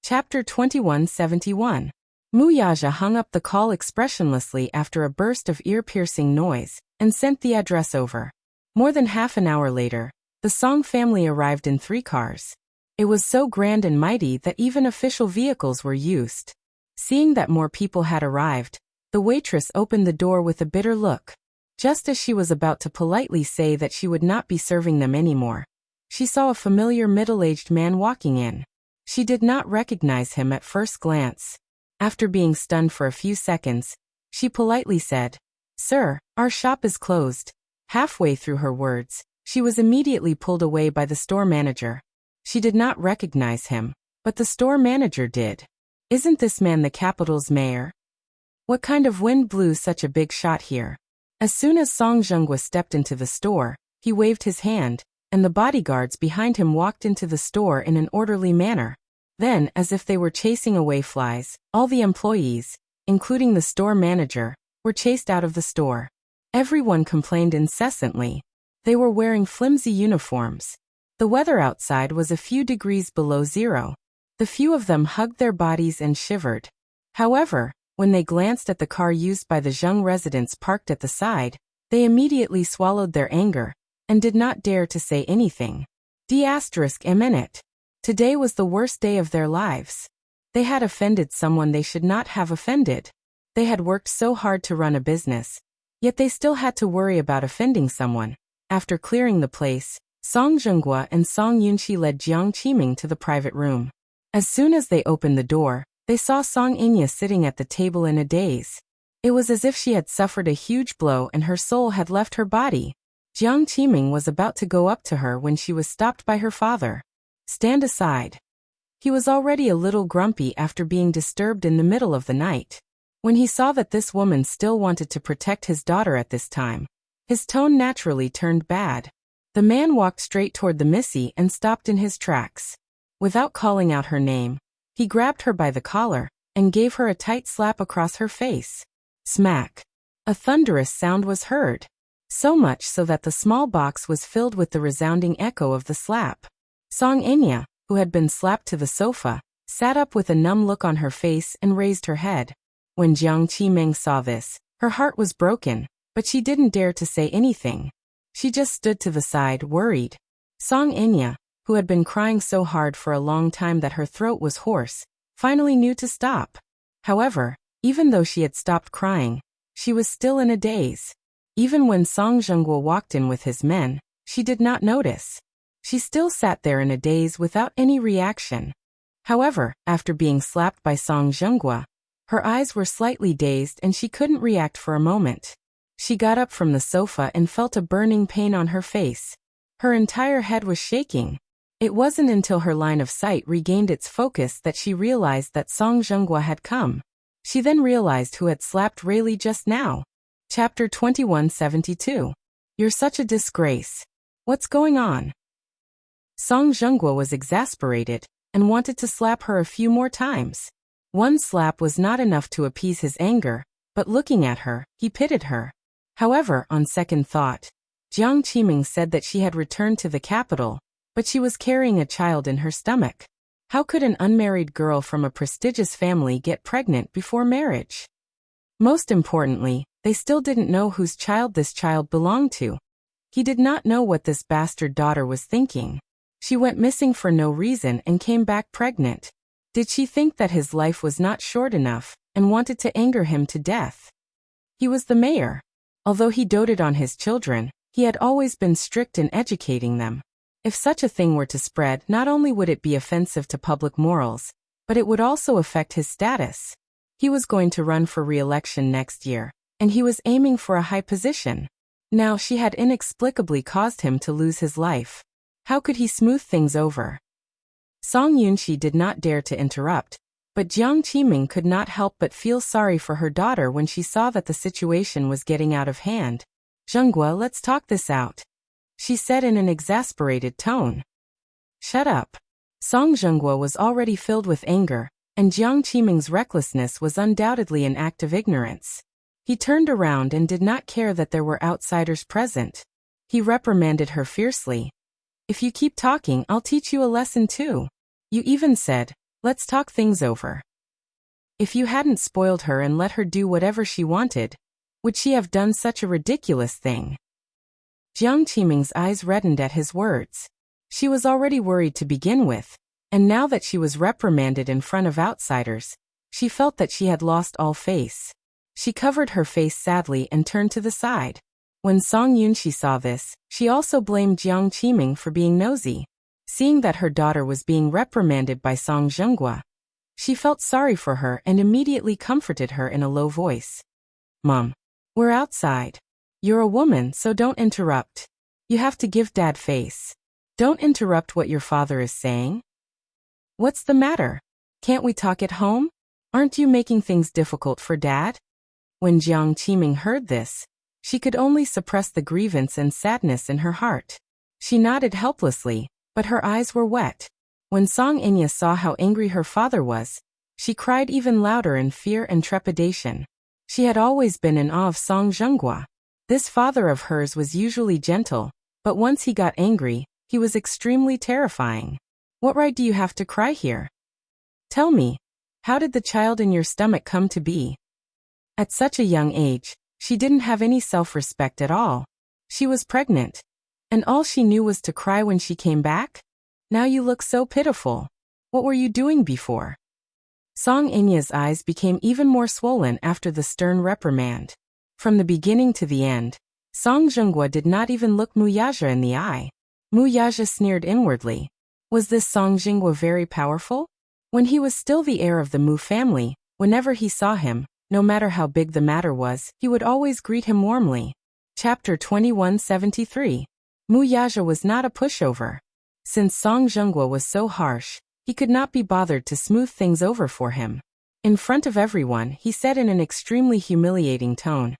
Chapter 2171. Muyaja hung up the call expressionlessly after a burst of ear-piercing noise, and sent the address over. More than half an hour later, the Song family arrived in 3 cars. It was so grand and mighty that even official vehicles were used. Seeing that more people had arrived, the waitress opened the door with a bitter look. Just as she was about to politely say that she would not be serving them anymore, she saw a familiar middle-aged man walking in. She did not recognize him at first glance. After being stunned for a few seconds, she politely said, "Sir, our shop is closed." Halfway through her words, she was immediately pulled away by the store manager. She did not recognize him, but the store manager did. "Isn't this man the capital's mayor? What kind of wind blew such a big shot here?" As soon as Song Zhenghua stepped into the store, he waved his hand, and the bodyguards behind him walked into the store in an orderly manner. Then, as if they were chasing away flies, all the employees, including the store manager, were chased out of the store. Everyone complained incessantly. They were wearing flimsy uniforms. The weather outside was a few degrees below zero. The few of them hugged their bodies and shivered. However, when they glanced at the car used by the Zheng residents parked at the side, they immediately swallowed their anger, and did not dare to say anything. D***. Today was the worst day of their lives. They had offended someone they should not have offended. They had worked so hard to run a business, yet they still had to worry about offending someone. After clearing the place, Song Zhenghua and Song Yunqi led Jiang Qiming to the private room. As soon as they opened the door, they saw Song Inya sitting at the table in a daze. It was as if she had suffered a huge blow and her soul had left her body. Jiang Qiming was about to go up to her when she was stopped by her father. "Stand aside." He was already a little grumpy after being disturbed in the middle of the night. When he saw that this woman still wanted to protect his daughter at this time, his tone naturally turned bad. The man walked straight toward the missy and stopped in his tracks. Without calling out her name, he grabbed her by the collar and gave her a tight slap across her face. Smack! A thunderous sound was heard. So much so that the small box was filled with the resounding echo of the slap. Song Inya, who had been slapped to the sofa, sat up with a numb look on her face and raised her head. When Jiang Qiming saw this, her heart was broken, but she didn't dare to say anything. She just stood to the side, worried. Song Inya, who had been crying so hard for a long time that her throat was hoarse, finally knew to stop. However, even though she had stopped crying, she was still in a daze. Even when Song Zhenghua walked in with his men, she did not notice. She still sat there in a daze without any reaction. However, after being slapped by Song Zhenghua, her eyes were slightly dazed and she couldn't react for a moment. She got up from the sofa and felt a burning pain on her face. Her entire head was shaking. It wasn't until her line of sight regained its focus that she realized that Song Zhenghua had come. She then realized who had slapped Rayleigh just now. Chapter 2172. You're such a disgrace. What's going on? Song Zhenghua was exasperated and wanted to slap her a few more times. One slap was not enough to appease his anger, but looking at her, he pitied her. However, on second thought, Jiang Qiming said that she had returned to the capital, but she was carrying a child in her stomach. How could an unmarried girl from a prestigious family get pregnant before marriage? Most importantly, they still didn't know whose child this child belonged to. He did not know what this bastard daughter was thinking. She went missing for no reason and came back pregnant. Did she think that his life was not short enough and wanted to anger him to death? He was the mayor. Although he doted on his children, he had always been strict in educating them. If such a thing were to spread, not only would it be offensive to public morals, but it would also affect his status. He was going to run for re-election next year, and he was aiming for a high position. Now she had inexplicably caused him to lose his life. How could he smooth things over? Song Yunqi did not dare to interrupt, but Jiang Qiming could not help but feel sorry for her daughter when she saw that the situation was getting out of hand. "Zhenghua, let's talk this out," she said in an exasperated tone. "Shut up." Song Zhenghua was already filled with anger, and Jiang Qiming's recklessness was undoubtedly an act of ignorance. He turned around and did not care that there were outsiders present. He reprimanded her fiercely. "If you keep talking, I'll teach you a lesson too. You even said, Let's talk things over. If you hadn't spoiled her and let her do whatever she wanted, would she have done such a ridiculous thing? Jiang Qiming's eyes reddened at his words. She was already worried to begin with, and now that she was reprimanded in front of outsiders, she felt that she had lost all face. She covered her face sadly and turned to the side. When Song Yunxi saw this, she also blamed Jiang Qiming for being nosy. Seeing that her daughter was being reprimanded by Song Zhenghua, she felt sorry for her and immediately comforted her in a low voice. Mom, we're outside. You're a woman, so don't interrupt. You have to give Dad face. Don't interrupt what your father is saying. What's the matter? Can't we talk at home? Aren't you making things difficult for Dad? When Jiang Qiming heard this, she could only suppress the grievance and sadness in her heart. She nodded helplessly, but her eyes were wet. When Song Inya saw how angry her father was, she cried even louder in fear and trepidation. She had always been in awe of Song Zhenghua. This father of hers was usually gentle, but once he got angry, he was extremely terrifying. What right do you have to cry here? Tell me, how did the child in your stomach come to be? At such a young age, she didn't have any self-respect at all. She was pregnant, and all she knew was to cry when she came back? Now you look so pitiful. What were you doing before? Song Inya's eyes became even more swollen after the stern reprimand. From the beginning to the end, Song Zhenghua did not even look Mu Yaja in the eye. Mu Yaja sneered inwardly. Was this Song Zhenghua very powerful? When he was still the heir of the Mu family, whenever he saw him, no matter how big the matter was, he would always greet him warmly. Chapter 2173. Mu Yaja was not a pushover. Since Song Zhenghua was so harsh, he could not be bothered to smooth things over for him. In front of everyone, he said in an extremely humiliating tone,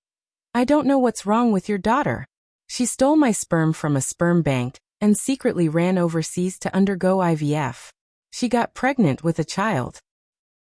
I don't know what's wrong with your daughter. She stole my sperm from a sperm bank and secretly ran overseas to undergo IVF. She got pregnant with a child.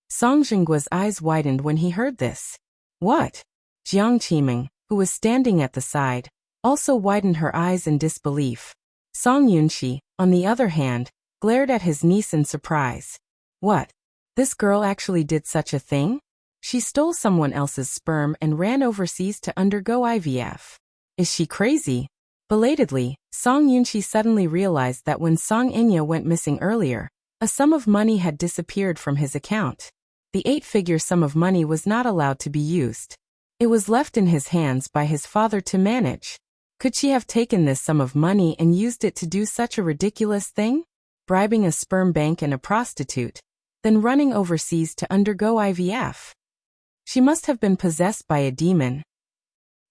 Song Zhenggua's eyes widened when he heard this. What? Jiang Qiming, who was standing at the side, also widened her eyes in disbelief. Song Yunxi, on the other hand, glared at his niece in surprise. What? This girl actually did such a thing? She stole someone else's sperm and ran overseas to undergo IVF. Is she crazy? Belatedly, Song Yunxi suddenly realized that when Song Inya went missing earlier, a sum of money had disappeared from his account. The 8-figure sum of money was not allowed to be used. It was left in his hands by his father to manage. Could she have taken this sum of money and used it to do such a ridiculous thing? Bribing a sperm bank and a prostitute, then running overseas to undergo IVF. She must have been possessed by a demon.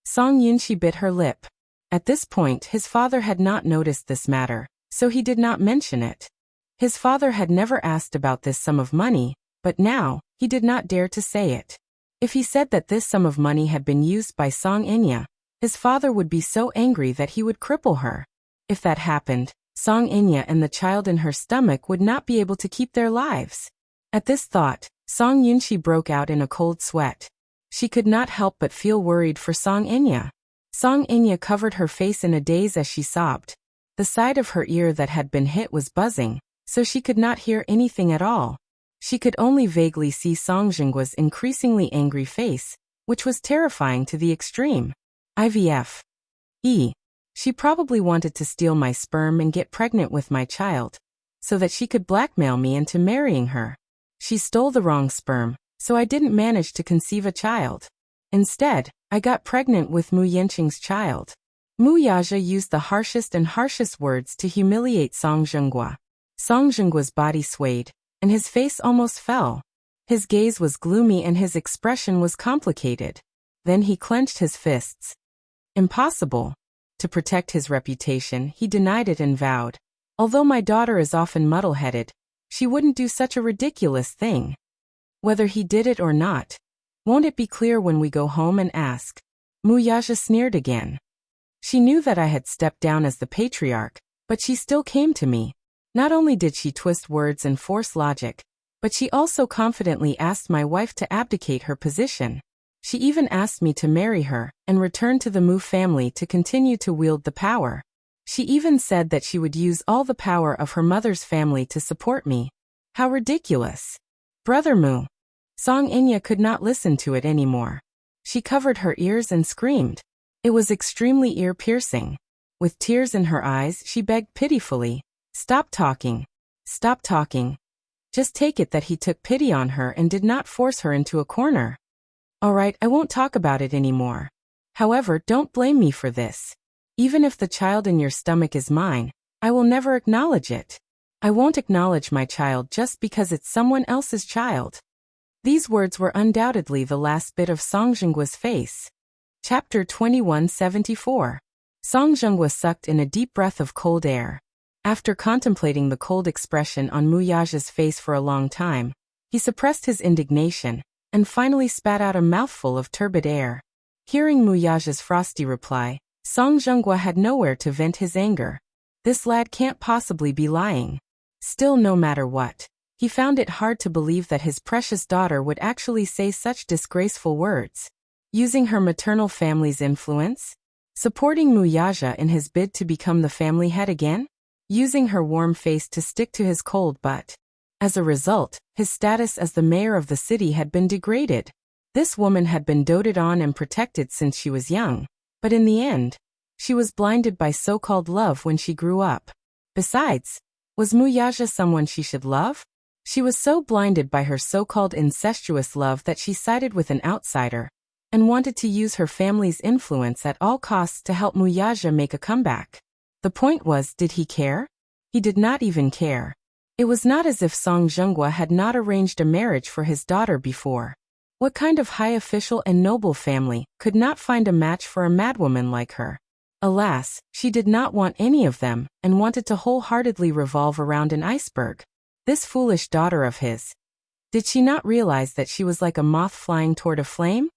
Song Yunxi bit her lip. At this point, his father had not noticed this matter, so he did not mention it. His father had never asked about this sum of money, but now, he did not dare to say it. If he said that this sum of money had been used by Song Inya, his father would be so angry that he would cripple her. If that happened, Song Inya and the child in her stomach would not be able to keep their lives. At this thought, Song Yunxi broke out in a cold sweat. She could not help but feel worried for Song Inya. Song Inya covered her face in a daze as she sobbed. The side of her ear that had been hit was buzzing, so she could not hear anything at all. She could only vaguely see Song Zhenggua's increasingly angry face, which was terrifying to the extreme. IVF. She probably wanted to steal my sperm and get pregnant with my child, so that she could blackmail me into marrying her. She stole the wrong sperm, so I didn't manage to conceive a child. Instead, I got pregnant with Mu Yanqing's child. Mu Yaja used the harshest and harshest words to humiliate Song Zhenghua. Song Zhenggua's body swayed, and his face almost fell. His gaze was gloomy and his expression was complicated. Then he clenched his fists. Impossible. To protect his reputation, he denied it and vowed, although my daughter is often muddle-headed, she wouldn't do such a ridiculous thing. Whether he did it or not, won't it be clear when we go home and ask? Mu Yaja sneered again. She knew that I had stepped down as the patriarch, but she still came to me. Not only did she twist words and force logic, but she also confidently asked my wife to abdicate her position. She even asked me to marry her and return to the Mu family to continue to wield the power. She even said that she would use all the power of her mother's family to support me. How ridiculous. Brother Mu. Song Inya could not listen to it anymore. She covered her ears and screamed. It was extremely ear-piercing. With tears in her eyes, she begged pitifully, "Stop talking. Stop talking." Just take it that he took pity on her and did not force her into a corner. All right, I won't talk about it anymore. However, don't blame me for this. Even if the child in your stomach is mine, I will never acknowledge it. I won't acknowledge my child just because it's someone else's child. These words were undoubtedly the last bit of Song Zhenggua's face. Chapter 2174. Song Zhenghua sucked in a deep breath of cold air. After contemplating the cold expression on Mu Yaja's face for a long time, he suppressed his indignation and finally spat out a mouthful of turbid air. Hearing Mu Yaja's frosty reply, Song Zhenghua had nowhere to vent his anger. This lad can't possibly be lying. Still, no matter what, he found it hard to believe that his precious daughter would actually say such disgraceful words. Using her maternal family's influence? Supporting Mu Yaja in his bid to become the family head again? Using her warm face to stick to his cold butt. As a result, his status as the mayor of the city had been degraded. This woman had been doted on and protected since she was young, but in the end, she was blinded by so-called love when she grew up. Besides, was Mu Yaja someone she should love? She was so blinded by her so-called incestuous love that she sided with an outsider and wanted to use her family's influence at all costs to help Mu Yaja make a comeback. The point was, did he care? He did not even care. It was not as if Song Zhenghua had not arranged a marriage for his daughter before. What kind of high official and noble family could not find a match for a madwoman like her? Alas, she did not want any of them and wanted to wholeheartedly revolve around an iceberg. This foolish daughter of his. Did she not realize that she was like a moth flying toward a flame?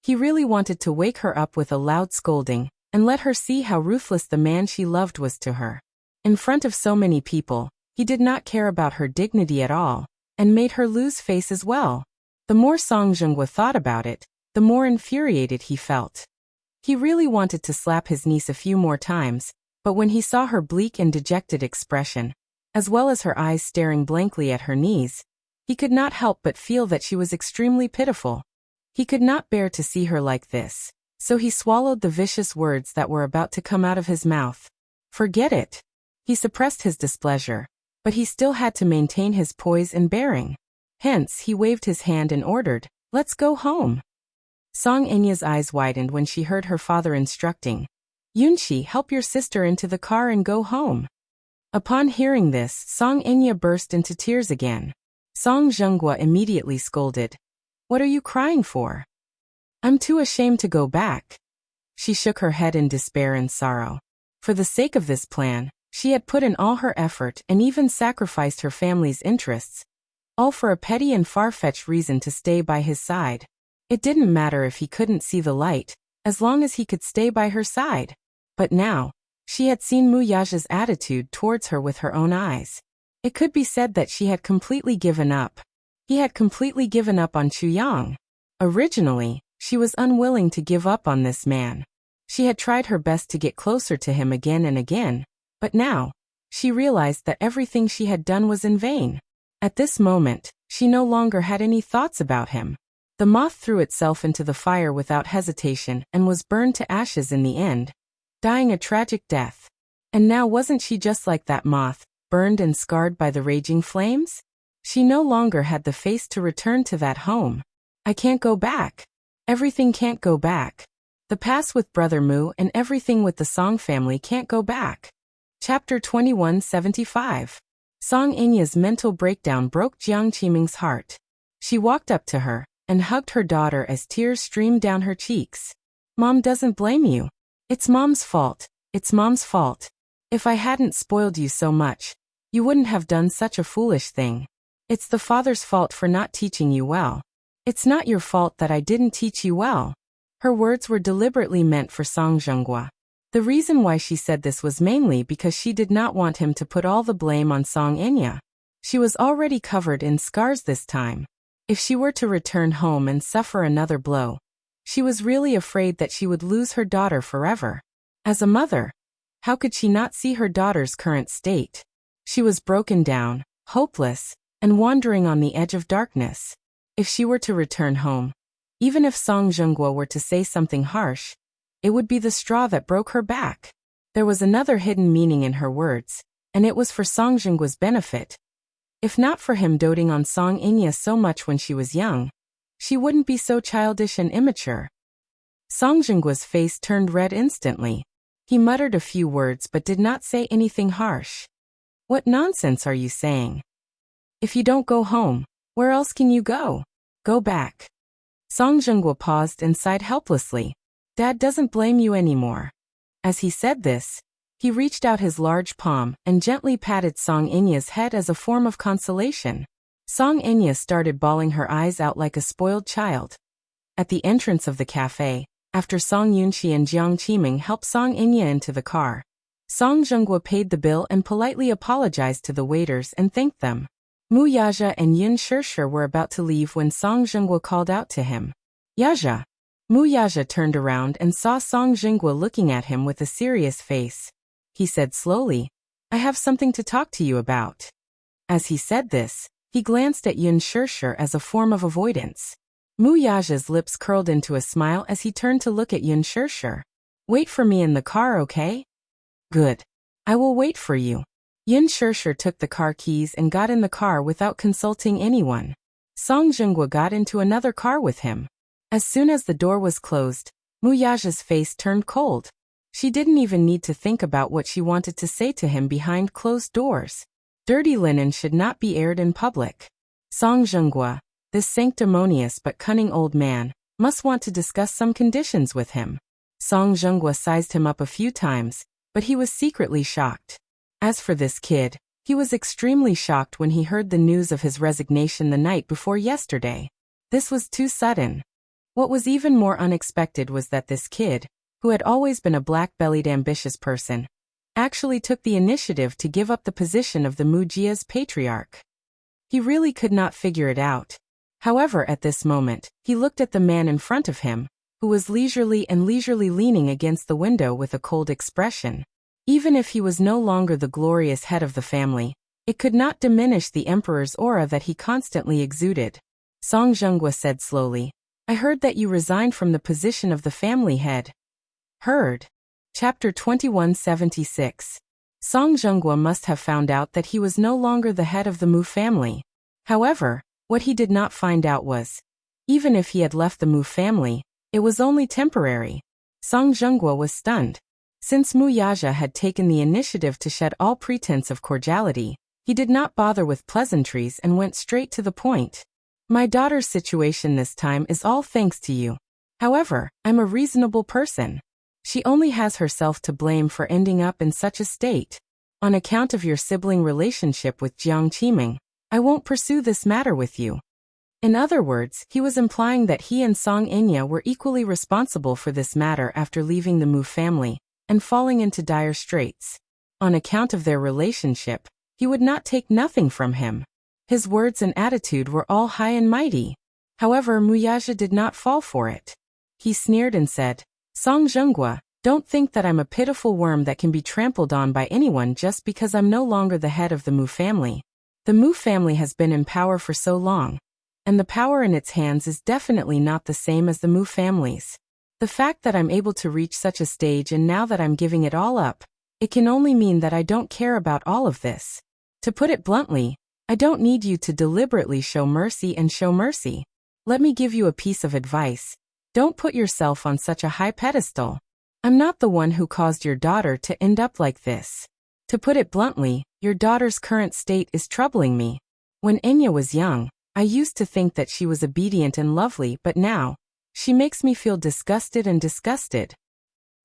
He really wanted to wake her up with a loud scolding and let her see how ruthless the man she loved was to her. In front of so many people, he did not care about her dignity at all, and made her lose face as well. The more Song Zhenghua thought about it, the more infuriated he felt. He really wanted to slap his niece a few more times, but when he saw her bleak and dejected expression, as well as her eyes staring blankly at her knees, he could not help but feel that she was extremely pitiful. He could not bear to see her like this, so he swallowed the vicious words that were about to come out of his mouth. Forget it. He suppressed his displeasure, but he still had to maintain his poise and bearing. Hence, he waved his hand and ordered, "Let's go home." Song Enya's eyes widened when she heard her father instructing, "Yunqi, help your sister into the car and go home." Upon hearing this, Song Enya burst into tears again. Song Zhenghua immediately scolded, "What are you crying for?" "I'm too ashamed to go back." She shook her head in despair and sorrow. For the sake of this plan, she had put in all her effort and even sacrificed her family's interests, all for a petty and far-fetched reason to stay by his side. It didn't matter if he couldn't see the light, as long as he could stay by her side. But now, she had seen Mu Yaja's attitude towards her with her own eyes. It could be said that she had completely given up. He had completely given up on Chu Yang. Originally, she was unwilling to give up on this man. She had tried her best to get closer to him again and again, but now, she realized that everything she had done was in vain. At this moment, she no longer had any thoughts about him. The moth threw itself into the fire without hesitation and was burned to ashes in the end, dying a tragic death. And now wasn't she just like that moth, burned and scarred by the raging flames? She no longer had the face to return to that home. I can't go back. Everything can't go back. The past with Brother Mu and everything with the Song family can't go back. Chapter 2175. Song Enya's mental breakdown broke Jiang Qiming's heart. She walked up to her and hugged her daughter as tears streamed down her cheeks. "Mom doesn't blame you. It's Mom's fault. It's Mom's fault. If I hadn't spoiled you so much, you wouldn't have done such a foolish thing. It's the father's fault for not teaching you well. It's not your fault that I didn't teach you well." Her words were deliberately meant for Song Zhenghua. The reason why she said this was mainly because she did not want him to put all the blame on Song Enya. She was already covered in scars this time. If she were to return home and suffer another blow, she was really afraid that she would lose her daughter forever. As a mother, how could she not see her daughter's current state? She was broken down, hopeless, and wandering on the edge of darkness. If she were to return home, even if Song Zhenghua were to say something harsh, it would be the straw that broke her back. There was another hidden meaning in her words, and it was for Song Zhenggua's benefit. If not for him doting on Song Inya so much when she was young, she wouldn't be so childish and immature. Song Zhenggua's face turned red instantly. He muttered a few words but did not say anything harsh. What nonsense are you saying? If you don't go home, where else can you go? Go back. Song Zhenghua paused and sighed helplessly. Dad doesn't blame you anymore. As he said this, he reached out his large palm and gently patted Song Inya's head as a form of consolation. Song Inya started bawling her eyes out like a spoiled child. At the entrance of the cafe, after Song Yunxi and Jiang Qiming helped Song Inya into the car, Song Zhenghua paid the bill and politely apologized to the waiters and thanked them. Mu Yaja and Yin Shishir were about to leave when Song Zhenghua called out to him. Yaja. Mu Yaja turned around and saw Song Zhenghua looking at him with a serious face. He said slowly, I have something to talk to you about. As he said this, he glanced at Yin Shishir as a form of avoidance. Mu Yaja's lips curled into a smile as he turned to look at Yin Shishir. Wait for me in the car, okay? Good. I will wait for you. Yin Shishir took the car keys and got in the car without consulting anyone. Song Zhenghua got into another car with him. As soon as the door was closed, Mu Yaja's face turned cold. She didn't even need to think about what she wanted to say to him behind closed doors. Dirty linen should not be aired in public. Song Zhenghua, this sanctimonious but cunning old man, must want to discuss some conditions with him. Song Zhenghua sized him up a few times, but he was secretly shocked. As for this kid, he was extremely shocked when he heard the news of his resignation the night before yesterday. This was too sudden. What was even more unexpected was that this kid, who had always been a black-bellied ambitious person, actually took the initiative to give up the position of the Mujia's patriarch. He really could not figure it out. However, at this moment, he looked at the man in front of him, who was leisurely leaning against the window with a cold expression. Even if he was no longer the glorious head of the family, it could not diminish the emperor's aura that he constantly exuded. Song Zhenghua said slowly, I heard that you resigned from the position of the family head. Heard. Chapter 2176. Song Zhenghua must have found out that he was no longer the head of the Mu family. However, what he did not find out was, even if he had left the Mu family, it was only temporary. Song Zhenghua was stunned. Since Mu Yaja had taken the initiative to shed all pretense of cordiality, he did not bother with pleasantries and went straight to the point. My daughter's situation this time is all thanks to you. However, I'm a reasonable person. She only has herself to blame for ending up in such a state. On account of your sibling relationship with Jiang Qiming, I won't pursue this matter with you. In other words, he was implying that he and Song Inya were equally responsible for this matter after leaving the Mu family and falling into dire straits. On account of their relationship, he would not take nothing from him. His words and attitude were all high and mighty. However, Mu Yaja did not fall for it. He sneered and said, Song Zhenghua, don't think that I'm a pitiful worm that can be trampled on by anyone just because I'm no longer the head of the Mu family. The Mu family has been in power for so long, and the power in its hands is definitely not the same as the Mu family's. The fact that I'm able to reach such a stage and now that I'm giving it all up, it can only mean that I don't care about all of this. To put it bluntly, I don't need you to deliberately show mercy and show mercy. Let me give you a piece of advice. Don't put yourself on such a high pedestal. I'm not the one who caused your daughter to end up like this. To put it bluntly, your daughter's current state is troubling me. When Enya was young, I used to think that she was obedient and lovely, but now, she makes me feel disgusted and disgusted.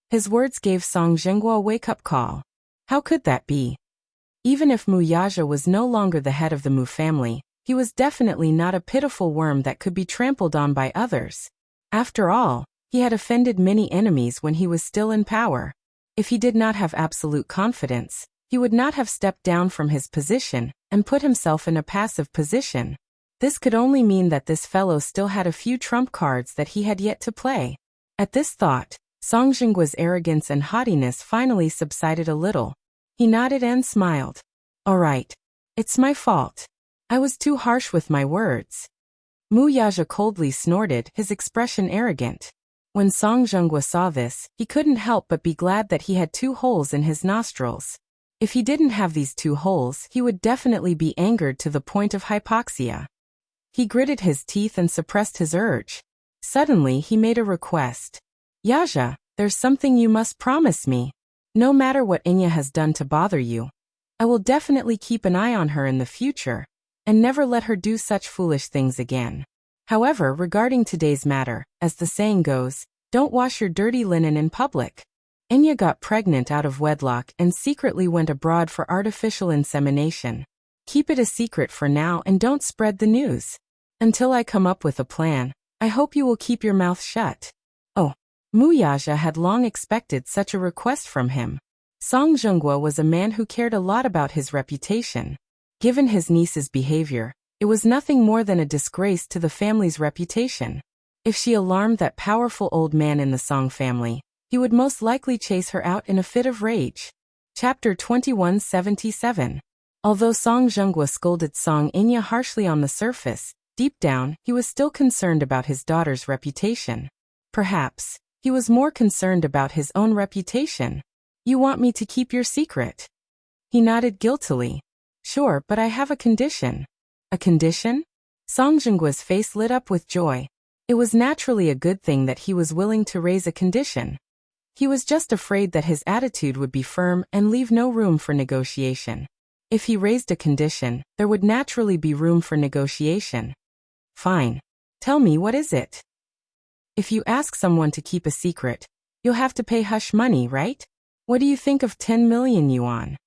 His words gave Song Zhenghua a wake-up call. How could that be? Even if Mu Yaja was no longer the head of the Mu family, he was definitely not a pitiful worm that could be trampled on by others. After all, he had offended many enemies when he was still in power. If he did not have absolute confidence, he would not have stepped down from his position and put himself in a passive position. This could only mean that this fellow still had a few trump cards that he had yet to play. At this thought, Song Zhenggua's arrogance and haughtiness finally subsided a little. He nodded and smiled. All right. It's my fault. I was too harsh with my words. Muyaja coldly snorted, his expression arrogant. When Song Zhenghua saw this, he couldn't help but be glad that he had 2 holes in his nostrils. If he didn't have these 2 holes, he would definitely be angered to the point of hypoxia. He gritted his teeth and suppressed his urge. Suddenly, he made a request. Yaja, there's something you must promise me. No matter what Inya has done to bother you, I will definitely keep an eye on her in the future, and never let her do such foolish things again. However, regarding today's matter, as the saying goes, don't wash your dirty linen in public. Inya got pregnant out of wedlock and secretly went abroad for artificial insemination. Keep it a secret for now and don't spread the news. Until I come up with a plan, I hope you will keep your mouth shut. Oh, Muyaja had long expected such a request from him. Song Zhenghua was a man who cared a lot about his reputation. Given his niece's behavior, it was nothing more than a disgrace to the family's reputation. If she alarmed that powerful old man in the Song family, he would most likely chase her out in a fit of rage. Chapter 2177. Although Song Zhenghua scolded Song Inya harshly on the surface, deep down, he was still concerned about his daughter's reputation. Perhaps, he was more concerned about his own reputation. You want me to keep your secret? He nodded guiltily. Sure, but I have a condition. A condition? Song Zhenggua's face lit up with joy. It was naturally a good thing that he was willing to raise a condition. He was just afraid that his attitude would be firm and leave no room for negotiation. If he raised a condition, there would naturally be room for negotiation. Fine. Tell me, what is it? If you ask someone to keep a secret, you'll have to pay hush money, right? What do you think of 10 million yuan?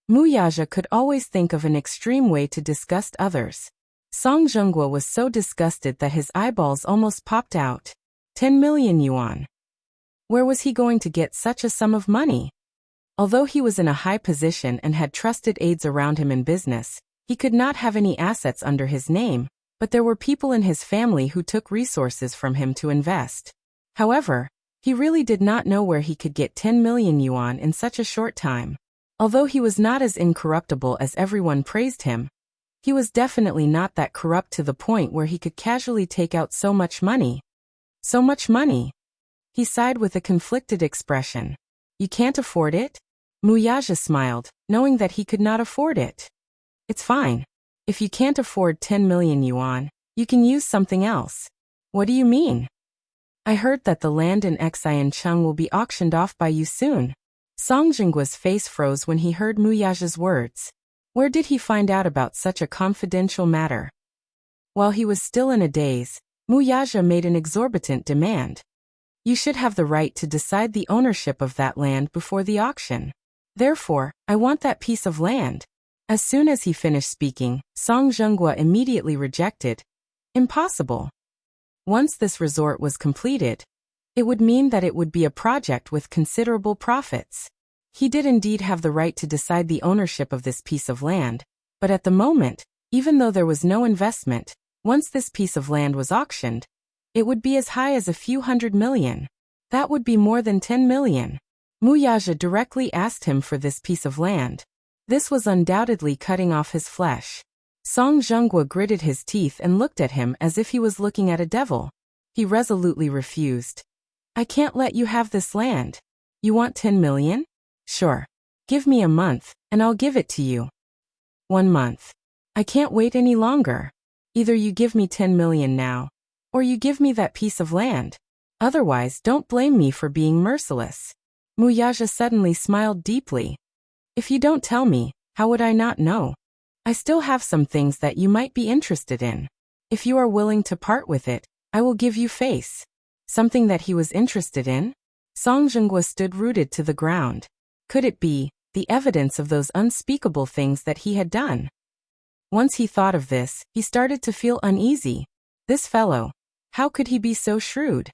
Muyaja could always think of an extreme way to disgust others. Song Zhenghua was so disgusted that his eyeballs almost popped out. 10 million yuan. Where was he going to get such a sum of money? Although he was in a high position and had trusted aides around him in business, he could not have any assets under his name, but there were people in his family who took resources from him to invest. However, he really did not know where he could get 10 million yuan in such a short time. Although he was not as incorruptible as everyone praised him, he was definitely not that corrupt to the point where he could casually take out so much money. So much money. He sighed with a conflicted expression. You can't afford it? Muyaja smiled, knowing that he could not afford it. It's fine. If you can't afford 10 million yuan, you can use something else. What do you mean? I heard that the land in Xiancheng will be auctioned off by you soon. Song Zhenggua's face froze when he heard Muyaja's words. Where did he find out about such a confidential matter? While he was still in a daze, Muyaja made an exorbitant demand. You should have the right to decide the ownership of that land before the auction. Therefore, I want that piece of land. As soon as he finished speaking, Song Zhenghua immediately rejected. Impossible. Once this resort was completed, it would mean that it would be a project with considerable profits. He did indeed have the right to decide the ownership of this piece of land, but at the moment, even though there was no investment, once this piece of land was auctioned, it would be as high as a few hundred million. That would be more than 10 million. Muyaja directly asked him for this piece of land. This was undoubtedly cutting off his flesh. Song Zhenghua gritted his teeth and looked at him as if he was looking at a devil. He resolutely refused. I can't let you have this land. You want 10 million? Sure. Give me a month, and I'll give it to you. 1 month. I can't wait any longer. Either you give me 10 million now, or you give me that piece of land. Otherwise, don't blame me for being merciless. Muyaja suddenly smiled deeply. If you don't tell me, how would I not know? I still have some things that you might be interested in. If you are willing to part with it, I will give you face. Something that he was interested in? Song Zhenghua stood rooted to the ground. Could it be the evidence of those unspeakable things that he had done? Once he thought of this, he started to feel uneasy. This fellow, how could he be so shrewd?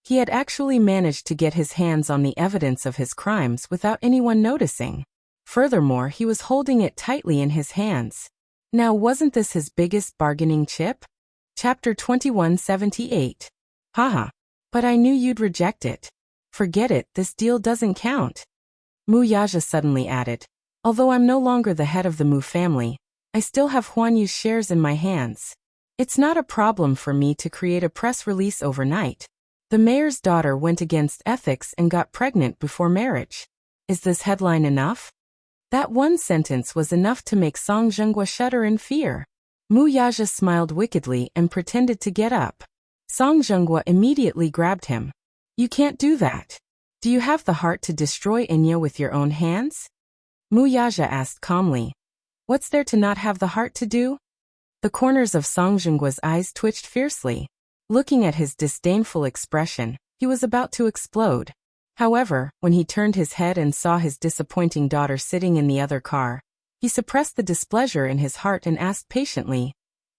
He had actually managed to get his hands on the evidence of his crimes without anyone noticing. Furthermore, he was holding it tightly in his hands. Now, wasn't this his biggest bargaining chip? Chapter 2178. Haha. But I knew you'd reject it. Forget it, this deal doesn't count. Muyaja suddenly added. Although I'm no longer the head of the Mu family, I still have Huan Yu's shares in my hands. It's not a problem for me to create a press release overnight. The mayor's daughter went against ethics and got pregnant before marriage. Is this headline enough? That one sentence was enough to make Song Zhenghua shudder in fear. Mu Yaja smiled wickedly and pretended to get up. Song Zhenghua immediately grabbed him. You can't do that. Do you have the heart to destroy Enya with your own hands? Mu Yaja asked calmly. What's there to not have the heart to do? The corners of Song Zhenggua's eyes twitched fiercely. Looking at his disdainful expression, he was about to explode. However, when he turned his head and saw his disappointing daughter sitting in the other car, he suppressed the displeasure in his heart and asked patiently,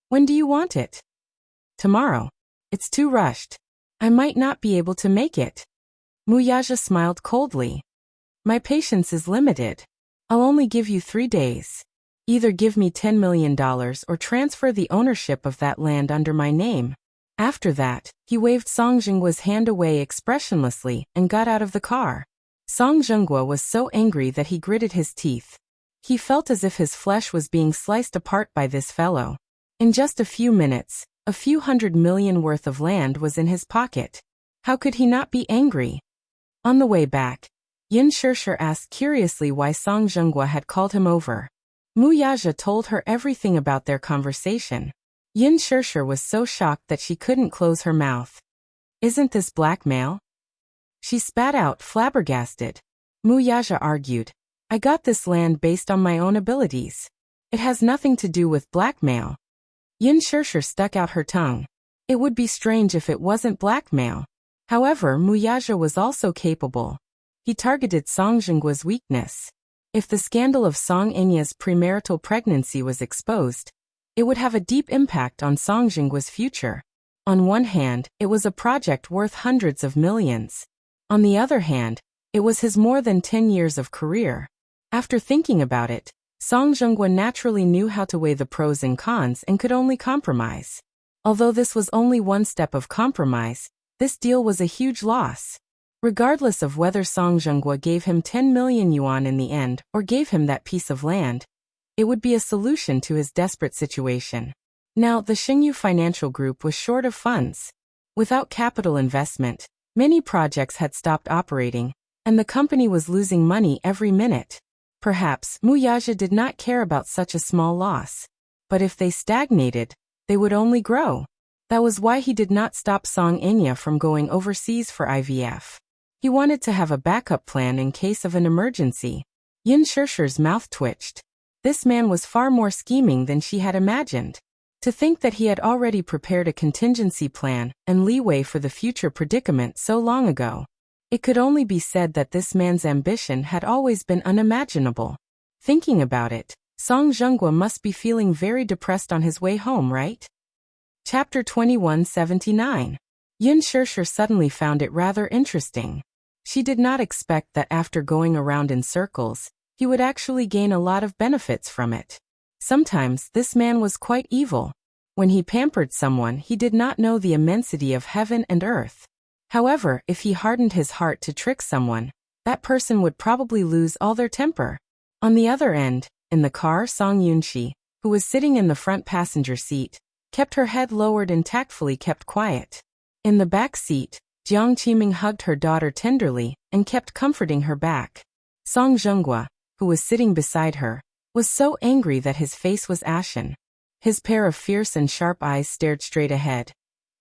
When do you want it? Tomorrow. It's too rushed. I might not be able to make it. Mu Yaja smiled coldly. My patience is limited. I'll only give you 3 days. Either give me $10 million or transfer the ownership of that land under my name. After that, he waved Song Zhenggua's hand away expressionlessly and got out of the car. Song Zhenghua was so angry that he gritted his teeth. He felt as if his flesh was being sliced apart by this fellow. In just a few minutes, a few $100 million worth of land was in his pocket. How could he not be angry? On the way back, Yin Shishir asked curiously why Song Zhenghua had called him over. Mu Yaja told her everything about their conversation. Yin Shishir was so shocked that she couldn't close her mouth. Isn't this blackmail? She spat out, flabbergasted. Mu Yaja argued, I got this land based on my own abilities. It has nothing to do with blackmail. Yin Shishir stuck out her tongue. It would be strange if it wasn't blackmail. However, Mu Yaja was also capable. He targeted Song Zhenggua's weakness. If the scandal of Song Enya's premarital pregnancy was exposed, it would have a deep impact on Song Zhenggua's future. On one hand, it was a project worth hundreds of millions. On the other hand, it was his more than 10 years of career. After thinking about it, Song Zhenghua naturally knew how to weigh the pros and cons and could only compromise. Although this was only one step of compromise, this deal was a huge loss. Regardless of whether Song Zhenghua gave him 10 million yuan in the end or gave him that piece of land, it would be a solution to his desperate situation. Now, the Xingyu Financial Group was short of funds. Without capital investment, many projects had stopped operating, and the company was losing money every minute. Perhaps Mu Yaja did not care about such a small loss. But if they stagnated, they would only grow. That was why he did not stop Song Enya from going overseas for IVF. He wanted to have a backup plan in case of an emergency. Yin Shishir's mouth twitched. This man was far more scheming than she had imagined. To think that he had already prepared a contingency plan and leeway for the future predicament so long ago. It could only be said that this man's ambition had always been unimaginable. Thinking about it, Song Zhenghua must be feeling very depressed on his way home, right? Chapter 2179. Yin Shishir suddenly found it rather interesting. She did not expect that after going around in circles, he would actually gain a lot of benefits from it. Sometimes this man was quite evil. When he pampered someone, he did not know the immensity of heaven and earth. However, if he hardened his heart to trick someone, that person would probably lose all their temper. On the other end, in the car, Song Yunxi, who was sitting in the front passenger seat, kept her head lowered and tactfully kept quiet. In the back seat, Jiang Qiming hugged her daughter tenderly and kept comforting her back. Song Zhenghua, who was sitting beside her, was so angry that his face was ashen. His pair of fierce and sharp eyes stared straight ahead,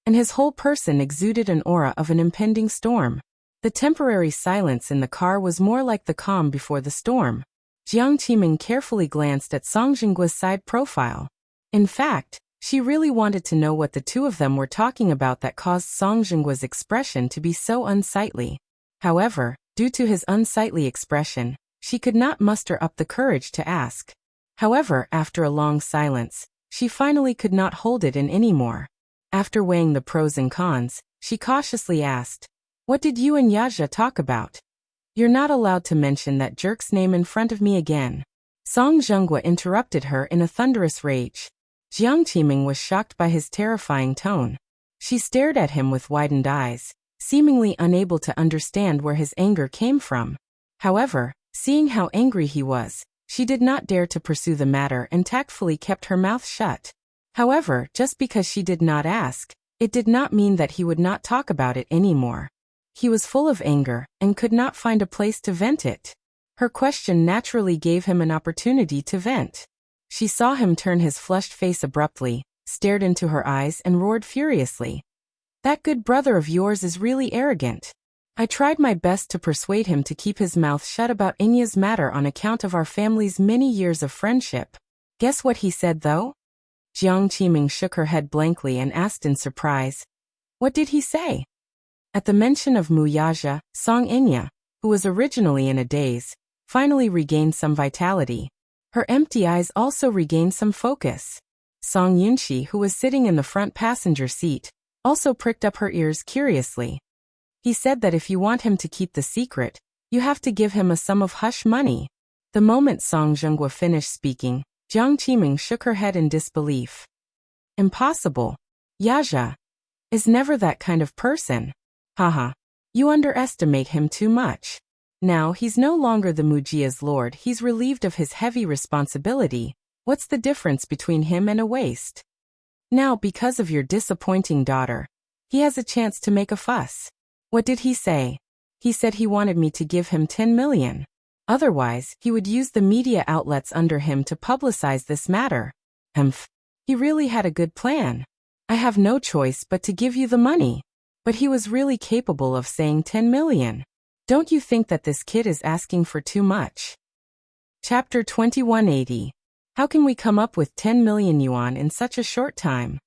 and his whole person exuded an aura of an impending storm. The temporary silence in the car was more like the calm before the storm. Jiang Qiming carefully glanced at Song Zhenggua's side profile. In fact, she really wanted to know what the two of them were talking about that caused Song Zhenggua's expression to be so unsightly. However, due to his unsightly expression, she could not muster up the courage to ask. However, after a long silence, she finally could not hold it in anymore. After weighing the pros and cons, she cautiously asked, What did you and Yaja talk about? You're not allowed to mention that jerk's name in front of me again. Song Zhenghua interrupted her in a thunderous rage. Jiang Qiming was shocked by his terrifying tone. She stared at him with widened eyes, seemingly unable to understand where his anger came from. However, seeing how angry he was, She did not dare to pursue the matter and tactfully kept her mouth shut. However, just because she did not ask, it did not mean that he would not talk about it anymore. He was full of anger and could not find a place to vent it. Her question naturally gave him an opportunity to vent. She saw him turn his flushed face abruptly, stared into her eyes and roared furiously. "That good brother of yours is really arrogant. I tried my best to persuade him to keep his mouth shut about Inya's matter on account of our family's many years of friendship. Guess what he said though?" Jiang Qiming shook her head blankly and asked in surprise. "What did he say?" At the mention of Muyaja, Song Inya, who was originally in a daze, finally regained some vitality. Her empty eyes also regained some focus. Song Yunxi, who was sitting in the front passenger seat, also pricked up her ears curiously. "He said that if you want him to keep the secret, you have to give him a sum of hush money." The moment Song Zhenghua finished speaking, Jiang Qiming shook her head in disbelief. "Impossible. Yaja is never that kind of person. Haha. You underestimate him too much. Now he's no longer the Mujia's lord, he's relieved of his heavy responsibility. What's the difference between him and a waste? Now because of your disappointing daughter, he has a chance to make a fuss." "What did he say?" "He said he wanted me to give him 10 million. Otherwise, he would use the media outlets under him to publicize this matter. He really had a good plan. I have no choice but to give you the money." But he was really capable of saying 10 million. Don't you think that this kid is asking for too much? Chapter 2180. How can we come up with 10 million yuan in such a short time?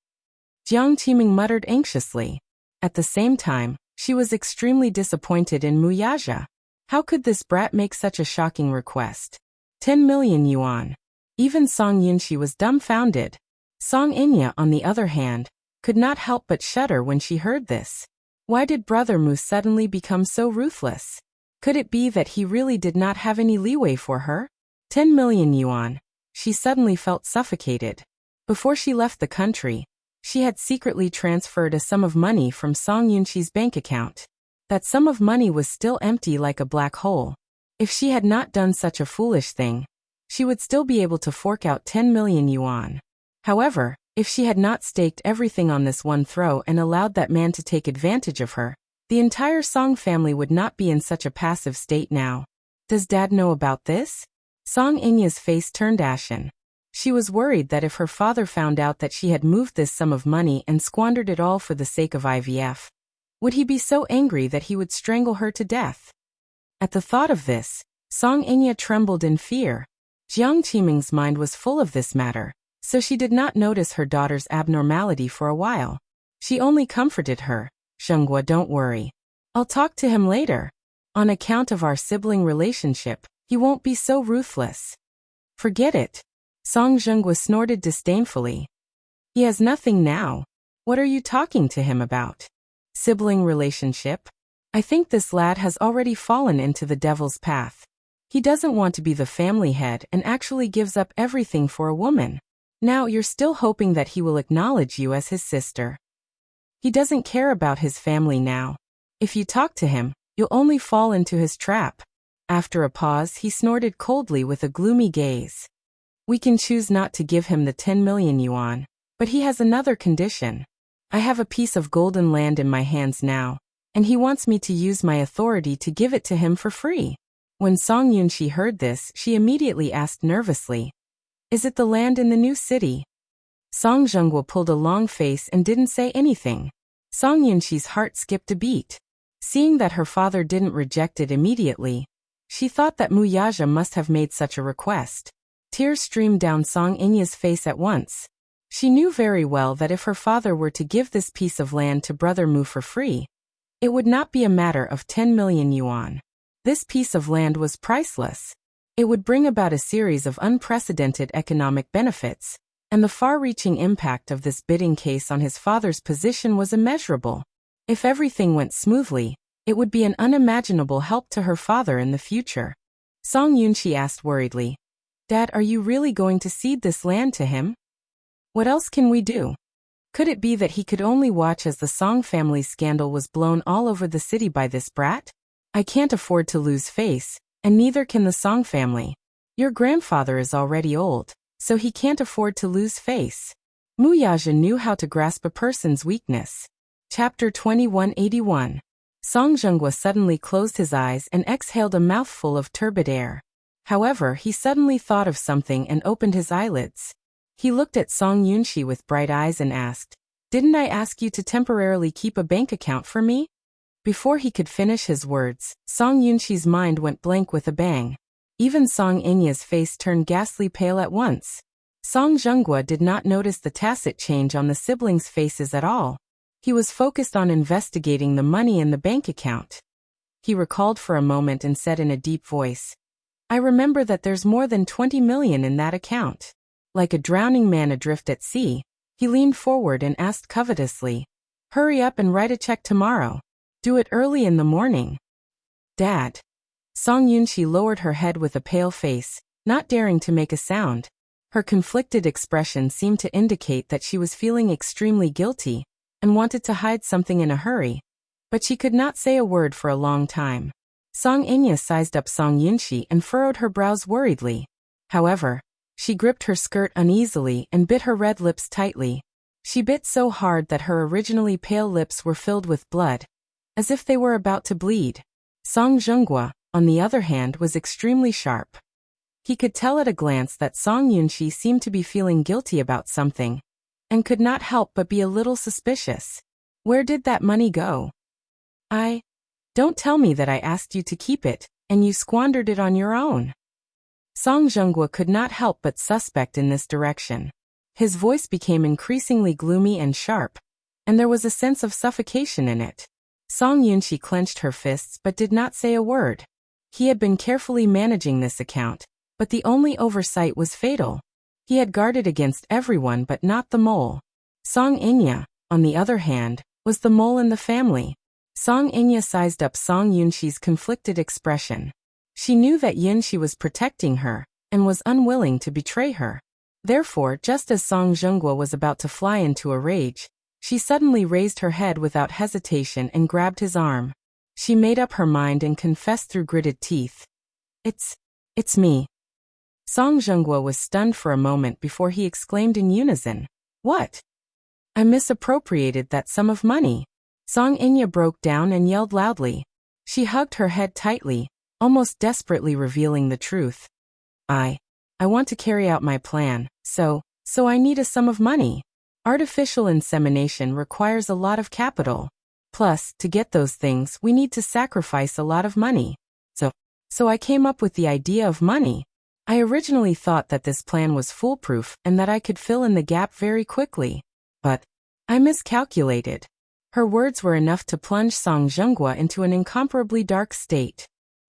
Jiang Qiming muttered anxiously. At the same time, she was extremely disappointed in Muyaja. How could this brat make such a shocking request? 10 million yuan. Even Song Yunxi was dumbfounded. Song Inya, on the other hand, could not help but shudder when she heard this. Why did Brother Mu suddenly become so ruthless? Could it be that he really did not have any leeway for her? 10 million yuan. She suddenly felt suffocated. Before she left the country, she had secretly transferred a sum of money from Song Yunxi's bank account. That sum of money was still empty like a black hole. If she had not done such a foolish thing, she would still be able to fork out 10 million yuan. However, if she had not staked everything on this one throw and allowed that man to take advantage of her, the entire Song family would not be in such a passive state now. Does Dad know about this? Song Inya's face turned ashen. She was worried that if her father found out that she had moved this sum of money and squandered it all for the sake of IVF, would he be so angry that he would strangle her to death? At the thought of this, Song Inya trembled in fear. Jiang Qiming's mind was full of this matter, so she did not notice her daughter's abnormality for a while. She only comforted her. "Zhenghua, don't worry. I'll talk to him later. On account of our sibling relationship, he won't be so ruthless." "Forget it." Song Zhenghua snorted disdainfully. "He has nothing now. What are you talking to him about? Sibling relationship? I think this lad has already fallen into the devil's path. He doesn't want to be the family head and actually gives up everything for a woman. Now you're still hoping that he will acknowledge you as his sister. He doesn't care about his family now. If you talk to him, you'll only fall into his trap." After a pause, he snorted coldly with a gloomy gaze. "We can choose not to give him the 10 million yuan, but he has another condition. I have a piece of golden land in my hands now, and he wants me to use my authority to give it to him for free." When Song Yunxi heard this, she immediately asked nervously, "Is it the land in the new city?" Song Zhenghua pulled a long face and didn't say anything. Song Yunxi's heart skipped a beat. Seeing that her father didn't reject it immediately, she thought that Muyaja must have made such a request. Tears streamed down Song Inya's face at once. She knew very well that if her father were to give this piece of land to Brother Mu for free, it would not be a matter of 10 million yuan. This piece of land was priceless. It would bring about a series of unprecedented economic benefits, and the far-reaching impact of this bidding case on his father's position was immeasurable. If everything went smoothly, it would be an unimaginable help to her father in the future. Song Yunxi asked worriedly, "Dad, are you really going to cede this land to him? What else can we do? Could it be that he could only watch as the Song family scandal was blown all over the city by this brat? I can't afford to lose face, and neither can the Song family. Your grandfather is already old, so he can't afford to lose face. Muyaja knew how to grasp a person's weakness. Chapter 2181. Song Zhenghua suddenly closed his eyes and exhaled a mouthful of turbid air. However, he suddenly thought of something and opened his eyelids. He looked at Song Yunxi with bright eyes and asked, "Didn't I ask you to temporarily keep a bank account for me?" Before he could finish his words, Song Yunxi's mind went blank with a bang. Even Song Inya's face turned ghastly pale at once. Song Zhenghua did not notice the tacit change on the siblings' faces at all. He was focused on investigating the money in the bank account. He recalled for a moment and said in a deep voice, "I remember that there's more than 20 million in that account." Like a drowning man adrift at sea, he leaned forward and asked covetously, "Hurry up and write a check tomorrow. Do it early in the morning." "Dad." Song Yunxi lowered her head with a pale face, not daring to make a sound. Her conflicted expression seemed to indicate that she was feeling extremely guilty and wanted to hide something in a hurry, but she could not say a word for a long time. Song Inya sized up Song Yunxi and furrowed her brows worriedly. However, she gripped her skirt uneasily and bit her red lips tightly. She bit so hard that her originally pale lips were filled with blood, as if they were about to bleed. Song Zhenghua, on the other hand, was extremely sharp. He could tell at a glance that Song Yunxi seemed to be feeling guilty about something, and could not help but be a little suspicious. Where did that money go? Don't tell me that I asked you to keep it, and you squandered it on your own. Song Zhenghua could not help but suspect in this direction. His voice became increasingly gloomy and sharp, and there was a sense of suffocation in it. Song Yunxi clenched her fists but did not say a word. He had been carefully managing this account, but the only oversight was fatal. He had guarded against everyone but not the mole. Song Inya, on the other hand, was the mole in the family. Song Inya sized up Song Yunxi's conflicted expression. She knew that Yunxi was protecting her, and was unwilling to betray her. Therefore, just as Song Zhenghua was about to fly into a rage, she suddenly raised her head without hesitation and grabbed his arm. She made up her mind and confessed through gritted teeth. It's me." Song Zhenghua was stunned for a moment before he exclaimed in unison, "What?" "I misappropriated that sum of money." Song Inya broke down and yelled loudly. She hugged her head tightly, almost desperately revealing the truth. I want to carry out my plan, so I need a sum of money. Artificial insemination requires a lot of capital. Plus, to get those things, we need to sacrifice a lot of money. So I came up with the idea of money. I originally thought that this plan was foolproof and that I could fill in the gap very quickly. But I miscalculated. Her words were enough to plunge Song Zhenghua into an incomparably dark state.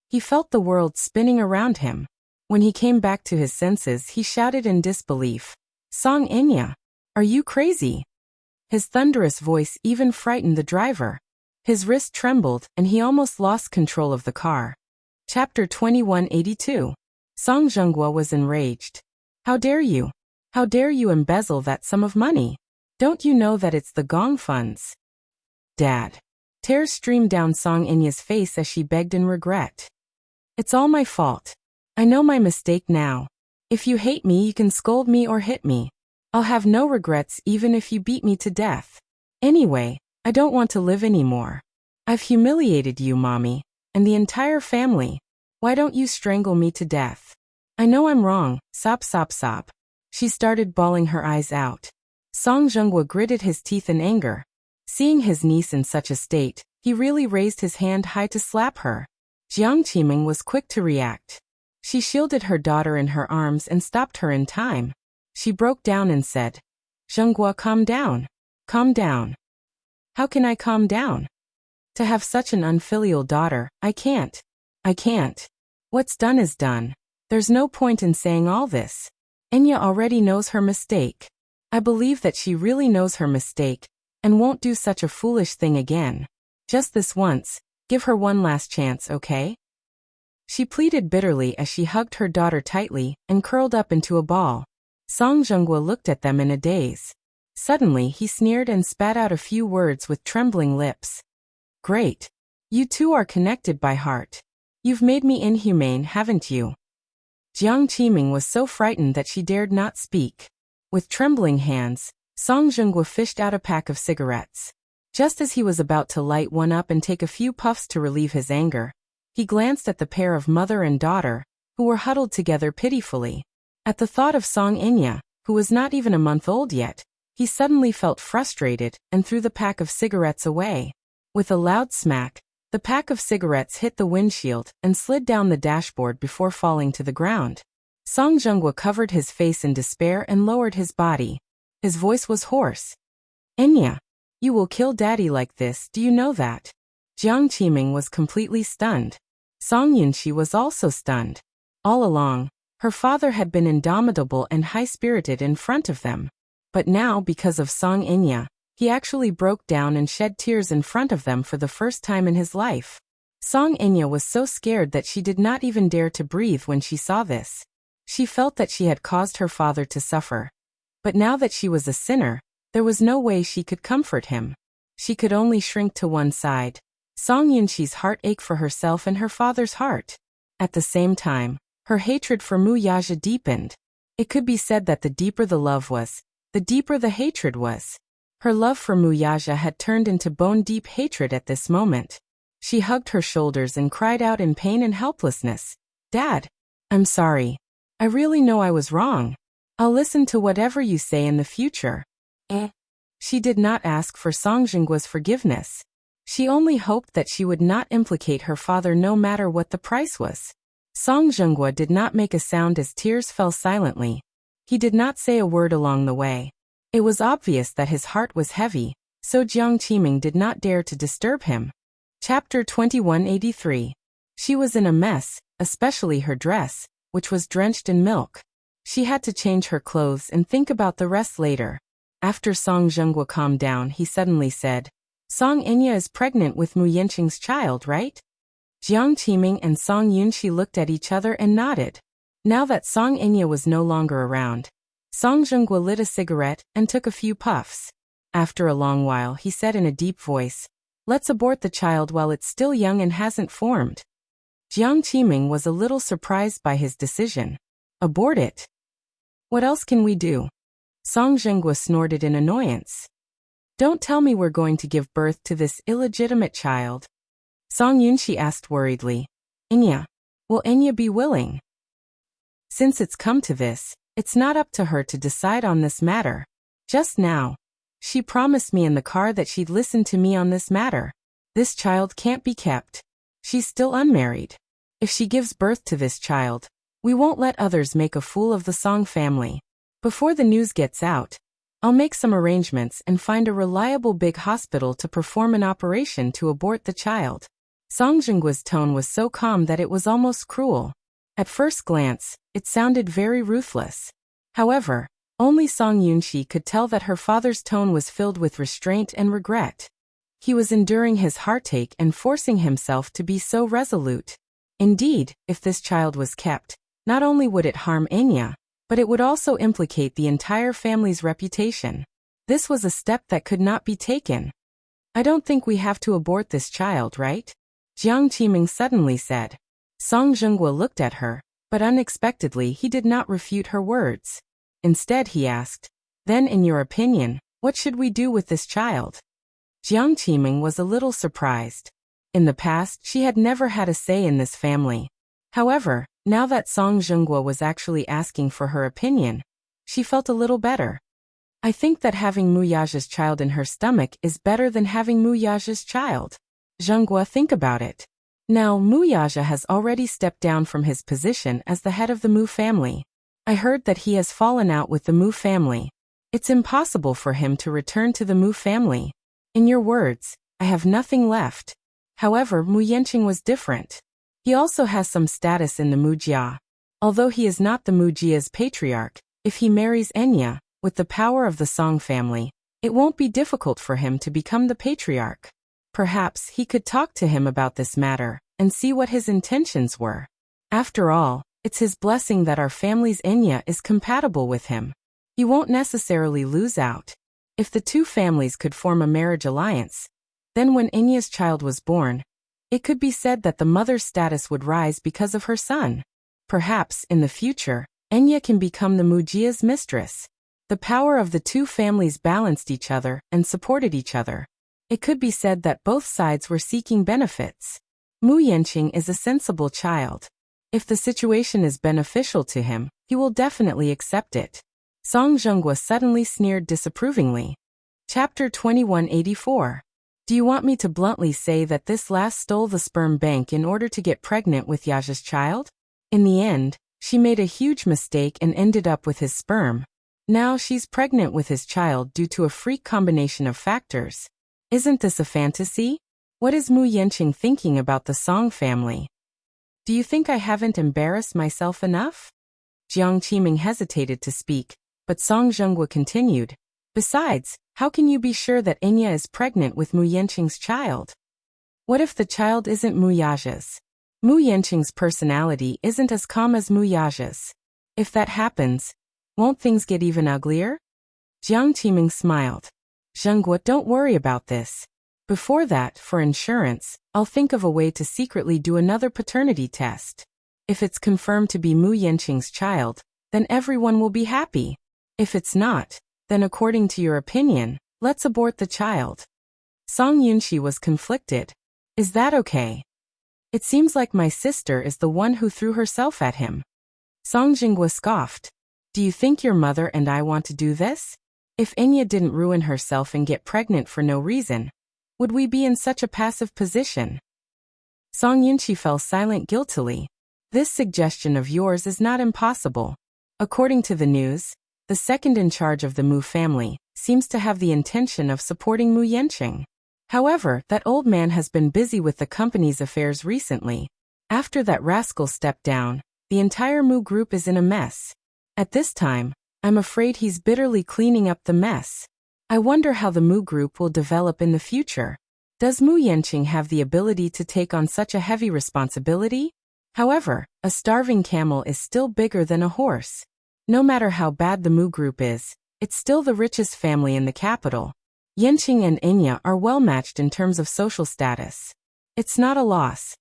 He felt the world spinning around him. When he came back to his senses, he shouted in disbelief, "Song Inya, are you crazy?" His thunderous voice even frightened the driver. His wrist trembled and he almost lost control of the car. Chapter 2182. Song Zhenghua was enraged. How dare you? How dare you embezzle that sum of money? Don't you know that it's the gong funds?" "Dad." Tears streamed down Song Inya's face as she begged in regret. "It's all my fault. I know my mistake now. If you hate me, you can scold me or hit me. I'll have no regrets even if you beat me to death. Anyway, I don't want to live anymore. I've humiliated you, Mommy, and the entire family. Why don't you strangle me to death? I know I'm wrong, sob sob sob." She started bawling her eyes out. Song Zhenghua gritted his teeth in anger. Seeing his niece in such a state, he really raised his hand high to slap her. Jiang Qiming was quick to react. She shielded her daughter in her arms and stopped her in time. She broke down and said, "Zhenghua, calm down. Calm down." "How can I calm down? To have such an unfilial daughter, I can't. What's done is done. There's no point in saying all this. Enya already knows her mistake. I believe that she really knows her mistake, and won't do such a foolish thing again. Just this once, give her one last chance, okay?" She pleaded bitterly as she hugged her daughter tightly and curled up into a ball. Song Zhenghua looked at them in a daze. Suddenly he sneered and spat out a few words with trembling lips. "Great. You two are connected by heart. You've made me inhumane, haven't you?" Jiang Qiming was so frightened that she dared not speak. With trembling hands, Song Zhenghua fished out a pack of cigarettes. Just as he was about to light one up and take a few puffs to relieve his anger, he glanced at the pair of mother and daughter, who were huddled together pitifully. At the thought of Song Inya, who was not even a month old yet, he suddenly felt frustrated and threw the pack of cigarettes away. With a loud smack, the pack of cigarettes hit the windshield and slid down the dashboard before falling to the ground. Song Zhenghua covered his face in despair and lowered his body. His voice was hoarse. "Inya, you will kill Daddy like this, do you know that?" Jiang Qiming was completely stunned. Song Yunxi was also stunned. All along, her father had been indomitable and high-spirited in front of them. But now, because of Song Inya, he actually broke down and shed tears in front of them for the first time in his life. Song Inya was so scared that she did not even dare to breathe when she saw this. She felt that she had caused her father to suffer. But now that she was a sinner, there was no way she could comfort him. She could only shrink to one side. Song Yunxi's heart ached for herself and her father's heart. At the same time, her hatred for Mu Yaja deepened. It could be said that the deeper the love was, the deeper the hatred was. Her love for Mu Yaja had turned into bone-deep hatred at this moment. She hugged her shoulders and cried out in pain and helplessness. "Dad, I'm sorry. I really know I was wrong. I'll listen to whatever you say in the future." She did not ask for Song Zhenggua's forgiveness. She only hoped that she would not implicate her father no matter what the price was. Song Zhenghua did not make a sound as tears fell silently. He did not say a word along the way. It was obvious that his heart was heavy, so Jiang Qiming did not dare to disturb him. Chapter 2183. She was in a mess, especially her dress, which was drenched in milk. She had to change her clothes and think about the rest later. After Song Zhenghua calmed down, he suddenly said, "Song Inya is pregnant with Mu Yanqing's child, right?" Jiang Qiming and Song Yunxi looked at each other and nodded. Now that Song Inya was no longer around, Song Zhenghua lit a cigarette and took a few puffs. After a long while, he said in a deep voice, "Let's abort the child while it's still young and hasn't formed." Jiang Qiming was a little surprised by his decision. "Abort it? What else can we do?" Song Zhenghua snorted in annoyance. "Don't tell me we're going to give birth to this illegitimate child." Song Yunxi asked worriedly, "Inya, will Inya be willing?" "Since it's come to this, it's not up to her to decide on this matter. Just now, she promised me in the car that she'd listen to me on this matter. This child can't be kept. She's still unmarried. If she gives birth to this child, we won't let others make a fool of the Song family. Before the news gets out, I'll make some arrangements and find a reliable big hospital to perform an operation to abort the child." Song Zhenggua's tone was so calm that it was almost cruel. At first glance, it sounded very ruthless. However, only Song Yunxi could tell that her father's tone was filled with restraint and regret. He was enduring his heartache and forcing himself to be so resolute. Indeed, if this child was kept, not only would it harm Enya, but it would also implicate the entire family's reputation. This was a step that could not be taken. "I don't think we have to abort this child, right?" Jiang Qiming suddenly said. Song Zhenghua looked at her, but unexpectedly he did not refute her words. Instead he asked, "Then in your opinion, what should we do with this child?" Jiang Qiming was a little surprised. In the past, she had never had a say in this family. However, now that Song Zhenghua was actually asking for her opinion, she felt a little better. "I think that having Mu Yaja's child in her stomach is better than having Mu Yaja's child. Zhenghua, think about it. Now, Mu Yaja has already stepped down from his position as the head of the Mu family. I heard that he has fallen out with the Mu family. It's impossible for him to return to the Mu family. In your words, I have nothing left." However, Mu Yanqing was different. He also has some status in the Mu Jia. Although he is not the Mu Jia's patriarch, if he marries Enya, with the power of the Song family, it won't be difficult for him to become the patriarch. Perhaps he could talk to him about this matter and see what his intentions were. After all, it's his blessing that our family's Enya is compatible with him. He won't necessarily lose out. If the two families could form a marriage alliance, then when Enya's child was born, it could be said that the mother's status would rise because of her son. Perhaps, in the future, Enya can become the Mujia's mistress. The power of the two families balanced each other and supported each other. It could be said that both sides were seeking benefits. Mu Yanqing is a sensible child. If the situation is beneficial to him, he will definitely accept it. Song Zhenghua suddenly sneered disapprovingly. Chapter 2184. Do you want me to bluntly say that this last stole the sperm bank in order to get pregnant with Yaja's child? In the end, she made a huge mistake and ended up with his sperm. Now she's pregnant with his child due to a freak combination of factors. Isn't this a fantasy? What is Mu Yanqing thinking about the Song family? Do you think I haven't embarrassed myself enough? Jiang Qiming hesitated to speak, but Song Zhenghua continued. Besides, how can you be sure that Enya is pregnant with Mu Yanqing's child? What if the child isn't Mu Yaja's? Mu Yanqing's personality isn't as calm as Mu Yaja's. If that happens, won't things get even uglier? Jiang Qiming smiled. Zhenghua, don't worry about this. Before that, for insurance, I'll think of a way to secretly do another paternity test. If it's confirmed to be Mu Yanqing's child, then everyone will be happy. If it's not, then according to your opinion, let's abort the child. Song Yunxi was conflicted. Is that okay? It seems like my sister is the one who threw herself at him. Song Zhenghua scoffed. Do you think your mother and I want to do this? If Enya didn't ruin herself and get pregnant for no reason, would we be in such a passive position? Song Yunqi fell silent guiltily. This suggestion of yours is not impossible. According to the news, the second in charge of the Mu family seems to have the intention of supporting Mu Yanqing. However, that old man has been busy with the company's affairs recently. After that rascal stepped down, the entire Mu group is in a mess. At this time, I'm afraid he's bitterly cleaning up the mess. I wonder how the Mu group will develop in the future. Does Mu Yanqing have the ability to take on such a heavy responsibility? However, a starving camel is still bigger than a horse. No matter how bad the Mu group is, it's still the richest family in the capital. Yanqing and Enya are well matched in terms of social status. It's not a loss.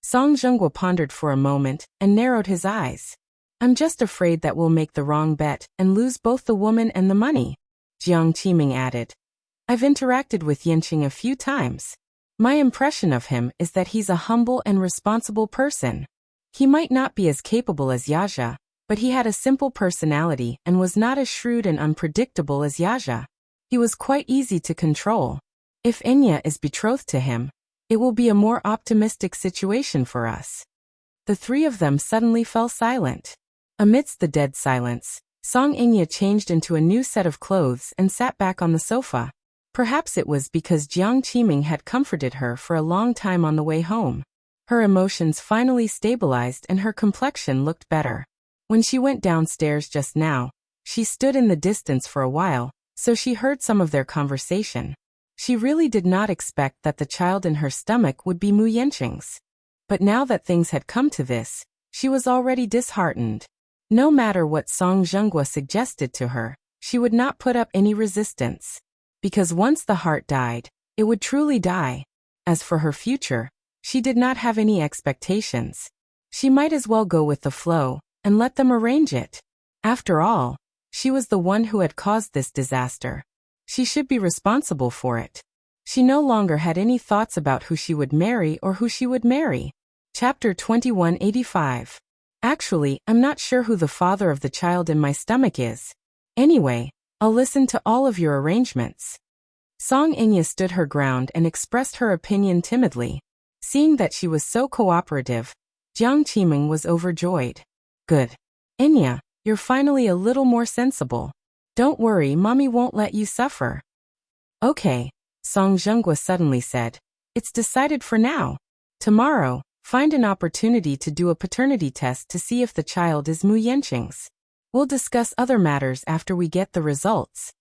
Song Zhenghua pondered for a moment and narrowed his eyes. I'm just afraid that we'll make the wrong bet and lose both the woman and the money. Jiang Qiming added. I've interacted with Yanqing a few times. My impression of him is that he's a humble and responsible person. He might not be as capable as Yaja, but he had a simple personality and was not as shrewd and unpredictable as Yaja. He was quite easy to control. If Enya is betrothed to him, it will be a more optimistic situation for us. The three of them suddenly fell silent. Amidst the dead silence, Song Enya changed into a new set of clothes and sat back on the sofa. Perhaps it was because Jiang Qiming had comforted her for a long time on the way home. Her emotions finally stabilized and her complexion looked better. When she went downstairs just now, she stood in the distance for a while, so she heard some of their conversation. She really did not expect that the child in her stomach would be Mu Yanqing's. But now that things had come to this, she was already disheartened. No matter what Song Zhenghua suggested to her, she would not put up any resistance. Because once the heart died, it would truly die. As for her future, she did not have any expectations. She might as well go with the flow and let them arrange it. After all, she was the one who had caused this disaster. She should be responsible for it. She no longer had any thoughts about who she would marry or who she would marry. Chapter 2185. Actually, I'm not sure who the father of the child in my stomach is. Anyway, I'll listen to all of your arrangements. Song Enya stood her ground and expressed her opinion timidly. Seeing that she was so cooperative, Jiang Qiming was overjoyed. Good. Enya, you're finally a little more sensible. Don't worry, mommy won't let you suffer. Okay, Song Zhenghua suddenly said. It's decided for now. Tomorrow, find an opportunity to do a paternity test to see if the child is Mu Yanqing's. We'll discuss other matters after we get the results.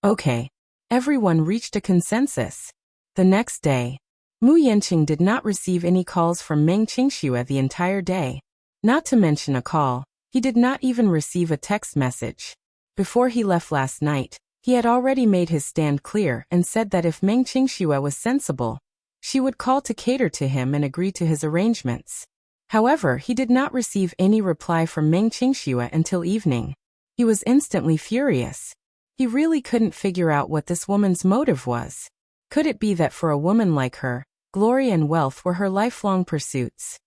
Okay. Everyone reached a consensus. The next day, Mu Yanqing did not receive any calls from Meng Qingxue the entire day. Not to mention a call, he did not even receive a text message. Before he left last night, he had already made his stand clear and said that if Meng Qingxue was sensible, she would call to cater to him and agree to his arrangements. However, he did not receive any reply from Meng Qingxue until evening. He was instantly furious. He really couldn't figure out what this woman's motive was. Could it be that for a woman like her, glory and wealth were her lifelong pursuits?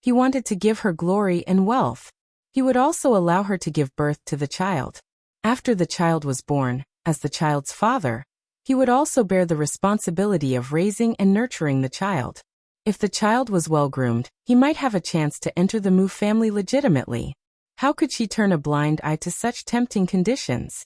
He wanted to give her glory and wealth. He would also allow her to give birth to the child. After the child was born, as the child's father, he would also bear the responsibility of raising and nurturing the child. If the child was well-groomed, he might have a chance to enter the Mu family legitimately. How could she turn a blind eye to such tempting conditions?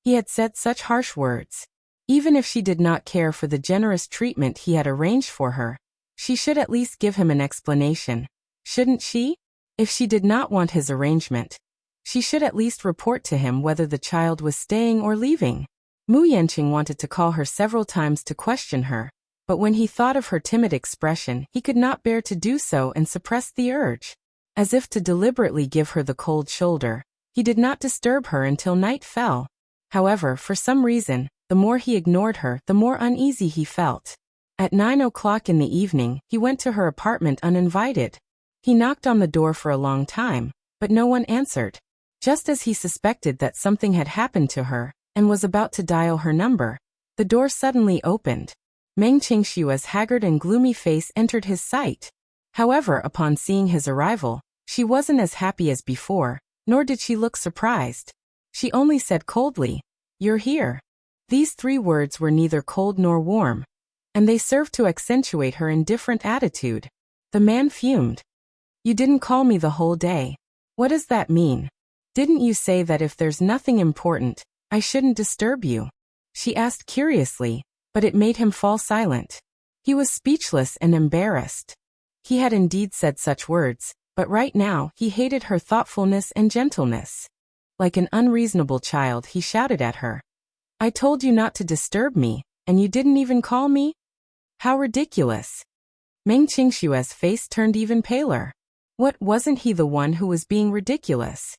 He had said such harsh words. Even if she did not care for the generous treatment he had arranged for her, she should at least give him an explanation, shouldn't she? If she did not want his arrangement, she should at least report to him whether the child was staying or leaving. Mu Yanqing wanted to call her several times to question her, but when he thought of her timid expression, he could not bear to do so and suppressed the urge. As if to deliberately give her the cold shoulder, he did not disturb her until night fell. However, for some reason, the more he ignored her, the more uneasy he felt. At 9 o'clock in the evening, he went to her apartment uninvited. He knocked on the door for a long time, but no one answered. Just as he suspected that something had happened to her, and was about to dial her number, the door suddenly opened. Meng Qingshua's haggard and gloomy face entered his sight. However, upon seeing his arrival, she wasn't as happy as before, nor did she look surprised. She only said coldly, "You're here." These 3 words were neither cold nor warm, and they served to accentuate her indifferent attitude. The man fumed. "You didn't call me the whole day. What does that mean? Didn't you say that if there's nothing important, I shouldn't disturb you?" She asked curiously, but it made him fall silent. He was speechless and embarrassed. He had indeed said such words, but right now he hated her thoughtfulness and gentleness. Like an unreasonable child, he shouted at her, "I told you not to disturb me, and you didn't even call me? How ridiculous." Meng Qingshua's face turned even paler. What, wasn't he the one who was being ridiculous?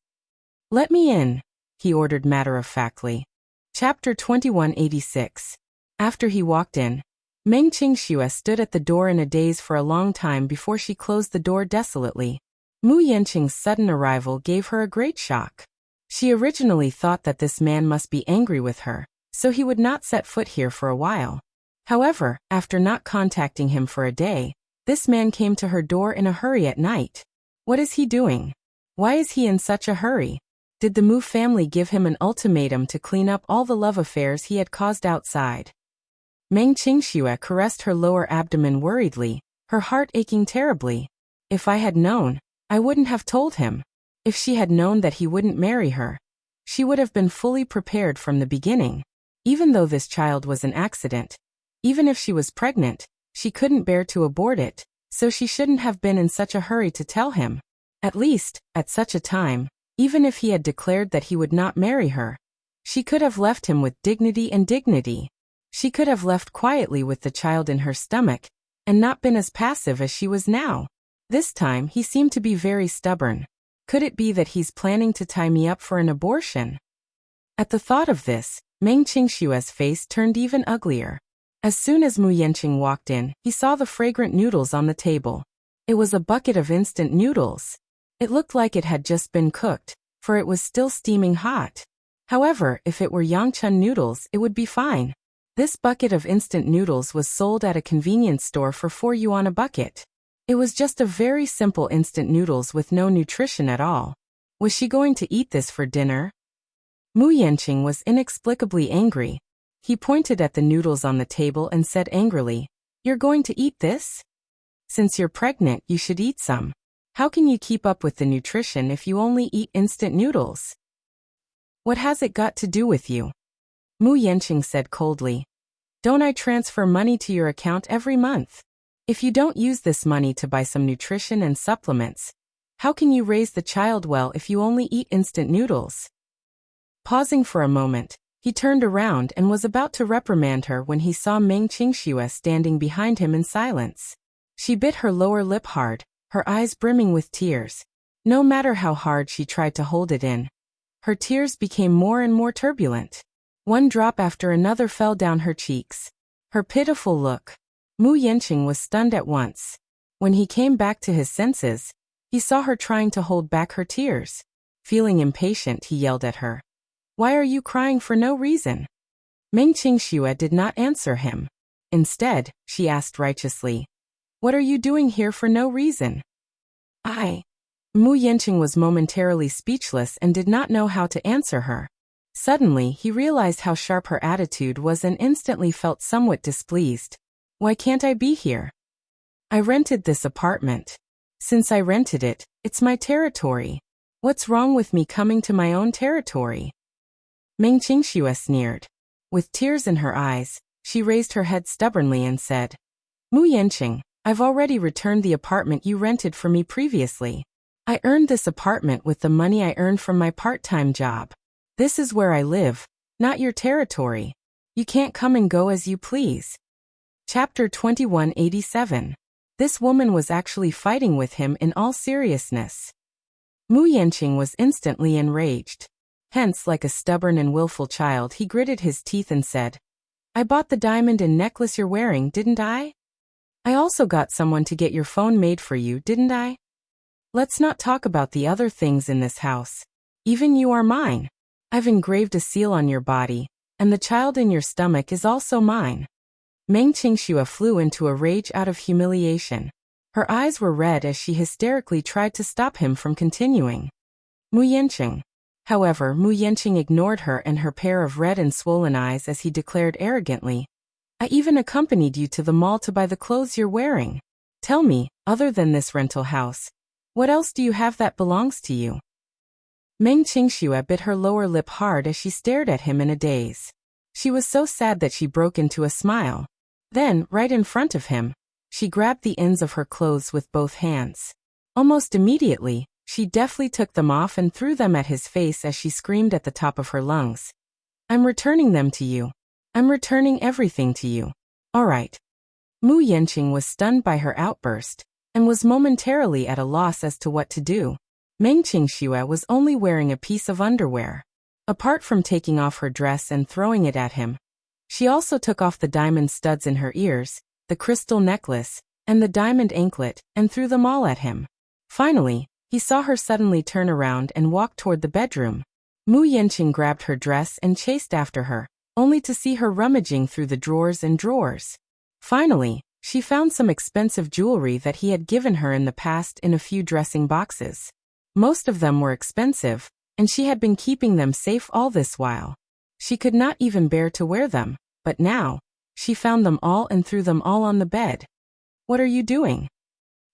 "Let me in," he ordered matter-of-factly. Chapter 2186. After he walked in, Meng Qingxue stood at the door in a daze for a long time before she closed the door desolately. Mu Yanqing's sudden arrival gave her a great shock. She originally thought that this man must be angry with her, so he would not set foot here for a while. However, after not contacting him for a day, this man came to her door in a hurry at night. What is he doing? Why is he in such a hurry? Did the Mu family give him an ultimatum to clean up all the love affairs he had caused outside? Meng Qingxue caressed her lower abdomen worriedly, her heart aching terribly. If I had known, I wouldn't have told him. If she had known that he wouldn't marry her, she would have been fully prepared from the beginning. Even though this child was an accident, even if she was pregnant, she couldn't bear to abort it, so she shouldn't have been in such a hurry to tell him. At least, at such a time, even if he had declared that he would not marry her, she could have left him with dignity. She could have left quietly with the child in her stomach, and not been as passive as she was now. This time he seemed to be very stubborn. Could it be that he's planning to tie me up for an abortion? At the thought of this, Meng Qingshue's face turned even uglier. As soon as Mu Yanqing walked in, he saw the fragrant noodles on the table. It was a bucket of instant noodles. It looked like it had just been cooked, for it was still steaming hot. However, if it were Yangchun noodles, it would be fine. This bucket of instant noodles was sold at a convenience store for 4 yuan a bucket. It was just a very simple instant noodles with no nutrition at all. Was she going to eat this for dinner? Mu Yanqing was inexplicably angry. He pointed at the noodles on the table and said angrily, "You're going to eat this? Since you're pregnant, you should eat some. How can you keep up with the nutrition if you only eat instant noodles? What has it got to do with you?" Mu Yanqing said coldly, "Don't I transfer money to your account every month? If you don't use this money to buy some nutrition and supplements, how can you raise the child well if you only eat instant noodles?" Pausing for a moment, he turned around and was about to reprimand her when he saw Meng Qingxue standing behind him in silence. She bit her lower lip hard, her eyes brimming with tears. No matter how hard she tried to hold it in, her tears became more and more turbulent. One drop after another fell down her cheeks. Her pitiful look. Mu Yanqing was stunned at once. When he came back to his senses, he saw her trying to hold back her tears. Feeling impatient, he yelled at her. "Why are you crying for no reason?" Meng Qingxue did not answer him. Instead, she asked righteously, "What are you doing here for no reason?" Mu Yanqing was momentarily speechless and did not know how to answer her. Suddenly, he realized how sharp her attitude was and instantly felt somewhat displeased. "Why can't I be here? I rented this apartment. Since I rented it, it's my territory. What's wrong with me coming to my own territory?" Meng Qingxue sneered. With tears in her eyes, she raised her head stubbornly and said, "Mu Yanqing, I've already returned the apartment you rented for me previously. I earned this apartment with the money I earned from my part-time job. This is where I live, not your territory. You can't come and go as you please." Chapter 2187. This woman was actually fighting with him in all seriousness. Mu Yanqing was instantly enraged. Hence, like a stubborn and willful child, he gritted his teeth and said, "I bought the diamond and necklace you're wearing, didn't I? I also got someone to get your phone made for you, didn't I? Let's not talk about the other things in this house. Even you are mine. I've engraved a seal on your body, and the child in your stomach is also mine." Meng Qingxue flew into a rage out of humiliation. Her eyes were red as she hysterically tried to stop him from continuing. Mu Yanqing. However, Mu Yanqing ignored her and her pair of red and swollen eyes as he declared arrogantly, "I even accompanied you to the mall to buy the clothes you're wearing. Tell me, other than this rental house, what else do you have that belongs to you?" Meng Qingxue bit her lower lip hard as she stared at him in a daze. She was so sad that she broke into a smile. Then, right in front of him, she grabbed the ends of her clothes with both hands. Almost immediately, she deftly took them off and threw them at his face as she screamed at the top of her lungs, "I'm returning them to you. I'm returning everything to you. All right." Mu Yanqing was stunned by her outburst and was momentarily at a loss as to what to do. Meng Qingxue was only wearing a piece of underwear. Apart from taking off her dress and throwing it at him, she also took off the diamond studs in her ears, the crystal necklace, and the diamond anklet, and threw them all at him. Finally, he saw her suddenly turn around and walk toward the bedroom. Mu Yanqing grabbed her dress and chased after her, only to see her rummaging through the drawers and drawers. Finally, she found some expensive jewelry that he had given her in the past in a few dressing boxes. Most of them were expensive, and she had been keeping them safe all this while. She could not even bear to wear them, but now, she found them all and threw them all on the bed. "What are you doing?"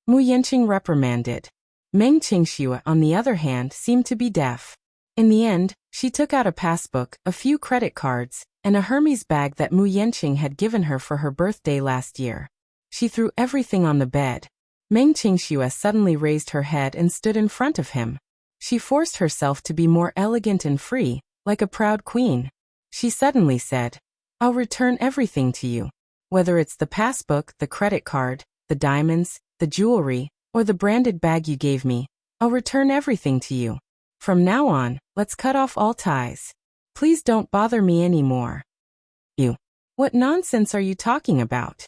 Mu Yanqing reprimanded. Meng Qingxue, on the other hand, seemed to be deaf. In the end, she took out a passbook, a few credit cards, and a Hermes bag that Mu Yanqing had given her for her birthday last year. She threw everything on the bed. Meng Qingxue suddenly raised her head and stood in front of him. She forced herself to be more elegant and free, like a proud queen. She suddenly said, "I'll return everything to you. Whether it's the passbook, the credit card, the diamonds, the jewelry, or the branded bag you gave me, I'll return everything to you. From now on, let's cut off all ties. Please don't bother me anymore." "You. What nonsense are you talking about?"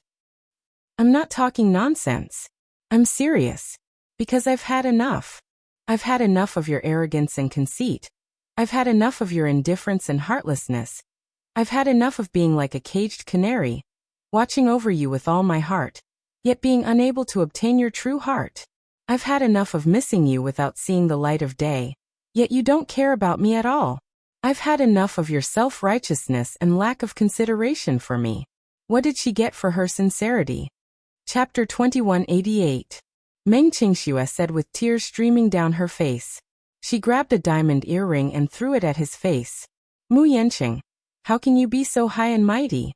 "I'm not talking nonsense. I'm serious. Because I've had enough. I've had enough of your arrogance and conceit. I've had enough of your indifference and heartlessness. I've had enough of being like a caged canary, watching over you with all my heart, yet being unable to obtain your true heart. I've had enough of missing you without seeing the light of day, yet you don't care about me at all. I've had enough of your self-righteousness and lack of consideration for me." What did she get for her sincerity? Chapter 2188. Meng Qingxue said with tears streaming down her face. She grabbed a diamond earring and threw it at his face. "Mu Yanqing, how can you be so high and mighty?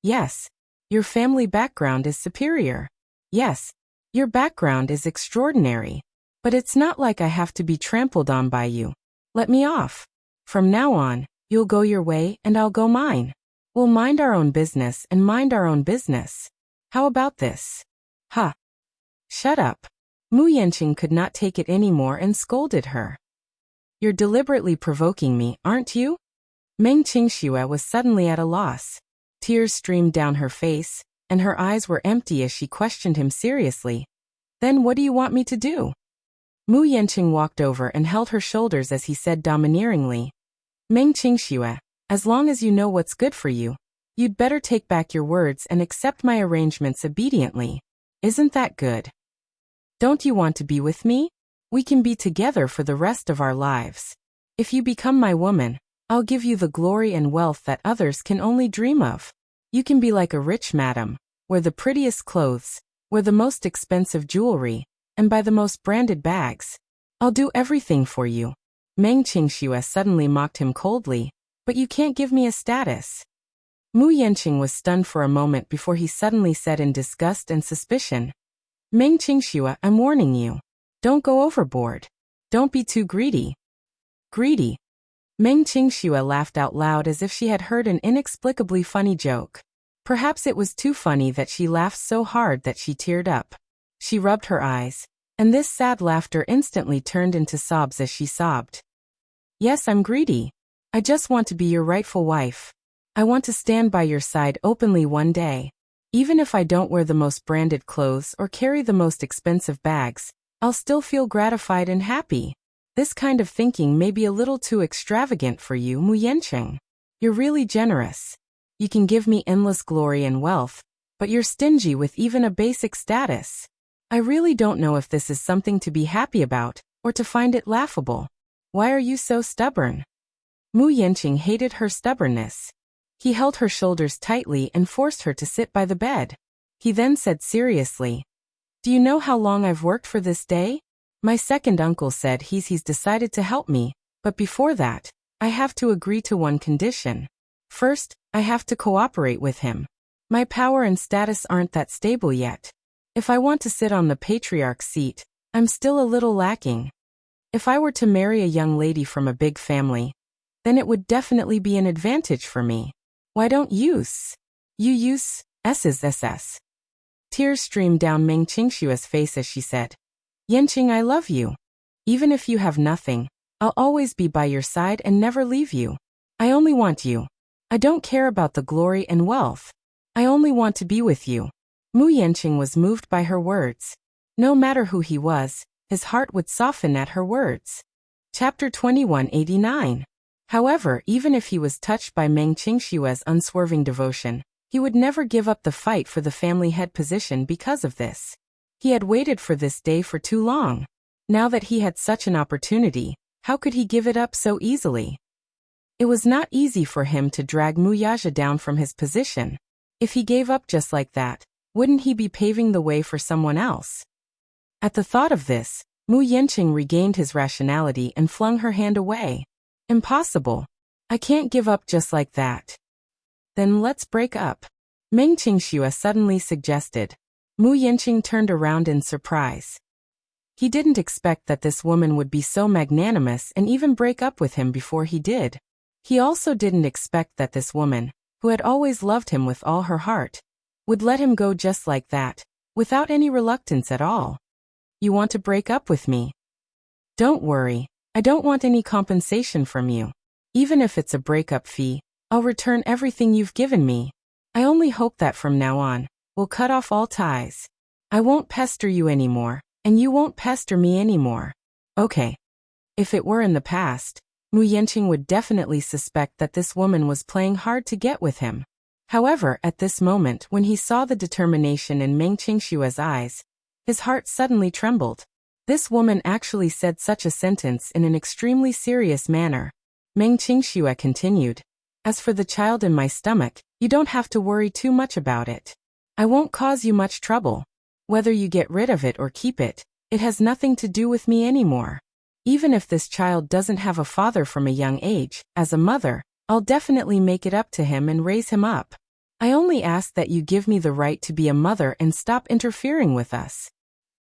Yes, your family background is superior. Yes, your background is extraordinary. But it's not like I have to be trampled on by you. Let me off. From now on, you'll go your way and I'll go mine. We'll mind our own business and mind our own business. How about this?" "Ha! Shut up." Mu Yanqing could not take it anymore and scolded her. "You're deliberately provoking me, aren't you?" Meng Qingxue was suddenly at a loss. Tears streamed down her face, and her eyes were empty as she questioned him seriously. Then what do you want me to do? Mu Yanqing walked over and held her shoulders as he said domineeringly, Meng Qingxue, as long as you know what's good for you, you'd better take back your words and accept my arrangements obediently. Isn't that good? Don't you want to be with me? We can be together for the rest of our lives. If you become my woman, I'll give you the glory and wealth that others can only dream of. You can be like a rich madam, wear the prettiest clothes, wear the most expensive jewelry, and buy the most branded bags. I'll do everything for you. Meng Qingxue suddenly mocked him coldly, but you can't give me a status. Mu Yanqing was stunned for a moment before he suddenly said in disgust and suspicion, Meng Qingxue, I'm warning you. Don't go overboard. Don't be too greedy. Greedy. Meng Qingxue laughed out loud as if she had heard an inexplicably funny joke. Perhaps it was too funny that she laughed so hard that she teared up. She rubbed her eyes, and this sad laughter instantly turned into sobs as she sobbed. Yes, I'm greedy. I just want to be your rightful wife. I want to stand by your side openly one day. Even if I don't wear the most branded clothes or carry the most expensive bags, I'll still feel gratified and happy. This kind of thinking may be a little too extravagant for you, Mu Yanqing. You're really generous. You can give me endless glory and wealth, but you're stingy with even a basic status. I really don't know if this is something to be happy about, or to find it laughable. Why are you so stubborn? Mu Yanqing hated her stubbornness. He held her shoulders tightly and forced her to sit by the bed. He then said seriously, Do you know how long I've worked for this day? My second uncle said he's decided to help me, but before that, I have to agree to one condition. First, I have to cooperate with him. My power and status aren't that stable yet. If I want to sit on the patriarch's seat, I'm still a little lacking. If I were to marry a young lady from a big family, then it would definitely be an advantage for me. Why don't you use SS? Tears streamed down Meng Qingxue's face as she said, Yanqing, I love you. Even if you have nothing, I'll always be by your side and never leave you. I only want you. I don't care about the glory and wealth. I only want to be with you. Mu Yanqing was moved by her words. No matter who he was, his heart would soften at her words. Chapter 2189. However, even if he was touched by Meng Qingxue's unswerving devotion, he would never give up the fight for the family head position because of this. He had waited for this day for too long. Now that he had such an opportunity, how could he give it up so easily? It was not easy for him to drag Mu Yaja down from his position. If he gave up just like that, wouldn't he be paving the way for someone else? At the thought of this, Mu Yanqing regained his rationality and flung her hand away. Impossible. I can't give up just like that. Then let's break up. Meng Qingxue suddenly suggested. Mu Yanqing turned around in surprise. He didn't expect that this woman would be so magnanimous and even break up with him before he did. He also didn't expect that this woman, who had always loved him with all her heart, would let him go just like that, without any reluctance at all. You want to break up with me? Don't worry, I don't want any compensation from you. Even if it's a breakup fee, I'll return everything you've given me. I only hope that from now on, we'll cut off all ties. I won't pester you anymore, and you won't pester me anymore. Okay. If it were in the past, Mu Yanqing would definitely suspect that this woman was playing hard to get with him. However, at this moment when he saw the determination in Meng Qingxue's eyes, his heart suddenly trembled. This woman actually said such a sentence in an extremely serious manner. Meng Qingxue continued, As for the child in my stomach, you don't have to worry too much about it. I won't cause you much trouble. Whether you get rid of it or keep it, it has nothing to do with me anymore. Even if this child doesn't have a father from a young age, as a mother, I'll definitely make it up to him and raise him up. I only ask that you give me the right to be a mother and stop interfering with us.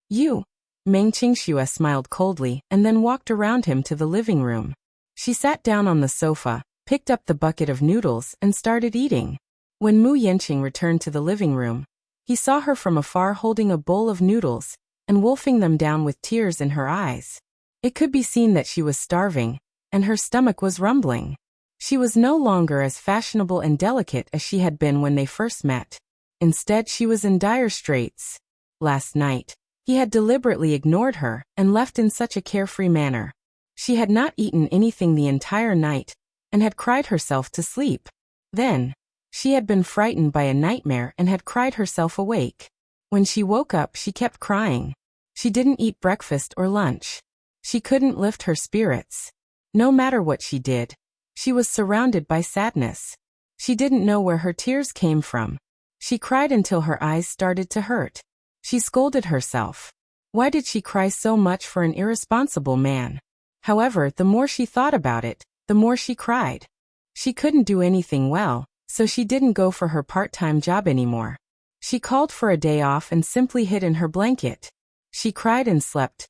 You. Meng Qingxue smiled coldly and then walked around him to the living room. She sat down on the sofa, picked up the bucket of noodles and started eating. When Mu Yanqing returned to the living room, he saw her from afar holding a bowl of noodles and wolfing them down with tears in her eyes. It could be seen that she was starving, and her stomach was rumbling. She was no longer as fashionable and delicate as she had been when they first met. Instead, she was in dire straits. Last night, He had deliberately ignored her and left in such a carefree manner. She had not eaten anything the entire night and had cried herself to sleep. Then, she had been frightened by a nightmare and had cried herself awake. When she woke up, she kept crying. She didn't eat breakfast or lunch. She couldn't lift her spirits. No matter what she did, she was surrounded by sadness. She didn't know where her tears came from. She cried until her eyes started to hurt. She scolded herself. Why did she cry so much for an irresponsible man? However, the more she thought about it, the more she cried. She couldn't do anything well, so she didn't go for her part-time job anymore. She called for a day off and simply hid in her blanket. She cried and slept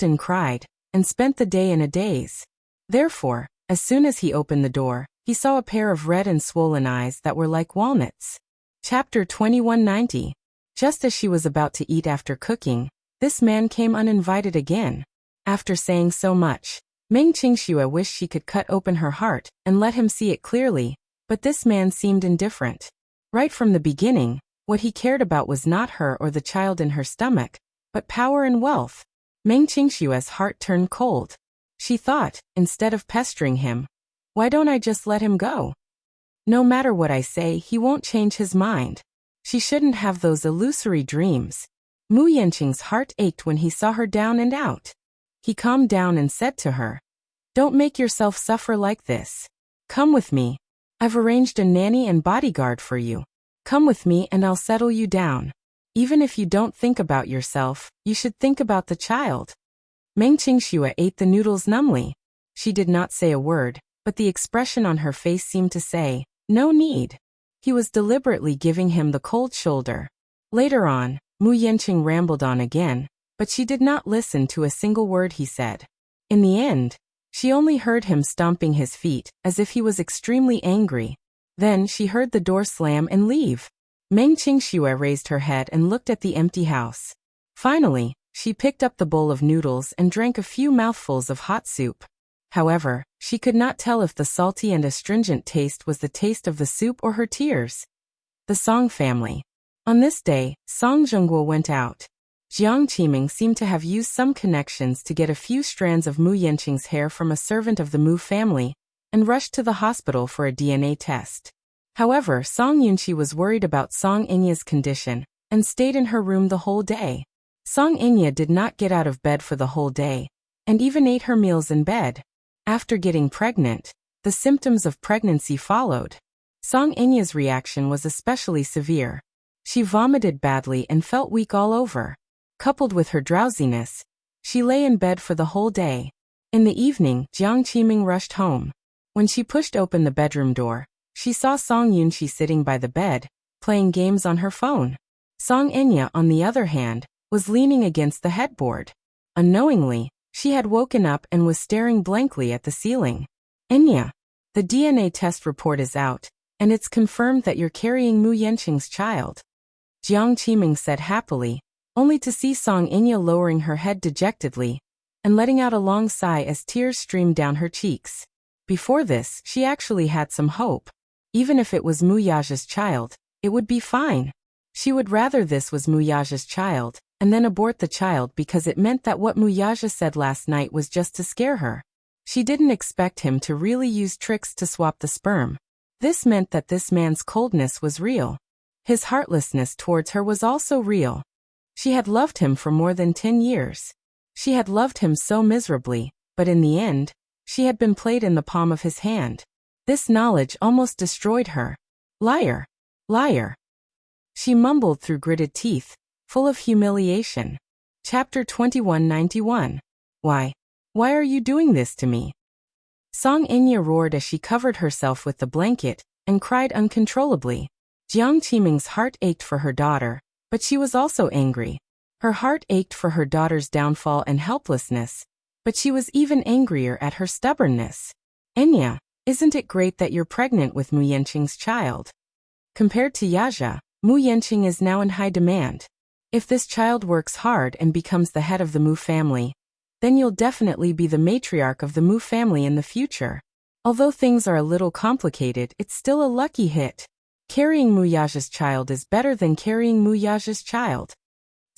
and cried, and spent the day in a daze. Therefore, as soon as he opened the door, he saw a pair of red and swollen eyes that were like walnuts. Chapter 2190. Just as she was about to eat after cooking, this man came uninvited again. After saying so much, Meng Qingxue wished she could cut open her heart and let him see it clearly, but this man seemed indifferent. Right from the beginning, what he cared about was not her or the child in her stomach, but power and wealth. Meng Qingxue's heart turned cold. She thought, instead of pestering him, why don't I just let him go? No matter what I say, he won't change his mind. She shouldn't have those illusory dreams. Mu Yanqing's heart ached when he saw her down and out. He calmed down and said to her, "Don't make yourself suffer like this. Come with me. I've arranged a nanny and bodyguard for you. Come with me and I'll settle you down. Even if you don't think about yourself, you should think about the child." Meng Qingxue ate the noodles numbly. She did not say a word, but the expression on her face seemed to say, "No need." He was deliberately giving him the cold shoulder. Later on, Mu Yanqing rambled on again, but she did not listen to a single word he said. In the end, she only heard him stomping his feet, as if he was extremely angry. Then she heard the door slam and leave. Meng Qingxue raised her head and looked at the empty house. Finally, she picked up the bowl of noodles and drank a few mouthfuls of hot soup. However, she could not tell if the salty and astringent taste was the taste of the soup or her tears. The Song family. On this day, Song Zhengguo went out. Jiang Qiming seemed to have used some connections to get a few strands of Mu Yanqing's hair from a servant of the Mu family, and rushed to the hospital for a DNA test. However, Song Yunqi was worried about Song Enya's condition, and stayed in her room the whole day. Song Enya did not get out of bed for the whole day, and even ate her meals in bed. After getting pregnant, the symptoms of pregnancy followed. Song Enya's reaction was especially severe. She vomited badly and felt weak all over. Coupled with her drowsiness, she lay in bed for the whole day. In the evening, Jiang Qiming rushed home. When she pushed open the bedroom door, she saw Song Yunqi sitting by the bed, playing games on her phone. Song Enya, on the other hand, was leaning against the headboard. Unknowingly, she had woken up and was staring blankly at the ceiling. "Enya, the DNA test report is out, and it's confirmed that you're carrying Mu Yanqing's child," Jiang Qiming said happily, only to see Song Enya lowering her head dejectedly and letting out a long sigh as tears streamed down her cheeks. Before this, she actually had some hope. Even if it was Mu Yaja's child, it would be fine. She would rather this was Mu Yaja's child, and then abort the child because it meant that what Mu Yaja said last night was just to scare her. She didn't expect him to really use tricks to swap the sperm. This meant that this man's coldness was real. His heartlessness towards her was also real. She had loved him for more than 10 years. She had loved him so miserably, but in the end, she had been played in the palm of his hand. This knowledge almost destroyed her. Liar! Liar! She mumbled through gritted teeth, full of humiliation. Chapter 2191. Why are you doing this to me? Song Enya roared as she covered herself with the blanket and cried uncontrollably. Jiang Qiming's heart ached for her daughter, but she was also angry. Her heart ached for her daughter's downfall and helplessness, but she was even angrier at her stubbornness. "Enya, isn't it great that you're pregnant with Mu Yanqing's child? Compared to Yaja, Mu Yanqing is now in high demand. If this child works hard and becomes the head of the Mu family, then you'll definitely be the matriarch of the Mu family in the future. Although things are a little complicated, it's still a lucky hit. Carrying Mu Yaja's child is better than carrying Mu Yaja's child."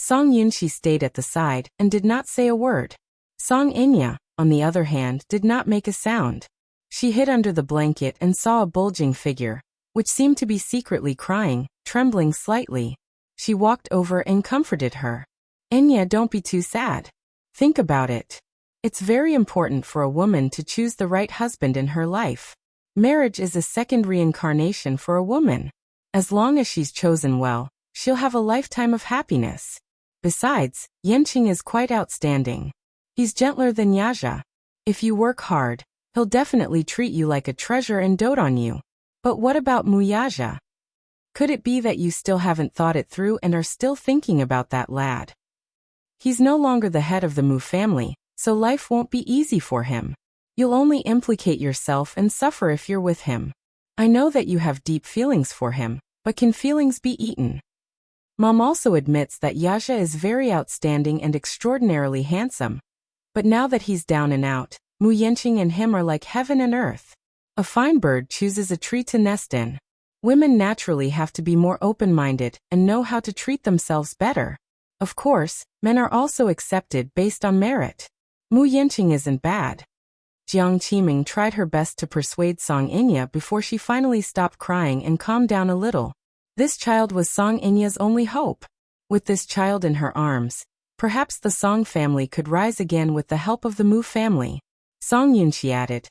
Song Yunxi stayed at the side and did not say a word. Song Inya, on the other hand, did not make a sound. She hid under the blanket and saw a bulging figure, which seemed to be secretly crying, trembling slightly. She walked over and comforted her. Inya, don't be too sad. Think about it. It's very important for a woman to choose the right husband in her life. Marriage is a second reincarnation for a woman. As long as she's chosen well, she'll have a lifetime of happiness. Besides, Yanqing is quite outstanding. He's gentler than Yaja. If you work hard, he'll definitely treat you like a treasure and dote on you. But what about Muyaja? Could it be that you still haven't thought it through and are still thinking about that lad? He's no longer the head of the Mu family, so life won't be easy for him. You'll only implicate yourself and suffer if you're with him. I know that you have deep feelings for him, but can feelings be eaten? Mom also admits that Yaja is very outstanding and extraordinarily handsome. But now that he's down and out, Mu Yanqing and him are like heaven and earth. A fine bird chooses a tree to nest in. Women naturally have to be more open-minded and know how to treat themselves better. Of course, men are also accepted based on merit. Mu Yanqing isn't bad. Jiang Qiming tried her best to persuade Song Inya before she finally stopped crying and calmed down a little. This child was Song Inya's only hope. With this child in her arms, perhaps the Song family could rise again with the help of the Mu family. Song Yunxi added,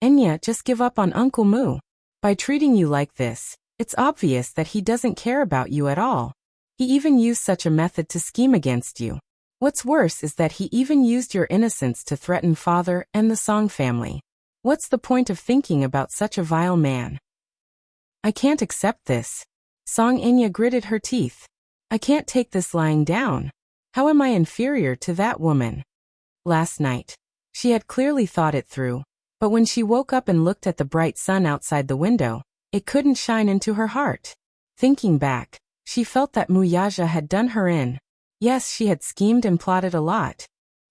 Inya, just give up on Uncle Mu. By treating you like this, it's obvious that he doesn't care about you at all. He even used such a method to scheme against you. What's worse is that he even used your innocence to threaten father and the Song family. What's the point of thinking about such a vile man? I can't accept this. Song Inya gritted her teeth. I can't take this lying down. How am I inferior to that woman? Last night, she had clearly thought it through, but when she woke up and looked at the bright sun outside the window, it couldn't shine into her heart. Thinking back, she felt that Muyaja had done her in. Yes, she had schemed and plotted a lot.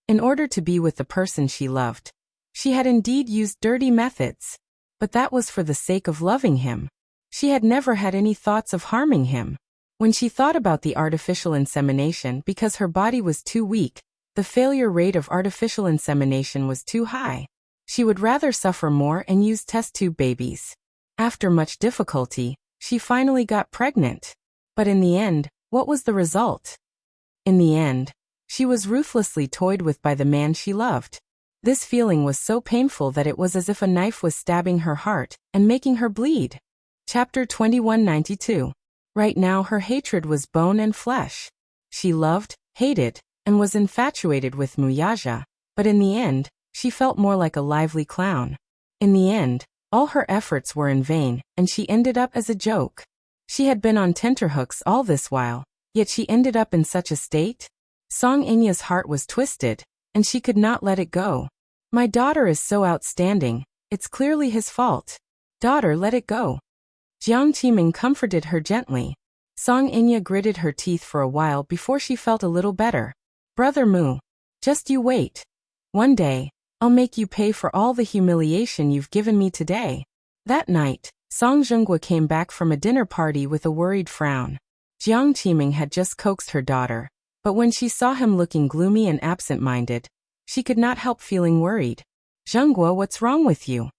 In order to be with the person she loved, she had indeed used dirty methods. But that was for the sake of loving him. She had never had any thoughts of harming him. When she thought about the artificial insemination because her body was too weak, the failure rate of artificial insemination was too high. She would rather suffer more and use test tube babies. After much difficulty, she finally got pregnant. But in the end, what was the result? In the end, she was ruthlessly toyed with by the man she loved. This feeling was so painful that it was as if a knife was stabbing her heart and making her bleed. Chapter 2192. Right now her hatred was bone and flesh. She loved, hated, and was infatuated with Muyaja, but in the end, she felt more like a lively clown. In the end, all her efforts were in vain, and she ended up as a joke. She had been on tenterhooks all this while, yet she ended up in such a state? Song Inya's heart was twisted, and she could not let it go. My daughter is so outstanding, it's clearly his fault. Daughter, let it go. Jiang Qiming comforted her gently. Song Inya gritted her teeth for a while before she felt a little better. Brother Mu, just you wait. One day, I'll make you pay for all the humiliation you've given me today. That night, Song Zhenghua came back from a dinner party with a worried frown. Jiang Qiming had just coaxed her daughter, but when she saw him looking gloomy and absent-minded, she could not help feeling worried. Zhenghua, what's wrong with you?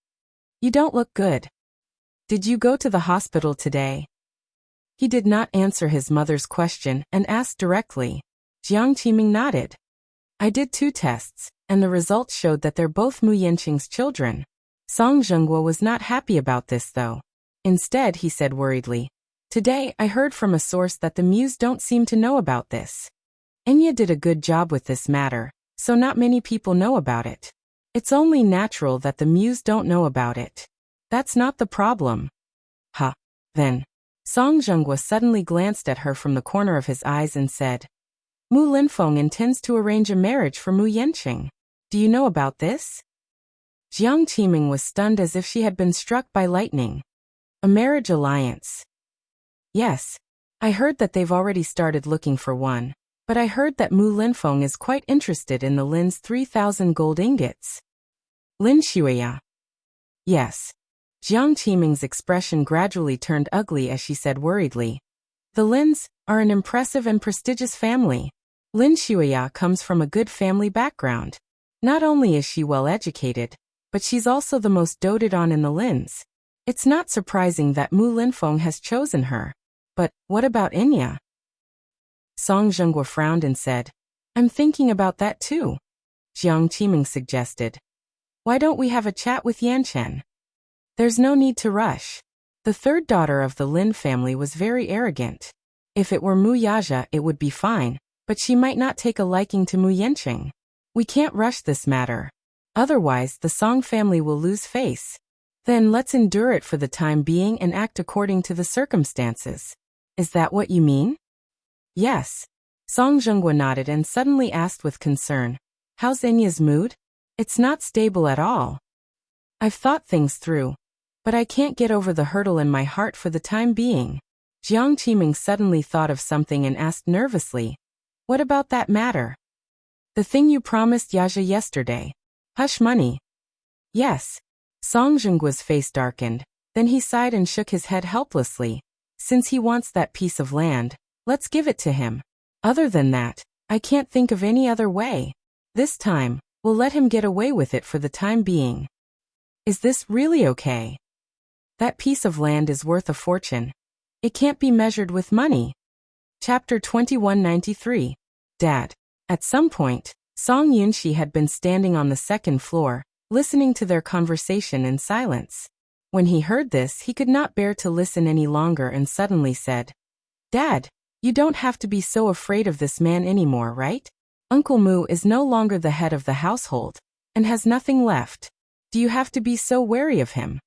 You don't look good. Did you go to the hospital today? He did not answer his mother's question and asked directly. Jiang Qiming nodded. I did 2 tests, and the results showed that they're both Mu Yanqing's children. Song Zhenghua was not happy about this though. Instead, he said worriedly, today I heard from a source that the Muse don't seem to know about this. Inya did a good job with this matter, so not many people know about it. It's only natural that the Muse don't know about it. That's not the problem. Huh. Then. Song Zhenghua suddenly glanced at her from the corner of his eyes and said, Mu Linfeng intends to arrange a marriage for Mu Yanqing. Do you know about this? Jiang Qiming was stunned as if she had been struck by lightning. A marriage alliance. Yes. I heard that they've already started looking for one, but I heard that Mu Linfeng is quite interested in the Lin's 3,000 gold ingots. Lin Xueya. Yes. Jiang Qiming's expression gradually turned ugly as she said worriedly, the Lins are an impressive and prestigious family. Lin Shuya comes from a good family background. Not only is she well educated, but she's also the most doted on in the Lins. It's not surprising that Mu Linfeng has chosen her. But what about Inya? Song Zhenghua frowned and said, I'm thinking about that too. Jiang Qiming suggested. Why don't we have a chat with Yanchen? There's no need to rush. The third daughter of the Lin family was very arrogant. If it were Mu Yaja, it would be fine, but she might not take a liking to Mu Yanqing. We can't rush this matter. Otherwise, the Song family will lose face. Then let's endure it for the time being and act according to the circumstances. Is that what you mean? Yes. Song Zhenghua nodded and suddenly asked with concern, How's Enya's mood? It's not stable at all. I've thought things through, but I can't get over the hurdle in my heart for the time being. Jiang Qiming suddenly thought of something and asked nervously, What about that matter? The thing you promised Yaja yesterday. Hush money. Yes. Song Zhenggua's face darkened, then he sighed and shook his head helplessly. Since he wants that piece of land, let's give it to him. Other than that, I can't think of any other way. This time, we'll let him get away with it for the time being. Is this really okay? That piece of land is worth a fortune. It can't be measured with money. Chapter 2193. Dad. At some point, Song Yunxi had been standing on the second floor, listening to their conversation in silence. When he heard this, he could not bear to listen any longer and suddenly said, Dad, you don't have to be so afraid of this man anymore, right? Uncle Mu is no longer the head of the household, and has nothing left. Do you have to be so wary of him?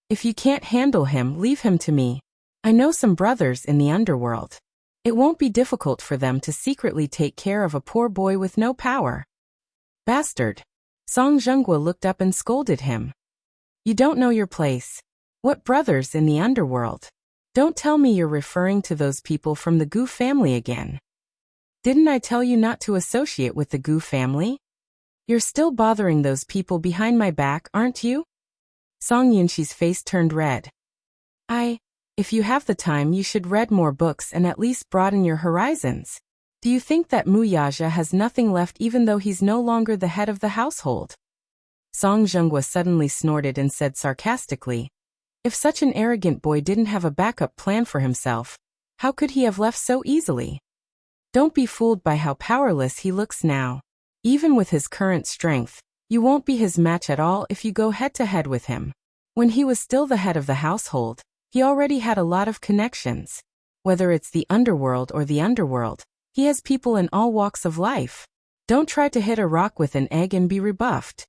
If you can't handle him, leave him to me. I know some brothers in the underworld. It won't be difficult for them to secretly take care of a poor boy with no power. Bastard. Song Zhenghua looked up and scolded him. You don't know your place. What brothers in the underworld? Don't tell me you're referring to those people from the Gu family again. Didn't I tell you not to associate with the Gu family? You're still bothering those people behind my back, aren't you? Song Yunxi's face turned red. If you have the time, you should read more books and at least broaden your horizons. Do you think that Mu Yaja has nothing left even though he's no longer the head of the household? Song Zhenghua suddenly snorted and said sarcastically, If such an arrogant boy didn't have a backup plan for himself, how could he have left so easily? Don't be fooled by how powerless he looks now. Even with his current strength, you won't be his match at all if you go head-to-head with him. When he was still the head of the household, he already had a lot of connections. Whether it's the underworld or the underworld, he has people in all walks of life. Don't try to hit a rock with an egg and be rebuffed.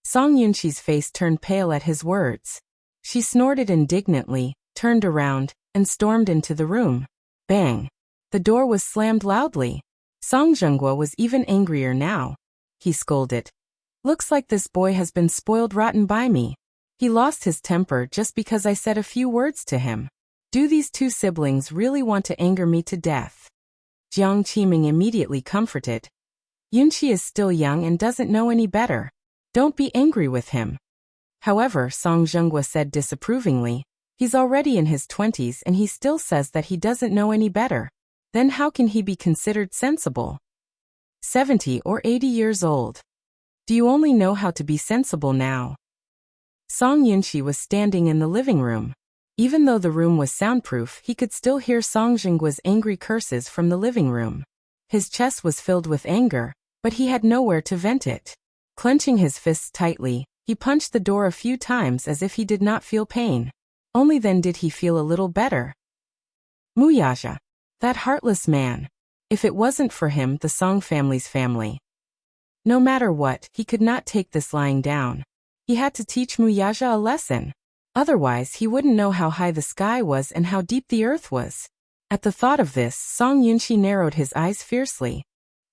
Song Yunxi's face turned pale at his words. She snorted indignantly, turned around, and stormed into the room. Bang! The door was slammed loudly. Song Zhenghua was even angrier now. He scolded. Looks like this boy has been spoiled rotten by me. He lost his temper just because I said a few words to him. Do these two siblings really want to anger me to death? Jiang Qiming immediately comforted. Yunxi is still young and doesn't know any better. Don't be angry with him. However, Song Zhenghua said disapprovingly, he's already in his 20s and he still says that he doesn't know any better. Then how can he be considered sensible? 70 or 80 years old. Do you only know how to be sensible now? Song Yunxi was standing in the living room. Even though the room was soundproof, he could still hear Song Zhenggua's angry curses from the living room. His chest was filled with anger, but he had nowhere to vent it. Clenching his fists tightly, he punched the door a few times as if he did not feel pain. Only then did he feel a little better. Mu Yaja. That heartless man. If it wasn't for him, the Song family's family. No matter what, he could not take this lying down. He had to teach Mu Yaja a lesson. Otherwise, he wouldn't know how high the sky was and how deep the earth was. At the thought of this, Song Yunxi narrowed his eyes fiercely.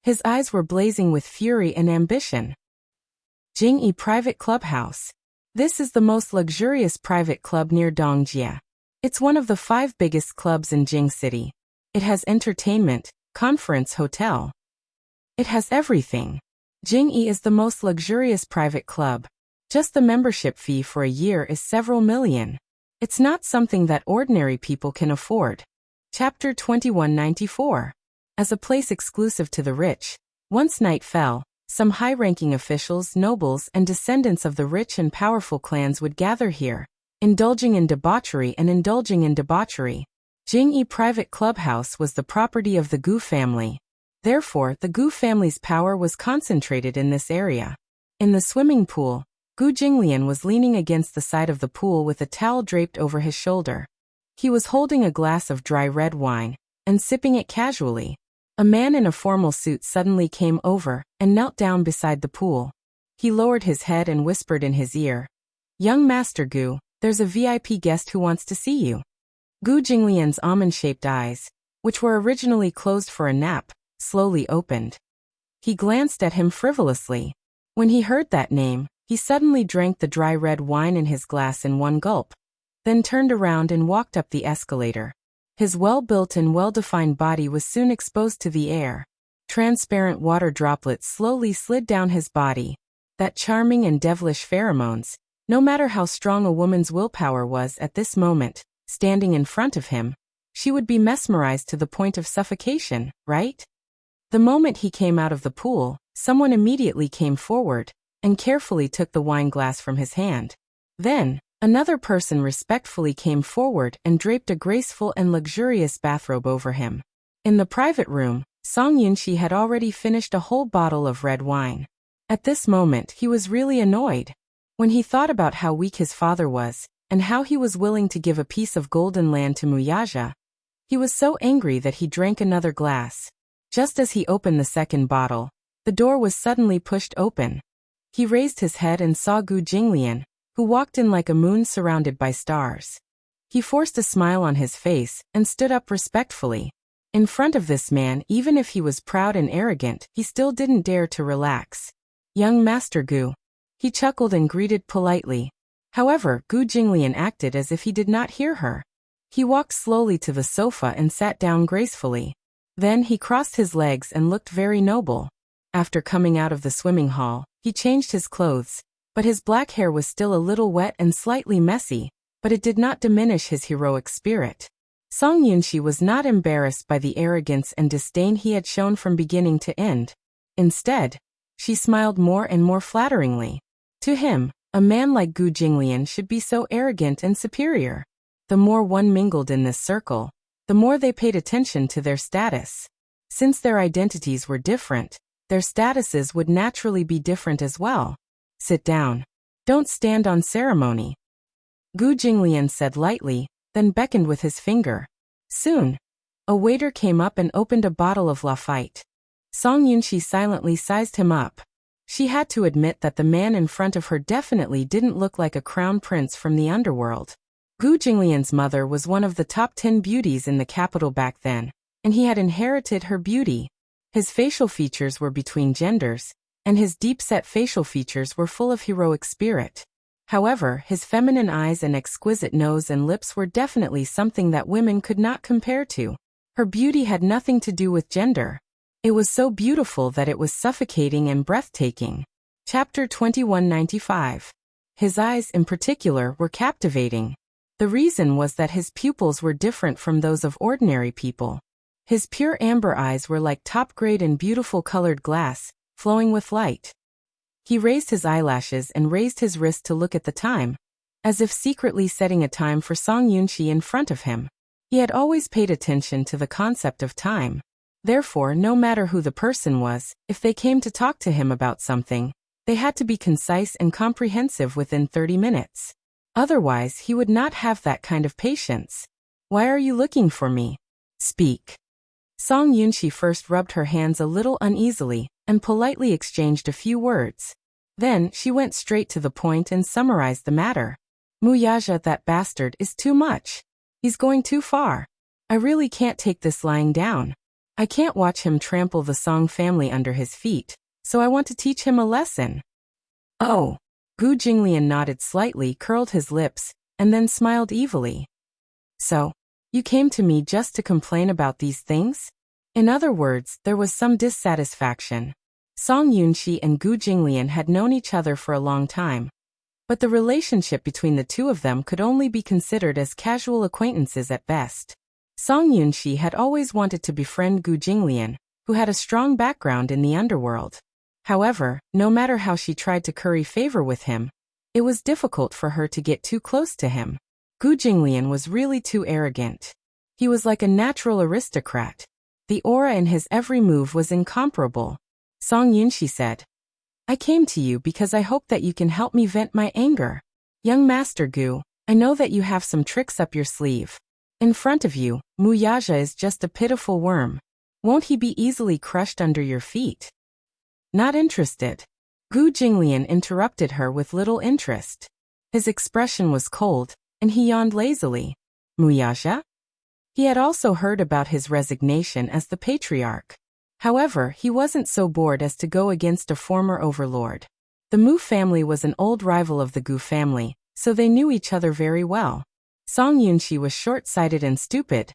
His eyes were blazing with fury and ambition. Jingyi Private Clubhouse. This is the most luxurious private club near Dongjia. It's one of the 5 biggest clubs in Jing City. It has entertainment, conference hotel. It has everything. Jingyi is the most luxurious private club. Just the membership fee for a year is several million. It's not something that ordinary people can afford. Chapter 2194. as a place exclusive to the rich. Once night fell, some high-ranking officials, nobles, and descendants of the rich and powerful clans would gather here, indulging in debauchery. Jingyi Private Clubhouse was the property of the Gu family. Therefore, the Gu family's power was concentrated in this area. In the swimming pool, Gu Jinglian was leaning against the side of the pool with a towel draped over his shoulder. He was holding a glass of dry red wine and sipping it casually. A man in a formal suit suddenly came over and knelt down beside the pool. He lowered his head and whispered in his ear, "Young Master Gu, there's a VIP guest who wants to see you." Gu Jinglian's almond-shaped eyes, which were originally closed for a nap, slowly opened. He glanced at him frivolously. When he heard that name, he suddenly drank the dry red wine in his glass in one gulp, then turned around and walked up the escalator. His well-built and well-defined body was soon exposed to the air. Transparent water droplets slowly slid down his body. That charming and devilish pheromones, no matter how strong a woman's willpower was at this moment, standing in front of him, she would be mesmerized to the point of suffocation, right? The moment he came out of the pool, someone immediately came forward and carefully took the wine glass from his hand. Then, another person respectfully came forward and draped a graceful and luxurious bathrobe over him. In the private room, Song Yunxi had already finished a whole bottle of red wine. At this moment, he was really annoyed. When he thought about how weak his father was, and how he was willing to give a piece of golden land to Muyaja, he was so angry that he drank another glass. Just as he opened the second bottle, the door was suddenly pushed open. He raised his head and saw Gu Jinglian, who walked in like a moon surrounded by stars. He forced a smile on his face and stood up respectfully. In front of this man, even if he was proud and arrogant, he still didn't dare to relax. "Young Master Gu." He chuckled and greeted politely. However, Gu Jinglian acted as if he did not hear her. He walked slowly to the sofa and sat down gracefully. Then he crossed his legs and looked very noble. After coming out of the swimming hall, he changed his clothes, but his black hair was still a little wet and slightly messy, but it did not diminish his heroic spirit. Song Yunxi was not embarrassed by the arrogance and disdain he had shown from beginning to end. Instead, she smiled more and more flatteringly. To him, a man like Gu Jinglian should be so arrogant and superior. The more one mingled in this circle, the more they paid attention to their status. Since their identities were different, their statuses would naturally be different as well. "Sit down. Don't stand on ceremony," Gu Jinglian said lightly, then beckoned with his finger. Soon, a waiter came up and opened a bottle of Lafite. Song Yunxi silently sized him up. She had to admit that the man in front of her definitely didn't look like a crown prince from the underworld. Gu Jinglian's mother was one of the top 10 beauties in the capital back then, and he had inherited her beauty. His facial features were between genders, and his deep-set facial features were full of heroic spirit. However, his feminine eyes and exquisite nose and lips were definitely something that women could not compare to. Her beauty had nothing to do with gender. It was so beautiful that it was suffocating and breathtaking. Chapter 2195. His eyes, in particular, were captivating. The reason was that his pupils were different from those of ordinary people. His pure amber eyes were like top-grade and beautiful colored glass, flowing with light. He raised his eyelashes and raised his wrist to look at the time, as if secretly setting a time for Song Yunxi in front of him. He had always paid attention to the concept of time. Therefore, no matter who the person was, if they came to talk to him about something, they had to be concise and comprehensive within 30 minutes. Otherwise, he would not have that kind of patience. "Why are you looking for me? Speak." Song Yunxi first rubbed her hands a little uneasily and politely exchanged a few words. Then she went straight to the point and summarized the matter. "Muyaja, that bastard, is too much. He's going too far. I really can't take this lying down. I can't watch him trample the Song family under his feet, so I want to teach him a lesson." "Oh." Gu Jinglian nodded slightly, curled his lips, and then smiled evilly. "So, you came to me just to complain about these things?" In other words, there was some dissatisfaction. Song Yunxi and Gu Jinglian had known each other for a long time, but the relationship between the two of them could only be considered as casual acquaintances at best. Song Yunxi had always wanted to befriend Gu Jinglian, who had a strong background in the underworld. However, no matter how she tried to curry favor with him, it was difficult for her to get too close to him. Gu Jinglian was really too arrogant. He was like a natural aristocrat. The aura in his every move was incomparable. Song Yunxi said, "I came to you because I hope that you can help me vent my anger. Young Master Gu, I know that you have some tricks up your sleeve. In front of you, Mu Yaja is just a pitiful worm. Won't he be easily crushed under your feet?" Not interested. Gu Jinglian interrupted her with little interest. His expression was cold, and he yawned lazily. Mu Yaja? He had also heard about his resignation as the patriarch. However, he wasn't so bored as to go against a former overlord. The Mu family was an old rival of the Gu family, so they knew each other very well. Song Yunxi was short-sighted and stupid,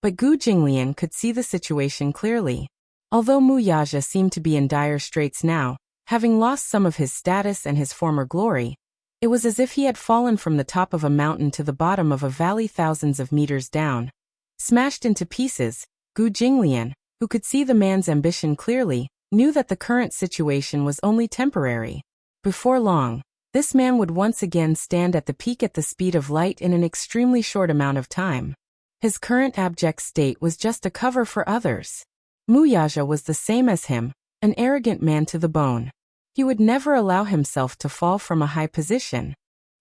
but Gu Jinglian could see the situation clearly. Although Mu Yaja seemed to be in dire straits now, having lost some of his status and his former glory, it was as if he had fallen from the top of a mountain to the bottom of a valley thousands of meters down. Smashed into pieces, Gu Jinglian, who could see the man's ambition clearly, knew that the current situation was only temporary. Before long, this man would once again stand at the peak at the speed of light in an extremely short amount of time. His current abject state was just a cover for others. Mu Yaja was the same as him, an arrogant man to the bone. He would never allow himself to fall from a high position.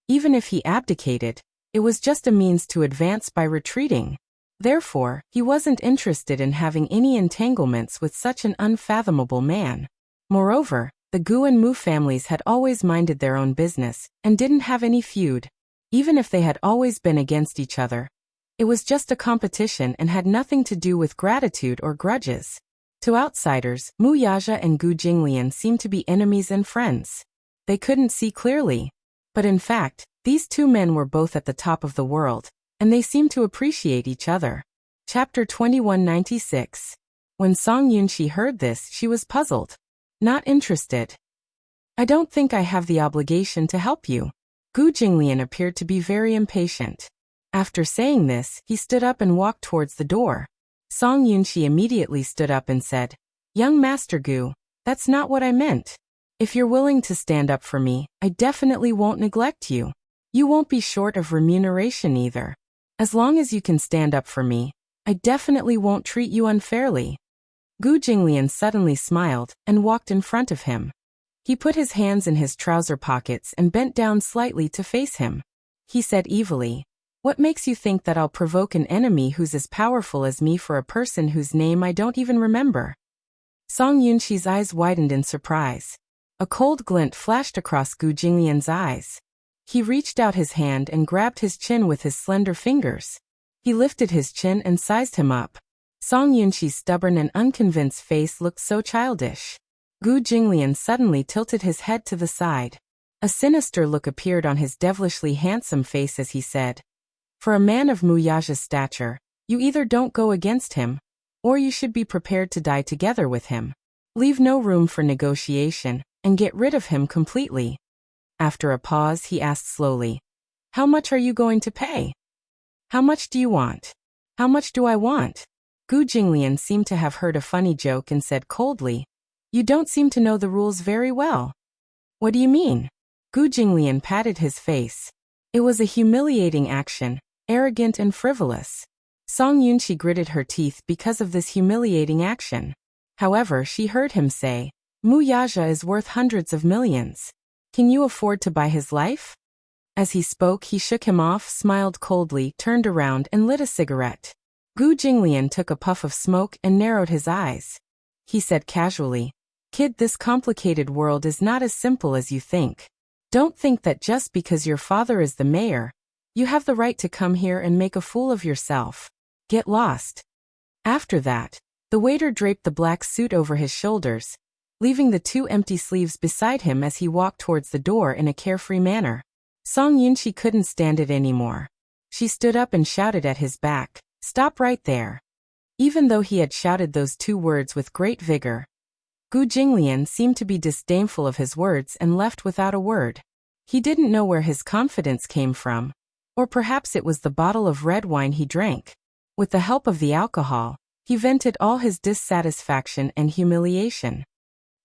Even if he abdicated, it was just a means to advance by retreating. Therefore, he wasn't interested in having any entanglements with such an unfathomable man. Moreover, the Gu and Mu families had always minded their own business, and didn't have any feud. Even if they had always been against each other, it was just a competition and had nothing to do with gratitude or grudges. To outsiders, Mu Yaja and Gu Jinglian seemed to be enemies and friends. They couldn't see clearly. But in fact, these two men were both at the top of the world, and they seemed to appreciate each other. Chapter 2196. When Song Yunxi heard this, she was puzzled. Not interested. "I don't think I have the obligation to help you." Gu Jinglian appeared to be very impatient. After saying this, he stood up and walked towards the door. Song Yunxi immediately stood up and said, "Young Master Gu, that's not what I meant. If you're willing to stand up for me, I definitely won't neglect you. You won't be short of remuneration either. As long as you can stand up for me, I definitely won't treat you unfairly." Gu Jinglian suddenly smiled and walked in front of him. He put his hands in his trouser pockets and bent down slightly to face him. He said evilly, "What makes you think that I'll provoke an enemy who's as powerful as me for a person whose name I don't even remember?" Song Yunxi's eyes widened in surprise. A cold glint flashed across Gu Jinglian's eyes. He reached out his hand and grabbed his chin with his slender fingers. He lifted his chin and sized him up. Song Yunxi's stubborn and unconvinced face looked so childish. Gu Jinglian suddenly tilted his head to the side. A sinister look appeared on his devilishly handsome face as he said, "For a man of Mu Yaja's stature, you either don't go against him, or you should be prepared to die together with him. Leave no room for negotiation, and get rid of him completely." After a pause, he asked slowly, "How much are you going to pay? How much do you want?" "How much do I want?" Gu Jinglian seemed to have heard a funny joke and said coldly, "You don't seem to know the rules very well." "What do you mean?" Gu Jinglian patted his face. It was a humiliating action, arrogant and frivolous. Song Yunxi gritted her teeth because of this humiliating action. However, she heard him say, "Mu Yaja is worth hundreds of millions. Can you afford to buy his life?" As he spoke, he shook him off, smiled coldly, turned around and lit a cigarette. Gu Jinglian took a puff of smoke and narrowed his eyes. He said casually, "Kid, this complicated world is not as simple as you think. Don't think that just because your father is the mayor, you have the right to come here and make a fool of yourself. Get lost." After that, the waiter draped the black suit over his shoulders, leaving the two empty sleeves beside him as he walked towards the door in a carefree manner. Song Yunxi couldn't stand it anymore. She stood up and shouted at his back, "Stop right there." Even though he had shouted those two words with great vigor, Gu Jinglian seemed to be disdainful of his words and left without a word. He didn't know where his confidence came from, or perhaps it was the bottle of red wine he drank. With the help of the alcohol, he vented all his dissatisfaction and humiliation.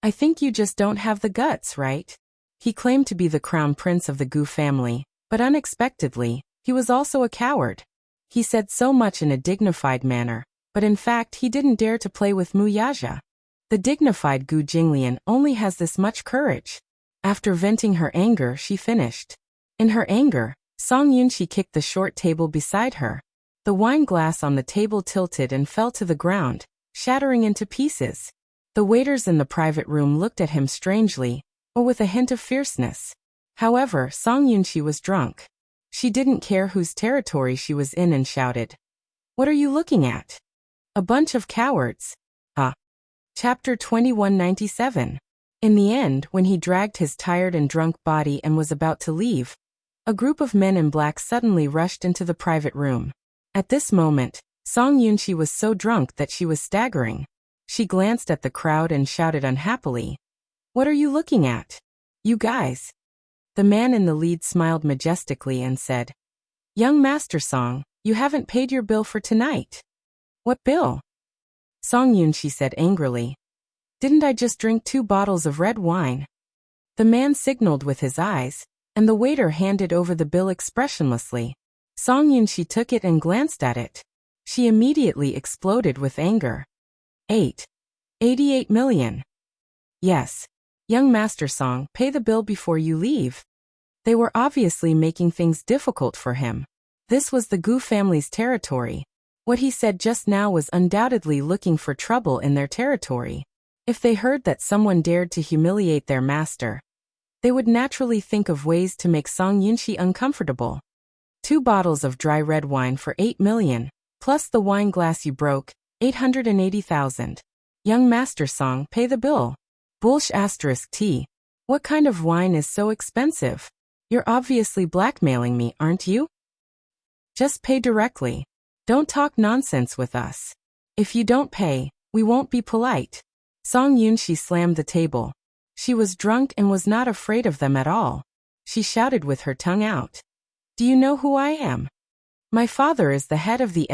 I think you just don't have the guts, right? He claimed to be the crown prince of the Gu family, but unexpectedly, he was also a coward. He said so much in a dignified manner, but in fact he didn't dare to play with Mu Yaja. The dignified Gu Jinglian only has this much courage. After venting her anger, she finished. In her anger, Song Yunxi kicked the short table beside her. The wine glass on the table tilted and fell to the ground, shattering into pieces. The waiters in the private room looked at him strangely, or with a hint of fierceness. However, Song Yunxi was drunk. She didn't care whose territory she was in and shouted, "What are you looking at? A bunch of cowards." Chapter 2197. In the end, when he dragged his tired and drunk body and was about to leave, a group of men in black suddenly rushed into the private room. At this moment, Song Yunxi was so drunk that she was staggering. She glanced at the crowd and shouted unhappily, "What are you looking at? You guys?" The man in the lead smiled majestically and said, "Young Master Song, you haven't paid your bill for tonight." "What bill?" Song Yunxi said angrily. "Didn't I just drink 2 bottles of red wine?" The man signaled with his eyes, and the waiter handed over the bill expressionlessly. Song Yunxi took it and glanced at it. She immediately exploded with anger. 88 million. Yes. Young Master Song, pay the bill before you leave. They were obviously making things difficult for him. This was the Gu family's territory. What he said just now was undoubtedly looking for trouble in their territory. If they heard that someone dared to humiliate their master, they would naturally think of ways to make Song Yunxi uncomfortable. 2 bottles of dry red wine for 8 million, plus the wine glass you broke, 880,000. Young Master Song, pay the bill. *T. What kind of wine is so expensive? You're obviously blackmailing me, aren't you? Just pay directly. Don't talk nonsense with us. If you don't pay, we won't be polite. Song Yunxi slammed the table. She was drunk and was not afraid of them at all. She shouted with her tongue out. "Do you know who I am? My father is the head of the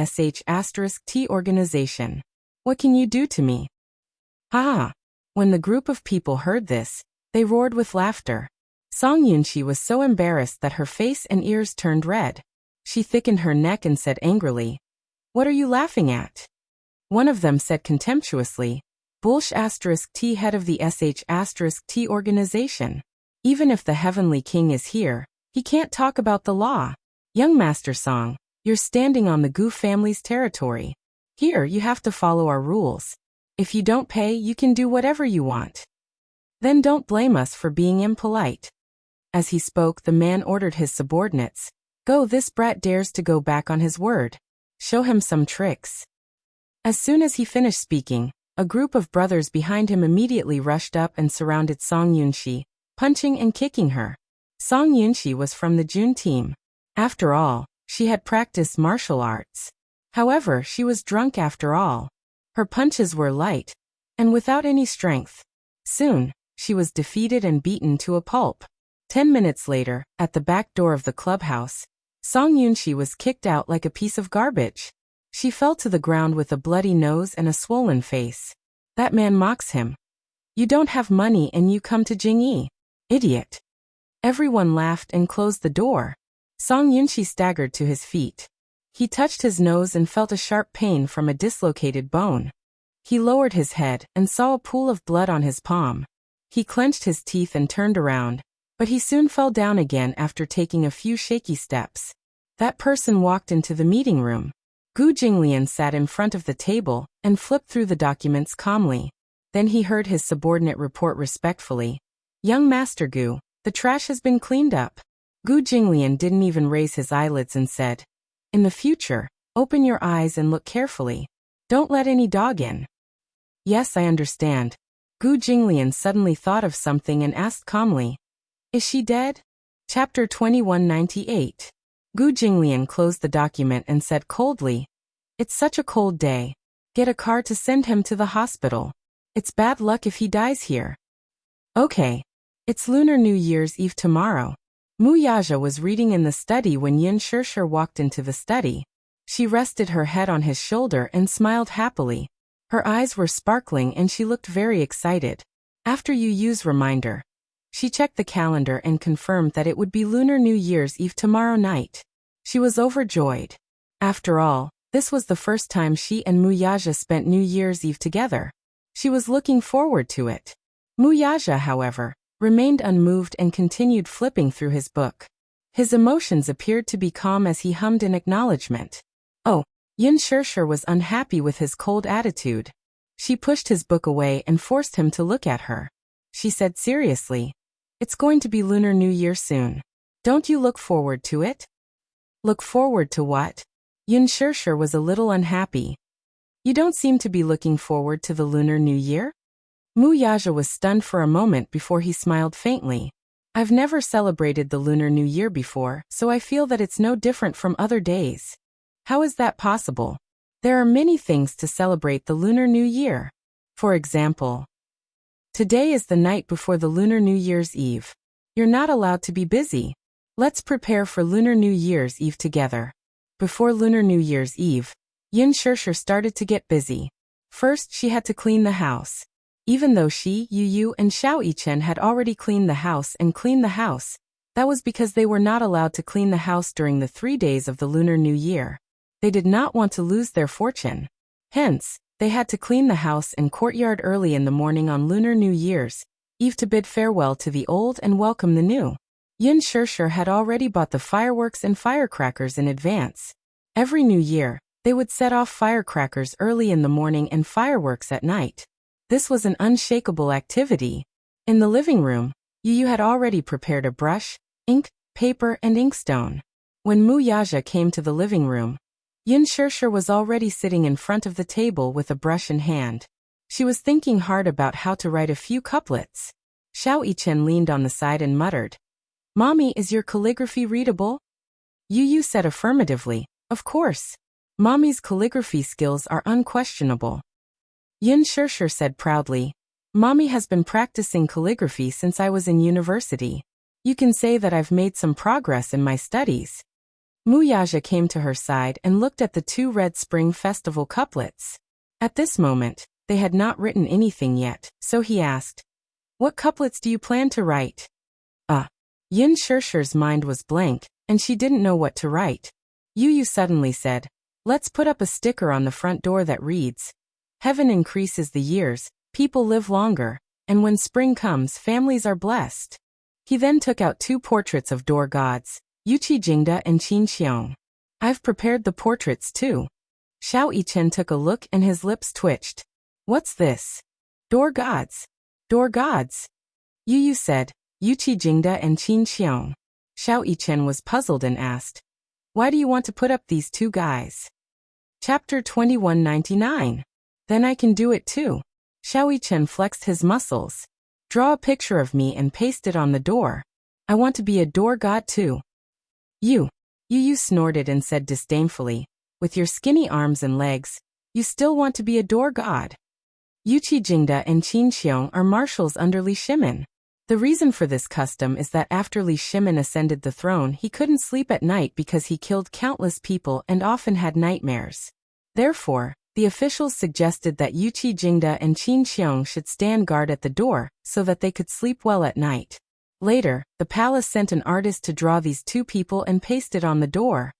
*T organization. What can you do to me?" Ha! When the group of people heard this, they roared with laughter. Song Yunxi was so embarrassed that her face and ears turned red. She thickened her neck and said angrily, "What are you laughing at?" One of them said contemptuously, "*T head of the *T organization. Even if the Heavenly King is here, he can't talk about the law. Young Master Song, you're standing on the Gu family's territory. Here you have to follow our rules. If you don't pay, you can do whatever you want. Then don't blame us for being impolite." As he spoke, the man ordered his subordinates, "Go, this brat dares to go back on his word. Show him some tricks." As soon as he finished speaking, a group of brothers behind him immediately rushed up and surrounded Song Yunxi, punching and kicking her. Song Yunxi was from the Jun team. After all, she had practiced martial arts. However, she was drunk after all. Her punches were light, and without any strength. Soon, she was defeated and beaten to a pulp. 10 minutes later, at the back door of the clubhouse, Song Yunxi was kicked out like a piece of garbage. She fell to the ground with a bloody nose and a swollen face. That man mocks him. "You don't have money and you come to Jingyi. Idiot." Everyone laughed and closed the door. Song Yunxi staggered to his feet. He touched his nose and felt a sharp pain from a dislocated bone. He lowered his head and saw a pool of blood on his palm. He clenched his teeth and turned around, but he soon fell down again after taking a few shaky steps. That person walked into the meeting room. Gu Jinglian sat in front of the table and flipped through the documents calmly. Then he heard his subordinate report respectfully. "Young Master Gu, the trash has been cleaned up." Gu Jinglian didn't even raise his eyelids and said, "In the future, open your eyes and look carefully. Don't let any dog in." "Yes, I understand." Gu Jinglian suddenly thought of something and asked calmly, "Is she dead?" Chapter 2198. Gu Jinglian closed the document and said coldly, "It's such a cold day. Get a car to send him to the hospital. It's bad luck if he dies here." "Okay. It's Lunar New Year's Eve tomorrow." Mu Yaja was reading in the study when Yin Shishir walked into the study. She rested her head on his shoulder and smiled happily. Her eyes were sparkling and she looked very excited. After Yu Yu's reminder, she checked the calendar and confirmed that it would be Lunar New Year's Eve tomorrow night. She was overjoyed. After all, this was the first time she and Muyaja spent New Year's Eve together. She was looking forward to it. Muyaja, however, remained unmoved and continued flipping through his book. His emotions appeared to be calm as he hummed in acknowledgement. Oh, Yin Shirshir was unhappy with his cold attitude. She pushed his book away and forced him to look at her. She said seriously, "It's going to be Lunar New Year soon. Don't you look forward to it?" Look forward to what? Yin Shirshir was a little unhappy. You don't seem to be looking forward to the Lunar New Year? Muyaja was stunned for a moment before he smiled faintly. I've never celebrated the Lunar New Year before, so I feel that it's no different from other days. How is that possible? There are many things to celebrate the Lunar New Year. For example, today is the night before the Lunar New Year's Eve. You're not allowed to be busy. Let's prepare for Lunar New Year's Eve together. Before Lunar New Year's Eve, Yin Shirshir started to get busy. First, she had to clean the house. Even though she, Yu Yu, and Xiao Yichen had already cleaned the house, that was because they were not allowed to clean the house during the 3 days of the Lunar New Year. They did not want to lose their fortune. Hence, they had to clean the house and courtyard early in the morning on Lunar New Year's Eve to bid farewell to the old and welcome the new. Yin Shirshir had already bought the fireworks and firecrackers in advance. Every New Year, they would set off firecrackers early in the morning and fireworks at night. This was an unshakable activity. In the living room, Yu Yu had already prepared a brush, ink, paper, and inkstone. When Muyaja came to the living room, Yin Shirshir was already sitting in front of the table with a brush in hand. She was thinking hard about how to write a few couplets. Xiao Yichen leaned on the side and muttered, "Mommy, is your calligraphy readable?" Yu Yu said affirmatively, "Of course. Mommy's calligraphy skills are unquestionable." Yin Shirshir said proudly, "Mommy has been practicing calligraphy since I was in university. You can say that I've made some progress in my studies." Muyaja came to her side and looked at the 2 Red Spring Festival couplets. At this moment, they had not written anything yet, so he asked, "What couplets do you plan to write?" Yin Shirshir's mind was blank, and she didn't know what to write. Yu Yu suddenly said, "Let's put up a sticker on the front door that reads, 'Heaven increases the years, people live longer, and when spring comes families are blessed.'" He then took out 2 portraits of door gods, Yuqi Jingda and Qin Xiong. "I've prepared the portraits too." Xiao Yichen took a look and his lips twitched. "What's this? Door gods? Door gods?" Yu Yu said, "Yuqi Jingda and Qin Xiong." Xiao Yichen was puzzled and asked, "Why do you want to put up these 2 guys?" Chapter 2199. Then I can do it too. Xiao Yichen flexed his muscles. "Draw a picture of me and paste it on the door. I want to be a door god too." Yu Yu snorted and said disdainfully, "With your skinny arms and legs, you still want to be a door god?" Yuqi Jingda and Qin Xiong are marshals under Li Shimin. The reason for this custom is that after Li Shimin ascended the throne, he couldn't sleep at night because he killed countless people and often had nightmares. Therefore, the officials suggested that Yuqi Jingda and Qin Xiong should stand guard at the door so that they could sleep well at night. Later, the palace sent an artist to draw these 2 people and paste it on the door.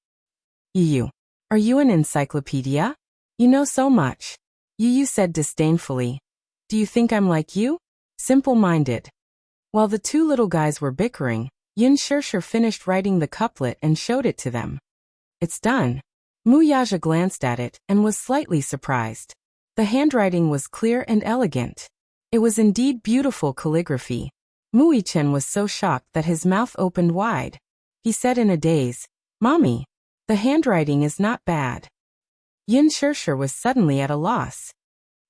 "Yu, are you an encyclopedia? You know so much." Yu said disdainfully. "Do you think I'm like you? Simple-minded." While the 2 little guys were bickering, Yin Shirshir finished writing the couplet and showed it to them. "It's done." Muyaja glanced at it and was slightly surprised. The handwriting was clear and elegant. It was indeed beautiful calligraphy. Muyichen was so shocked that his mouth opened wide. He said in a daze, "Mommy, the handwriting is not bad." Yin Shirshir was suddenly at a loss.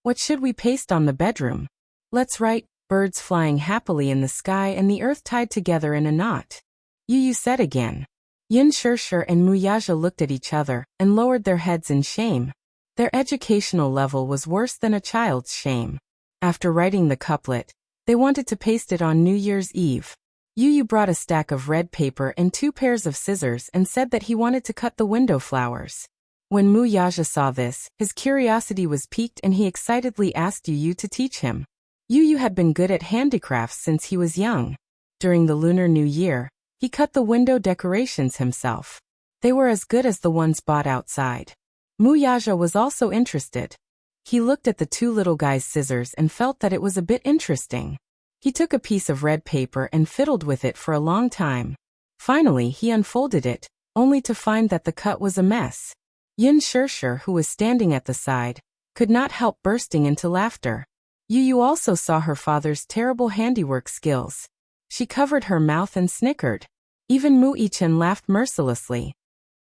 "What should we paste on the bedroom?" "Let's write, 'Birds flying happily in the sky and the earth tied together in a knot.'" Yu said again. Yin Shirshir and Muyaja looked at each other and lowered their heads in shame. Their educational level was worse than a child's shame. After writing the couplet, they wanted to paste it on New Year's Eve. Yu brought a stack of red paper and 2 pairs of scissors and said that he wanted to cut the window flowers. When Mu Yaja saw this, his curiosity was piqued and he excitedly asked Yu Yu to teach him. Yu Yu had been good at handicrafts since he was young. During the Lunar New Year, he cut the window decorations himself. They were as good as the ones bought outside. Mu Yaja was also interested. He looked at the two little guys' scissors and felt that it was a bit interesting. He took a piece of red paper and fiddled with it for a long time. Finally, he unfolded it, only to find that the cut was a mess. Yin Shirshir, who was standing at the side, could not help bursting into laughter. Yu Yu also saw her father's terrible handiwork skills. She covered her mouth and snickered. Even Mu Ichen laughed mercilessly.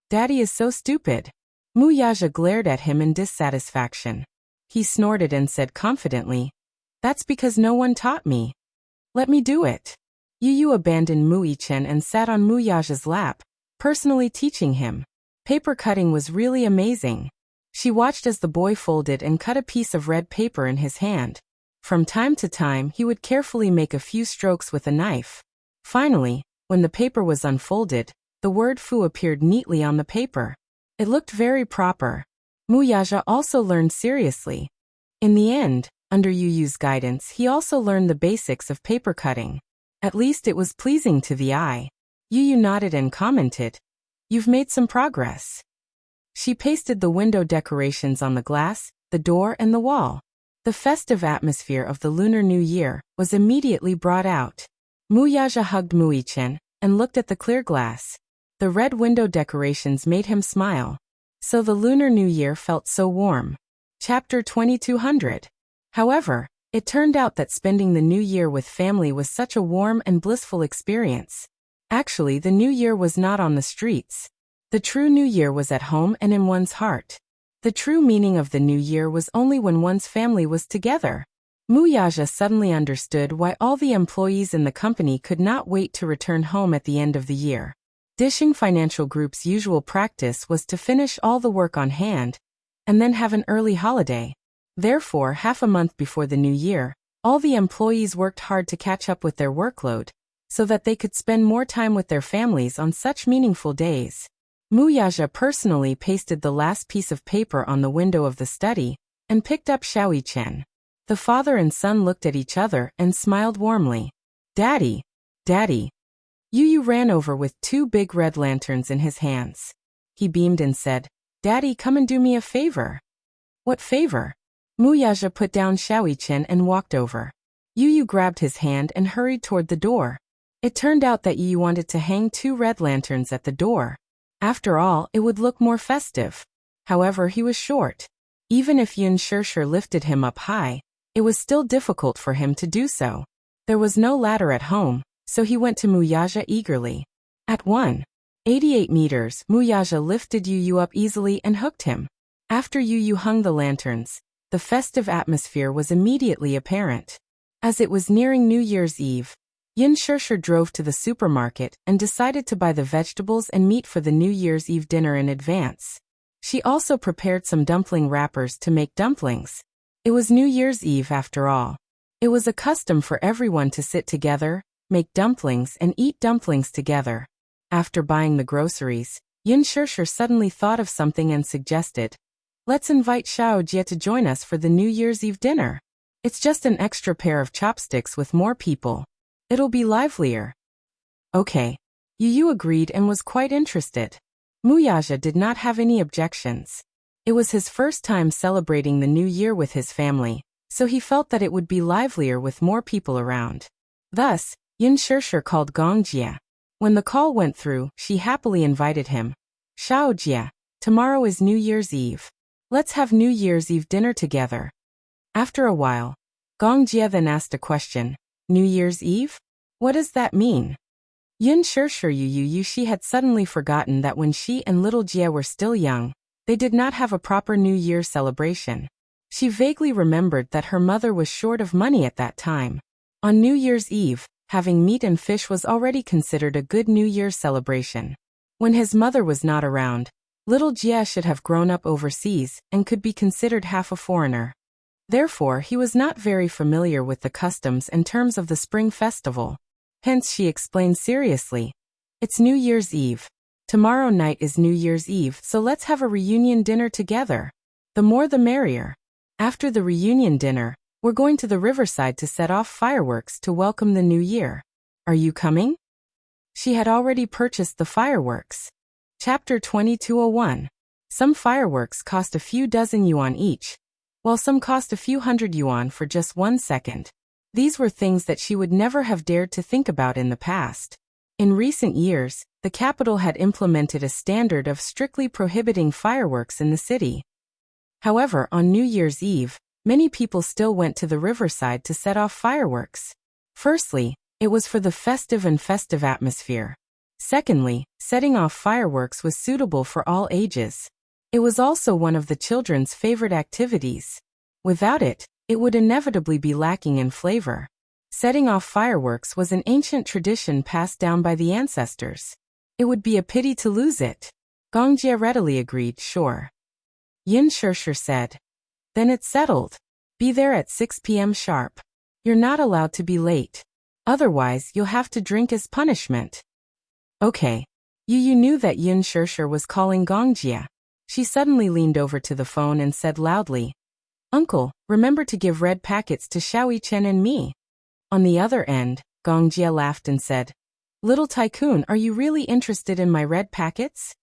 Daddy is so stupid. Mu Yaja glared at him in dissatisfaction. He snorted and said confidently, "That's because no one taught me. Let me do it." Yu Yu abandoned Mu Ichen and sat on Mu Yaja's lap, personally teaching him. Paper cutting was really amazing. She watched as the boy folded and cut a piece of red paper in his hand. From time to time, he would carefully make a few strokes with a knife. Finally, when the paper was unfolded, the word Fu appeared neatly on the paper. It looked very proper. Mu Yaja also learned seriously. In the end, under Yu Yu's guidance, he also learned the basics of paper cutting. At least it was pleasing to the eye. Yu Yu nodded and commented, "You've made some progress." She pasted the window decorations on the glass, the door and the wall. The festive atmosphere of the Lunar New Year was immediately brought out. Mu Yaja hugged Mu Ichen and looked at the clear glass. The red window decorations made him smile. So the Lunar New Year felt so warm. Chapter 2200. However, it turned out that spending the New Year with family was such a warm and blissful experience. Actually, the New Year was not on the streets. The true New Year was at home and in one's heart. The true meaning of the New Year was only when one's family was together. Mu Yaja suddenly understood why all the employees in the company could not wait to return home at the end of the year. Dishing Financial Group's usual practice was to finish all the work on hand, and then have an early holiday. Therefore, half a month before the New Year, all the employees worked hard to catch up with their workload, so that they could spend more time with their families on such meaningful days. Mu Yaja personally pasted the last piece of paper on the window of the study, and picked up Xiao Chen. The father and son looked at each other and smiled warmly. "Daddy! Daddy!" Yu Yu ran over with two big red lanterns in his hands. He beamed and said, "Daddy, come and do me a favor." "What favor?" Mu Yaja put down Xiao Chen and walked over. Yu Yu grabbed his hand and hurried toward the door. It turned out that Yu Yu wanted to hang two red lanterns at the door. After all, it would look more festive. However, he was short. Even if Yin Shirshir lifted him up high, it was still difficult for him to do so. There was no ladder at home, so he went to Mu Yaja eagerly. At 188 meters, Mu Yaja lifted Yu Yu up easily and hooked him. After Yu Yu hung the lanterns, the festive atmosphere was immediately apparent. As it was nearing New Year's Eve, Yin Shirshir drove to the supermarket and decided to buy the vegetables and meat for the New Year's Eve dinner in advance. She also prepared some dumpling wrappers to make dumplings. It was New Year's Eve after all. It was a custom for everyone to sit together, make dumplings and eat dumplings together. After buying the groceries, Yin Shirshir suddenly thought of something and suggested, "Let's invite Xiao Jie to join us for the New Year's Eve dinner. It's just an extra pair of chopsticks with more people. It'll be livelier." Okay. Yu Yu agreed and was quite interested. Mu Yaja did not have any objections. It was his first time celebrating the New Year with his family, so he felt that it would be livelier with more people around. Thus, Yin Shirshir called Gong Jia. When the call went through, she happily invited him. "Xiao Jia, tomorrow is New Year's Eve. Let's have New Year's Eve dinner together." After a while, Gong Jia then asked a question. "New Year's Eve? What does that mean?" Yin Shirshir Yu she had suddenly forgotten that when she and little Jia were still young, they did not have a proper New Year celebration. She vaguely remembered that her mother was short of money at that time. On New Year's Eve, having meat and fish was already considered a good New Year's celebration. When his mother was not around, little Jia should have grown up overseas and could be considered half a foreigner. Therefore, he was not very familiar with the customs and terms of the Spring Festival. Hence she explained seriously, "It's New Year's Eve. Tomorrow night is New Year's Eve, so let's have a reunion dinner together. The more the merrier. After the reunion dinner, we're going to the riverside to set off fireworks to welcome the new year. Are you coming? She had already purchased the fireworks. Chapter 2201. Some fireworks cost a few dozen yuan each, while some cost a few hundred yuan for just 1 second. These were things that she would never have dared to think about in the past. In recent years, the capital had implemented a standard of strictly prohibiting fireworks in the city. However, on New Year's Eve, many people still went to the riverside to set off fireworks. Firstly, it was for the festive atmosphere. Secondly, setting off fireworks was suitable for all ages. It was also one of the children's favorite activities. Without it, it would inevitably be lacking in flavor. Setting off fireworks was an ancient tradition passed down by the ancestors. It would be a pity to lose it. Gongjie readily agreed, sure. Yin Shirshir said. Then it's settled. Be there at 6 p.m. sharp. You're not allowed to be late. Otherwise, you'll have to drink as punishment. Okay. Yu knew that Yin Shirshir was calling Gongjie. She suddenly leaned over to the phone and said loudly, Uncle, remember to give red packets to Xiaoyi Chen and me. On the other end, Gongjie laughed and said, Little Tycoon, are you really interested in my red packets?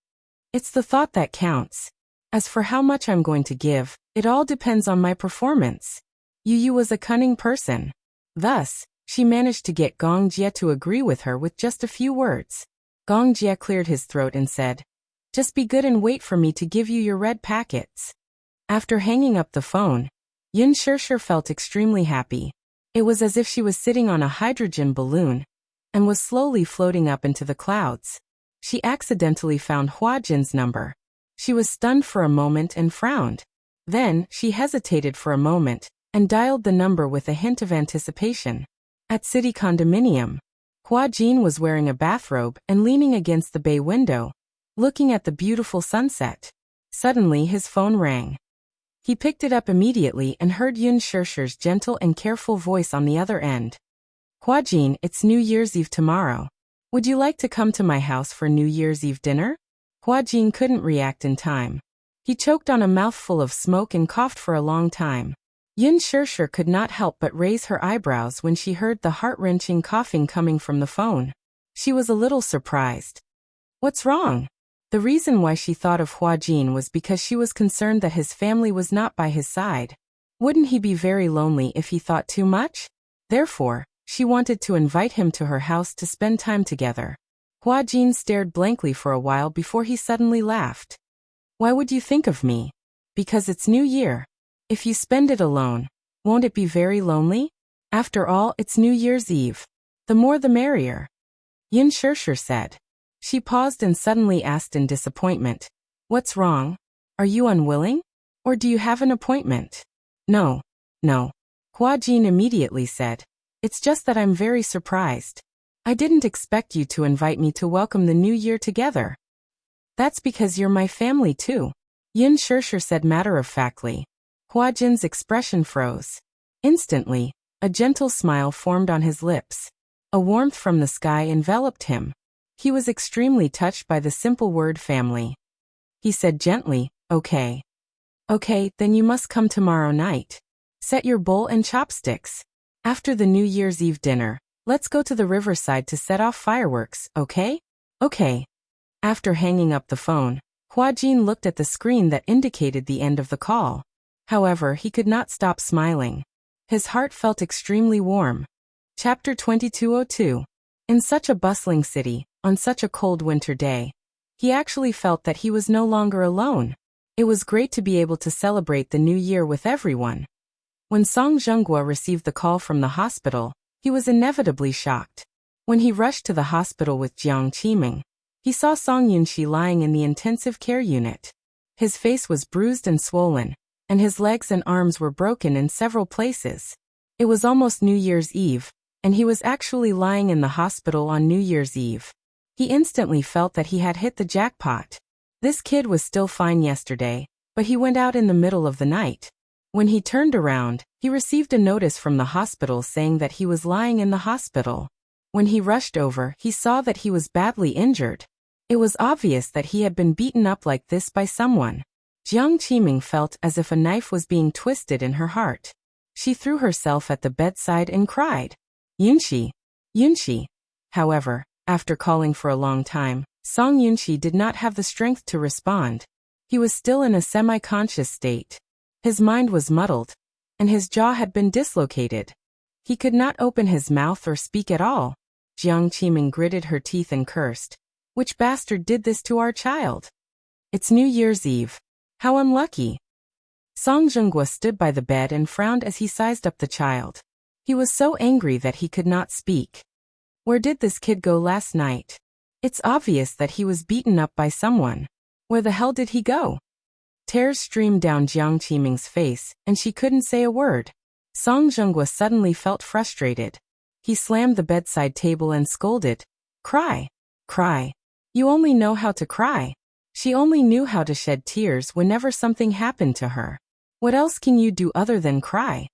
It's the thought that counts. As for how much I'm going to give, it all depends on my performance. Yu was a cunning person. Thus, she managed to get Gongjie to agree with her with just a few words. Gongjie cleared his throat and said, Just be good and wait for me to give you your red packets. After hanging up the phone, Yin Shirshir felt extremely happy. It was as if she was sitting on a hydrogen balloon and was slowly floating up into the clouds. She accidentally found Hua Jin's number. She was stunned for a moment and frowned. Then, she hesitated for a moment and dialed the number with a hint of anticipation. At City Condominium, Hua Jin was wearing a bathrobe and leaning against the bay window, looking at the beautiful sunset. Suddenly his phone rang. He picked it up immediately and heard Yin Shirshir's gentle and careful voice on the other end. Hua Jin, it's New Year's Eve tomorrow. Would you like to come to my house for New Year's Eve dinner? Hua Jin couldn't react in time. He choked on a mouthful of smoke and coughed for a long time. Yin Shirshir could not help but raise her eyebrows when she heard the heart-wrenching coughing coming from the phone. She was a little surprised. What's wrong? The reason why she thought of Hua Jin was because she was concerned that his family was not by his side. Wouldn't he be very lonely if he thought too much? Therefore, she wanted to invite him to her house to spend time together. Hua Jin stared blankly for a while before he suddenly laughed. Why would you think of me? Because it's New Year. If you spend it alone, won't it be very lonely? After all, it's New Year's Eve. The more the merrier. Yin Shirshir said. She paused and suddenly asked in disappointment. What's wrong? Are you unwilling? Or do you have an appointment? No. Hua Jin immediately said. It's just that I'm very surprised. I didn't expect you to invite me to welcome the new year together. That's because you're my family too. Yin Shirshir said matter-of-factly. Hua Jin's expression froze. Instantly, a gentle smile formed on his lips. A warmth from the sky enveloped him. He was extremely touched by the simple word family. He said gently, Okay, then you must come tomorrow night. Set your bowl and chopsticks. After the New Year's Eve dinner, let's go to the riverside to set off fireworks, okay? Okay. After hanging up the phone, Hua Jin looked at the screen that indicated the end of the call. However, he could not stop smiling. His heart felt extremely warm. Chapter 2202. In such a bustling city, on such a cold winter day, he actually felt that he was no longer alone. It was great to be able to celebrate the new year with everyone. When Song Zhenghua received the call from the hospital, he was inevitably shocked. When he rushed to the hospital with Jiang Qiming, he saw Song Yunxi lying in the intensive care unit. His face was bruised and swollen, and his legs and arms were broken in several places. It was almost New Year's Eve, and he was actually lying in the hospital on New Year's Eve. He instantly felt that he had hit the jackpot. This kid was still fine yesterday, but he went out in the middle of the night. When he turned around, he received a notice from the hospital saying that he was lying in the hospital. When he rushed over, he saw that he was badly injured. It was obvious that he had been beaten up like this by someone. Jiang Qiming felt as if a knife was being twisted in her heart. She threw herself at the bedside and cried, "Yunqi! Yunqi!" However, after calling for a long time, Song Yunqi did not have the strength to respond. He was still in a semi-conscious state. His mind was muddled, and his jaw had been dislocated. He could not open his mouth or speak at all. Jiang Qiming gritted her teeth and cursed. "Which bastard did this to our child? It's New Year's Eve. How unlucky." Song Zhenghua stood by the bed and frowned as he sized up the child. He was so angry that he could not speak. Where did this kid go last night? It's obvious that he was beaten up by someone. Where the hell did he go? Tears streamed down Jiang Qiming's face, and she couldn't say a word. Song Zhenghua suddenly felt frustrated. He slammed the bedside table and scolded, "Cry! Cry! You only know how to cry." She only knew how to shed tears whenever something happened to her. What else can you do other than cry?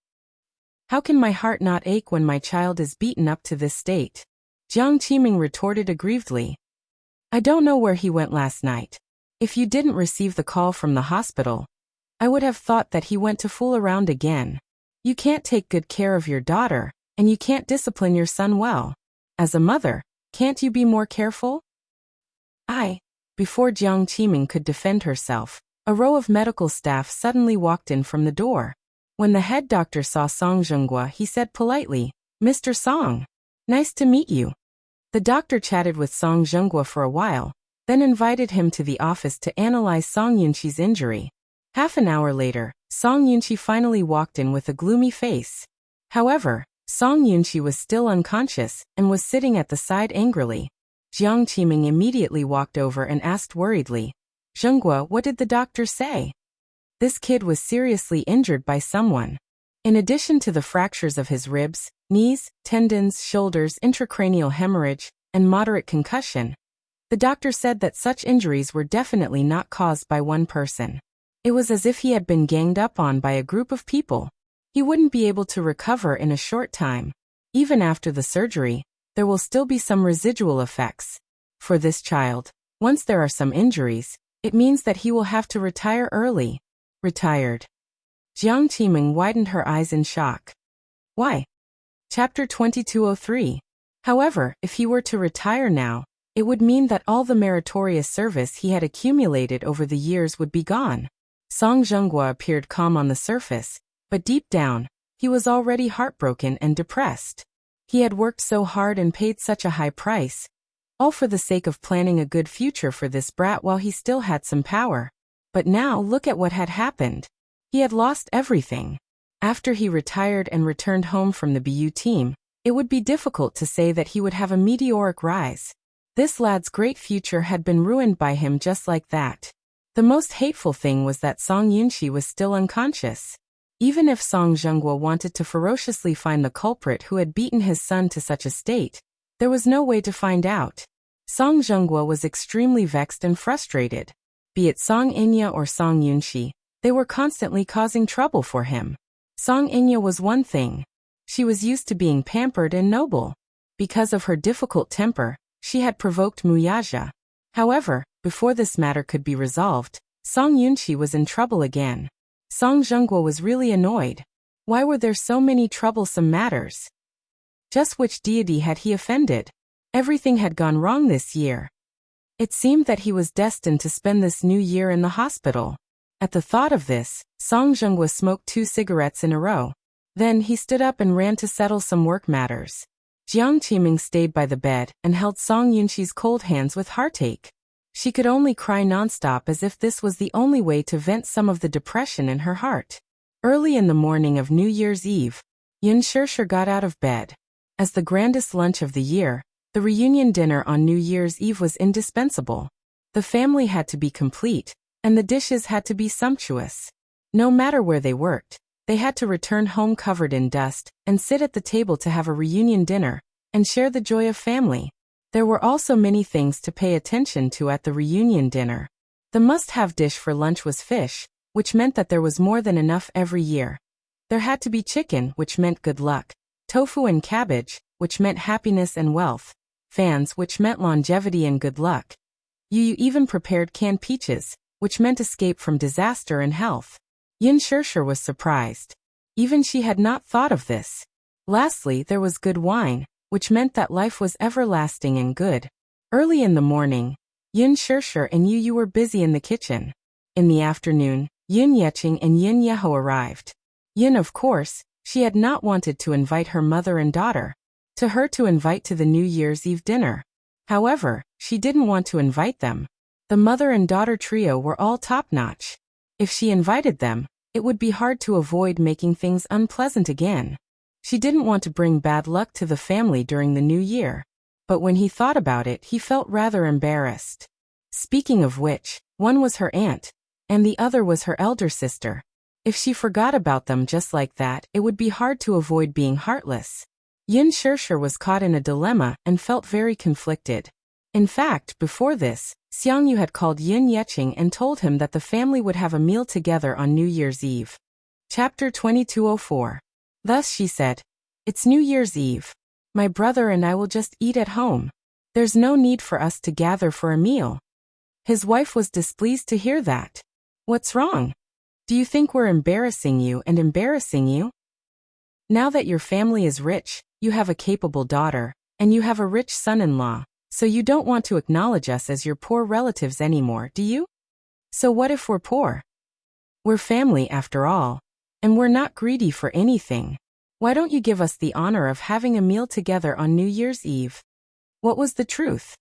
"How can my heart not ache when my child is beaten up to this state?" Jiang Qiming retorted aggrievedly. "I don't know where he went last night. If you didn't receive the call from the hospital, I would have thought that he went to fool around again. You can't take good care of your daughter, and you can't discipline your son well. As a mother, can't you be more careful?" Before Jiang Qiming could defend herself, a row of medical staff suddenly walked in from the door. When the head doctor saw Song Zhenghua, he said politely, "Mr. Song, nice to meet you." The doctor chatted with Song Zhenghua for a while, then invited him to the office to analyze Song Yunqi's injury. Half an hour later, Song Yunqi finally walked in with a gloomy face. However, Song Yunqi was still unconscious and was sitting at the side angrily. Jiang Qiming immediately walked over and asked worriedly, "Zhenghua, what did the doctor say?" This kid was seriously injured by someone. In addition to the fractures of his ribs, knees, tendons, shoulders, intracranial hemorrhage, and moderate concussion, the doctor said that such injuries were definitely not caused by one person. It was as if he had been ganged up on by a group of people. He wouldn't be able to recover in a short time. Even after the surgery, there will still be some residual effects. For this child, once there are some injuries, it means that he will have to retire early. Retired. Jiang Qiming widened her eyes in shock. Why? Chapter 2203. However, if he were to retire now, it would mean that all the meritorious service he had accumulated over the years would be gone. Song Zhenghua appeared calm on the surface, but deep down, he was already heartbroken and depressed. He had worked so hard and paid such a high price, all for the sake of planning a good future for this brat while he still had some power. But now look at what had happened. He had lost everything. After he retired and returned home from the BU team, it would be difficult to say that he would have a meteoric rise. This lad's great future had been ruined by him just like that. The most hateful thing was that Song Yunqi was still unconscious. Even if Song Zhenghua wanted to ferociously find the culprit who had beaten his son to such a state, there was no way to find out. Song Zhenghua was extremely vexed and frustrated. Be it Song Inya or Song Yunqi, they were constantly causing trouble for him. Song Inya was one thing. She was used to being pampered and noble. Because of her difficult temper, she had provoked Muyaja. However, before this matter could be resolved, Song Yunqi was in trouble again. Song Zhenghua was really annoyed. Why were there so many troublesome matters? Just which deity had he offended? Everything had gone wrong this year. It seemed that he was destined to spend this new year in the hospital. At the thought of this, Song Zhenghua smoked 2 cigarettes in a row. Then he stood up and ran to settle some work matters. Jiang Qiming stayed by the bed and held Song Yunqi's cold hands with heartache. She could only cry nonstop as if this was the only way to vent some of the depression in her heart. Early in the morning of New Year's Eve, Yun Shishir got out of bed. As the grandest lunch of the year, the reunion dinner on New Year's Eve was indispensable. The family had to be complete, and the dishes had to be sumptuous. No matter where they worked, they had to return home covered in dust and sit at the table to have a reunion dinner and share the joy of family. There were also many things to pay attention to at the reunion dinner. The must-have dish for lunch was fish, which meant that there was more than enough every year. There had to be chicken, which meant good luck, tofu and cabbage, which meant happiness and wealth, fans, which meant longevity and good luck, You even prepared canned peaches, which meant escape from disaster and health. Yin Shirshir was surprised. Even she had not thought of this. Lastly, there was good wine, which meant that life was everlasting and good. Early in the morning, Yin Shirshir and Yu were busy in the kitchen. In the afternoon, Yin Yeqing and Yin Yeho arrived. Yin, of course, she had not wanted to invite her mother and daughter to invite to the New Year's Eve dinner. However, she didn't want to invite them. The mother and daughter trio were all top-notch. If she invited them, it would be hard to avoid making things unpleasant again. She didn't want to bring bad luck to the family during the new year. But when he thought about it, he felt rather embarrassed. Speaking of which, one was her aunt, and the other was her elder sister. If she forgot about them just like that, it would be hard to avoid being heartless. Yin Shirshir was caught in a dilemma and felt very conflicted. In fact, before this, Xiangyu had called Yin Yeqing and told him that the family would have a meal together on New Year's Eve. Chapter 2204. Thus she said, "It's New Year's Eve. My brother and I will just eat at home. There's no need for us to gather for a meal." His wife was displeased to hear that. "What's wrong? Do you think we're embarrassing you and embarrassing you? Now that your family is rich, you have a capable daughter, and you have a rich son-in-law, so you don't want to acknowledge us as your poor relatives anymore, do you? So what if we're poor? We're family after all, and we're not greedy for anything. Why don't you give us the honor of having a meal together on New Year's Eve?" What was the truth?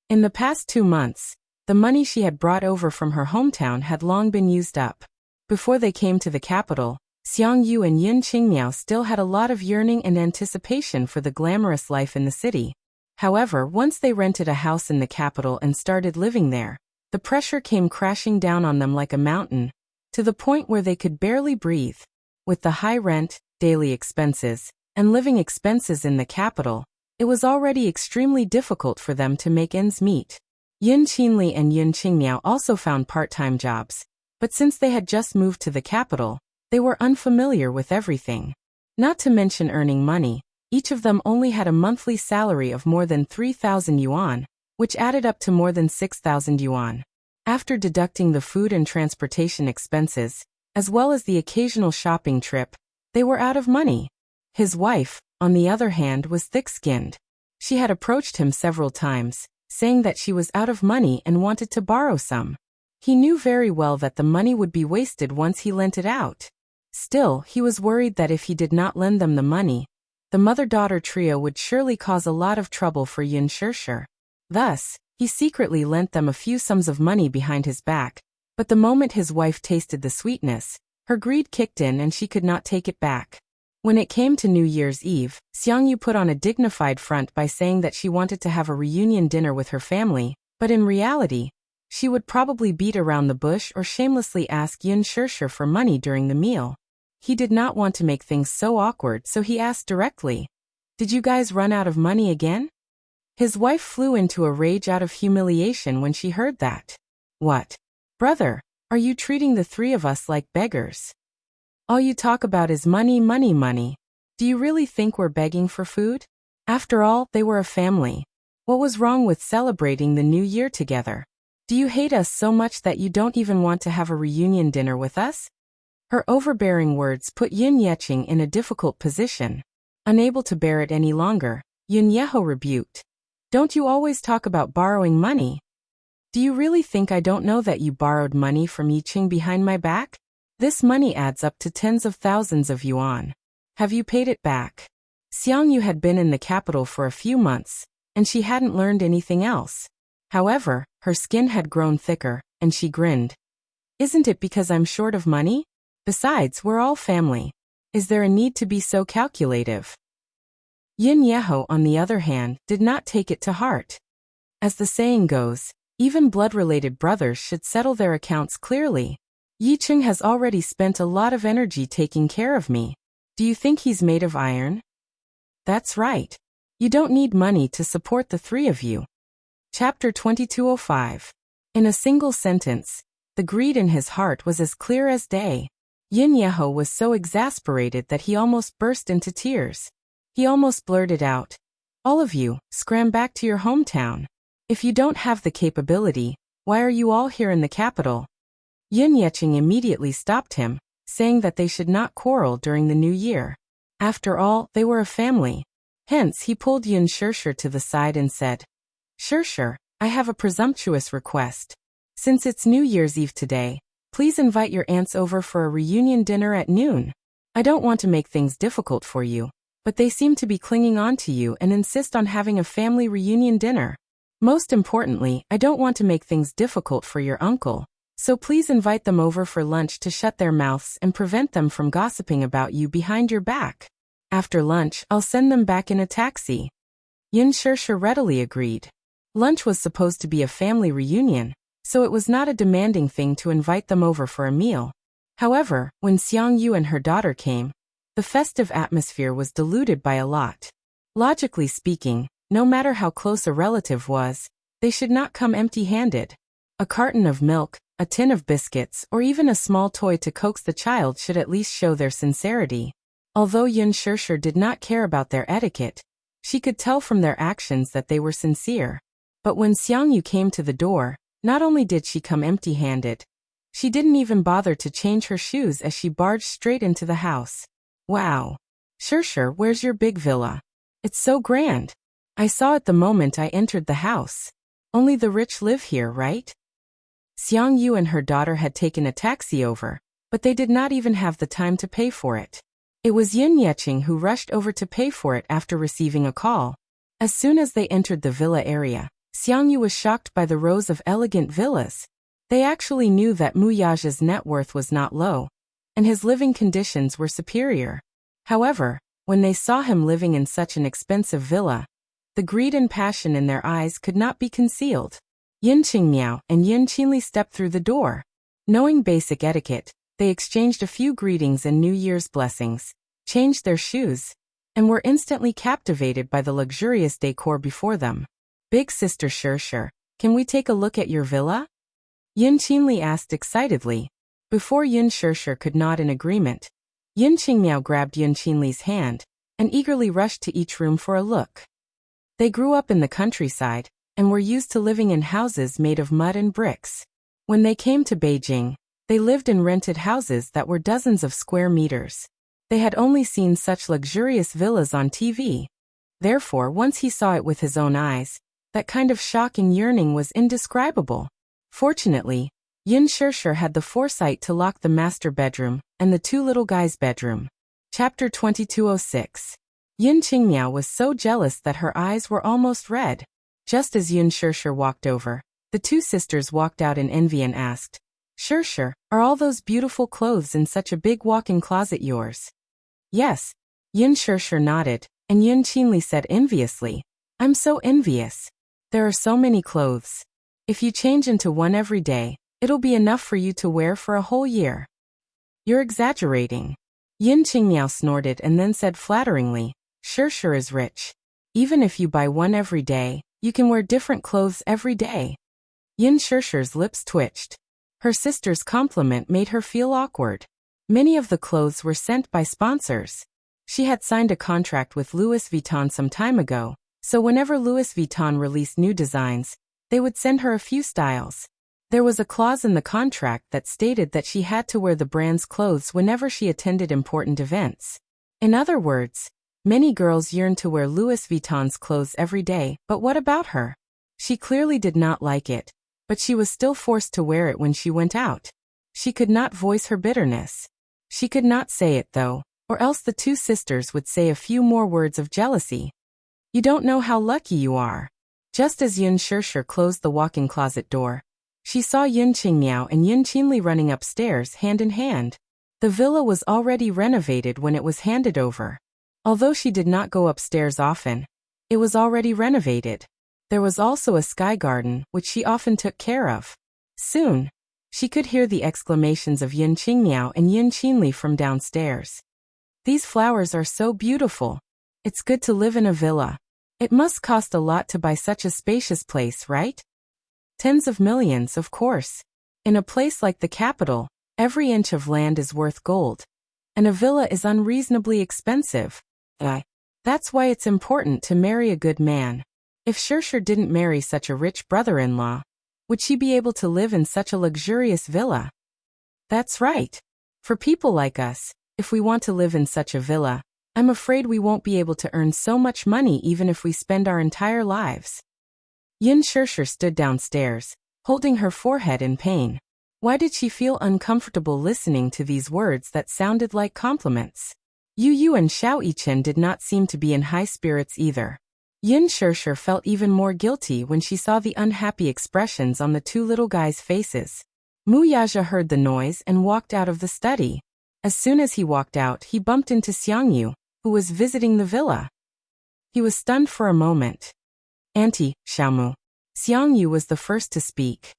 In the past 2 months, the money she had brought over from her hometown had long been used up. Before they came to the capital, Xiangyu and Yin Qingmiao still had a lot of yearning and anticipation for the glamorous life in the city. However, once they rented a house in the capital and started living there, the pressure came crashing down on them like a mountain, to the point where they could barely breathe. With the high rent, daily expenses, and living expenses in the capital, it was already extremely difficult for them to make ends meet. Yin Qinli and Yin Qingmiao also found part-time jobs, but since they had just moved to the capital, they were unfamiliar with everything. Not to mention earning money, each of them only had a monthly salary of more than 3,000 yuan, which added up to more than 6,000 yuan. After deducting the food and transportation expenses, as well as the occasional shopping trip, they were out of money. His wife, on the other hand, was thick-skinned. She had approached him several times, saying that she was out of money and wanted to borrow some. He knew very well that the money would be wasted once he lent it out. Still, he was worried that if he did not lend them the money, the mother-daughter trio would surely cause a lot of trouble for Yin Shirshir. Thus, he secretly lent them a few sums of money behind his back, but the moment his wife tasted the sweetness, her greed kicked in and she could not take it back. When it came to New Year's Eve, Xiangyu put on a dignified front by saying that she wanted to have a reunion dinner with her family, but in reality, she would probably beat around the bush or shamelessly ask Yin Shirshir for money during the meal. He did not want to make things so awkward, so he asked directly, "Did you guys run out of money again?" His wife flew into a rage out of humiliation when she heard that. "What? Brother, are you treating the three of us like beggars? All you talk about is money, money, money. Do you really think we're begging for food? After all, they were a family. What was wrong with celebrating the new year together? Do you hate us so much that you don't even want to have a reunion dinner with us?" Her overbearing words put Yin Yeqing in a difficult position. Unable to bear it any longer, Yin Yeho rebuked. "Don't you always talk about borrowing money? Do you really think I don't know that you borrowed money from Yiqing behind my back? This money adds up to tens of thousands of yuan. Have you paid it back?" Xiangyu had been in the capital for a few months, and she hadn't learned anything else. However, her skin had grown thicker, and she grinned. "Isn't it because I'm short of money? Besides, we're all family. Is there a need to be so calculative?" Yin Yeho, on the other hand, did not take it to heart. As the saying goes, even blood-related brothers should settle their accounts clearly. Yiqing has already spent a lot of energy taking care of me. Do you think he's made of iron? That's right. You don't need money to support the three of you. Chapter 2205. In a single sentence, the greed in his heart was as clear as day. Yin Yeho was so exasperated that he almost burst into tears. He almost blurted out, "All of you, scram back to your hometown. If you don't have the capability, why are you all here in the capital? Yun Yeqing immediately stopped him, saying that they should not quarrel during the new year. After all, they were a family. Hence, he pulled Yun Shirshir to the side and said, Shirshir, I have a presumptuous request. Since it's New Year's Eve today, please invite your aunts over for a reunion dinner at noon. I don't want to make things difficult for you, but they seem to be clinging on to you and insist on having a family reunion dinner. Most importantly, I don't want to make things difficult for your uncle, so please invite them over for lunch to shut their mouths and prevent them from gossiping about you behind your back. After lunch, I'll send them back in a taxi. Yun Shirshir readily agreed. Lunch was supposed to be a family reunion, so it was not a demanding thing to invite them over for a meal. However, when Xiang Yu and her daughter came, the festive atmosphere was diluted by a lot. Logically speaking, no matter how close a relative was, they should not come empty-handed. A carton of milk, a tin of biscuits, or even a small toy to coax the child should at least show their sincerity. Although Yun Shirshir did not care about their etiquette, she could tell from their actions that they were sincere. But when Xiang Yu came to the door, not only did she come empty-handed, she didn't even bother to change her shoes as she barged straight into the house. Wow! Shirshir, where's your big villa? It's so grand. I saw it the moment I entered the house. Only the rich live here, right? Xiang Yu and her daughter had taken a taxi over, but they did not even have the time to pay for it. It was Yun Yeqing who rushed over to pay for it after receiving a call. As soon as they entered the villa area, Xiang Yu was shocked by the rows of elegant villas. They actually knew that Mu Yaja's net worth was not low, and his living conditions were superior. However, when they saw him living in such an expensive villa, the greed and passion in their eyes could not be concealed. Yin Qingmiao and Yin Qinli stepped through the door. Knowing basic etiquette, they exchanged a few greetings and New Year's blessings, changed their shoes, and were instantly captivated by the luxurious decor before them. Big sister Shirshir, can we take a look at your villa? Yin Qinli asked excitedly. Before Yun Shirshir could nod in agreement, Yin Qingmiao grabbed Yun Qinli's hand and eagerly rushed to each room for a look. They grew up in the countryside and were used to living in houses made of mud and bricks. When they came to Beijing, they lived in rented houses that were dozens of square meters. They had only seen such luxurious villas on TV. Therefore, once he saw it with his own eyes, that kind of shock and yearning was indescribable. Fortunately, Yin Shirshir had the foresight to lock the master bedroom and the two little guys' bedroom. Chapter 2206. Yin Qingmiao was so jealous that her eyes were almost red. Just as Yin Shirshir walked over, the two sisters walked out in envy and asked, Shirshir, are all those beautiful clothes in such a big walk-in closet yours? Yes. Yin Shirshir nodded, and Yin Qinli said enviously, I'm so envious. There are so many clothes. If you change into one every day, it'll be enough for you to wear for a whole year. You're exaggerating. Yin Qingmiao snorted and then said flatteringly, Shirshir is rich. Even if you buy one every day, you can wear different clothes every day. Yin Shirshir's lips twitched. Her sister's compliment made her feel awkward. Many of the clothes were sent by sponsors. She had signed a contract with Louis Vuitton some time ago, so whenever Louis Vuitton released new designs, they would send her a few styles. There was a clause in the contract that stated that she had to wear the brand's clothes whenever she attended important events. In other words, many girls yearned to wear Louis Vuitton's clothes every day, but what about her? She clearly did not like it, but she was still forced to wear it when she went out. She could not voice her bitterness. She could not say it though, or else the two sisters would say a few more words of jealousy. You don't know how lucky you are. Just as Yun Shirshir closed the walk-in closet door, she saw Yun Qingmiao and Yun Qinli running upstairs hand in hand. The villa was already renovated when it was handed over. Although she did not go upstairs often, it was already renovated. There was also a sky garden, which she often took care of. Soon, she could hear the exclamations of Yin Qingmiao and Yin Qinli from downstairs. These flowers are so beautiful. It's good to live in a villa. It must cost a lot to buy such a spacious place, right? Tens of millions, of course. In a place like the capital, every inch of land is worth gold. And a villa is unreasonably expensive. That's why it's important to marry a good man. If Shershur didn't marry such a rich brother-in-law, would she be able to live in such a luxurious villa? That's right. For people like us, if we want to live in such a villa, I'm afraid we won't be able to earn so much money even if we spend our entire lives. Yin Shershur stood downstairs, holding her forehead in pain. Why did she feel uncomfortable listening to these words that sounded like compliments? Yu Yu and Xiao Yichen did not seem to be in high spirits either. Yin Shershur felt even more guilty when she saw the unhappy expressions on the two little guys' faces. Mu Yaja heard the noise and walked out of the study. As soon as he walked out, he bumped into Xiangyu, who was visiting the villa. He was stunned for a moment. Auntie, Xiaomu. Xiangyu was the first to speak.